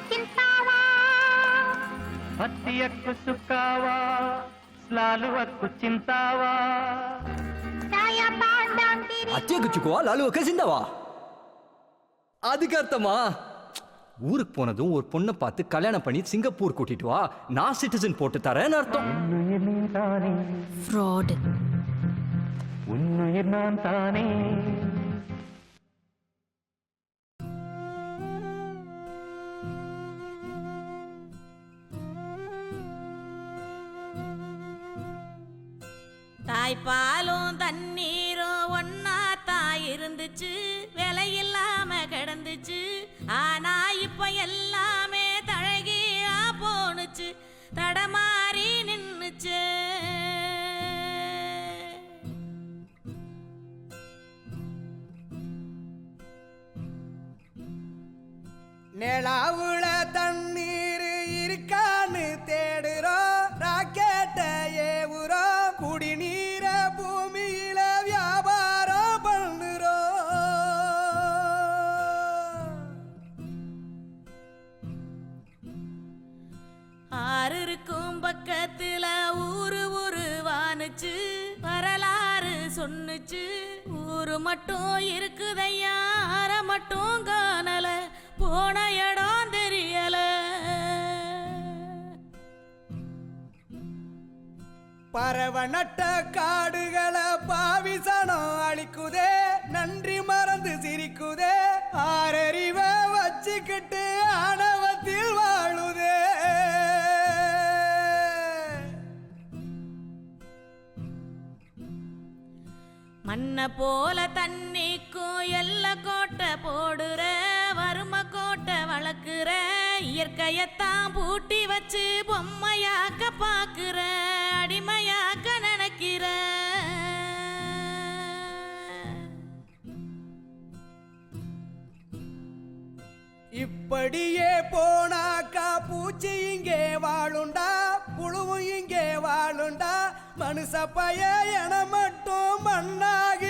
சிந்தாவா? அதுக்கு அர்த்தமா? ஊருக்கு போனதும் ஒரு பொண்ணை பார்த்து கல்யாணம் பண்ணி சிங்கப்பூர் கூட்டிட்டு வா, நான் சிட்டிசன் போட்டு தரேன்னு அர்த்தம். ஃப்ராட். உன்னுயிர் நான் தானே. தாய்ப்பாலும் தண்ணீரும் ஒன்னா தான் இருந்துச்சு, விலையில்லாம கிடந்துச்சு. ஆனா இப்ப எல்லாமே தழகியா போனுச்சு, தடமாறி நின்னுச்சு. நிலாவுல தண்ணீர் இருக்கான்னு தேடுறோம், ராக்கெட்ட ஏவுறோம், குடிநீர பூமியில வியாபாரம் பண்ணுறோம். ஆறு இருக்கும் பக்கத்துல ஊரு வானுச்சு, வரலாறு சொன்னுச்சு. ஊரு மட்டும் இருக்குதையா, ஆற மட்டும் காணல, போன இடம் தெரியல. பறவை நட்ட காடுகளை பாவிசனம் அழிக்குதே, நன்றி மறந்து சிரிக்குதே. ஆறறிவ வச்சுக்கிட்டு ஆணவத்தில் வாழுதே. மண்ணை போல தண்ணிக்கும் எல்ல கோட்டை போடுற வறும கோட்டை வளர்க்குற இயற்கையத்தான் பூட்டி வச்சு பொம்மையாக்க பாக்குற அடிமையாக்க நினைக்கிற இப்படியே போனாக்கா பூச்சி இங்கே வாழுண்டா புழுவும் இங்கே வாழுண்டா மனுஷ பைய என மட்டும் மண்ணாக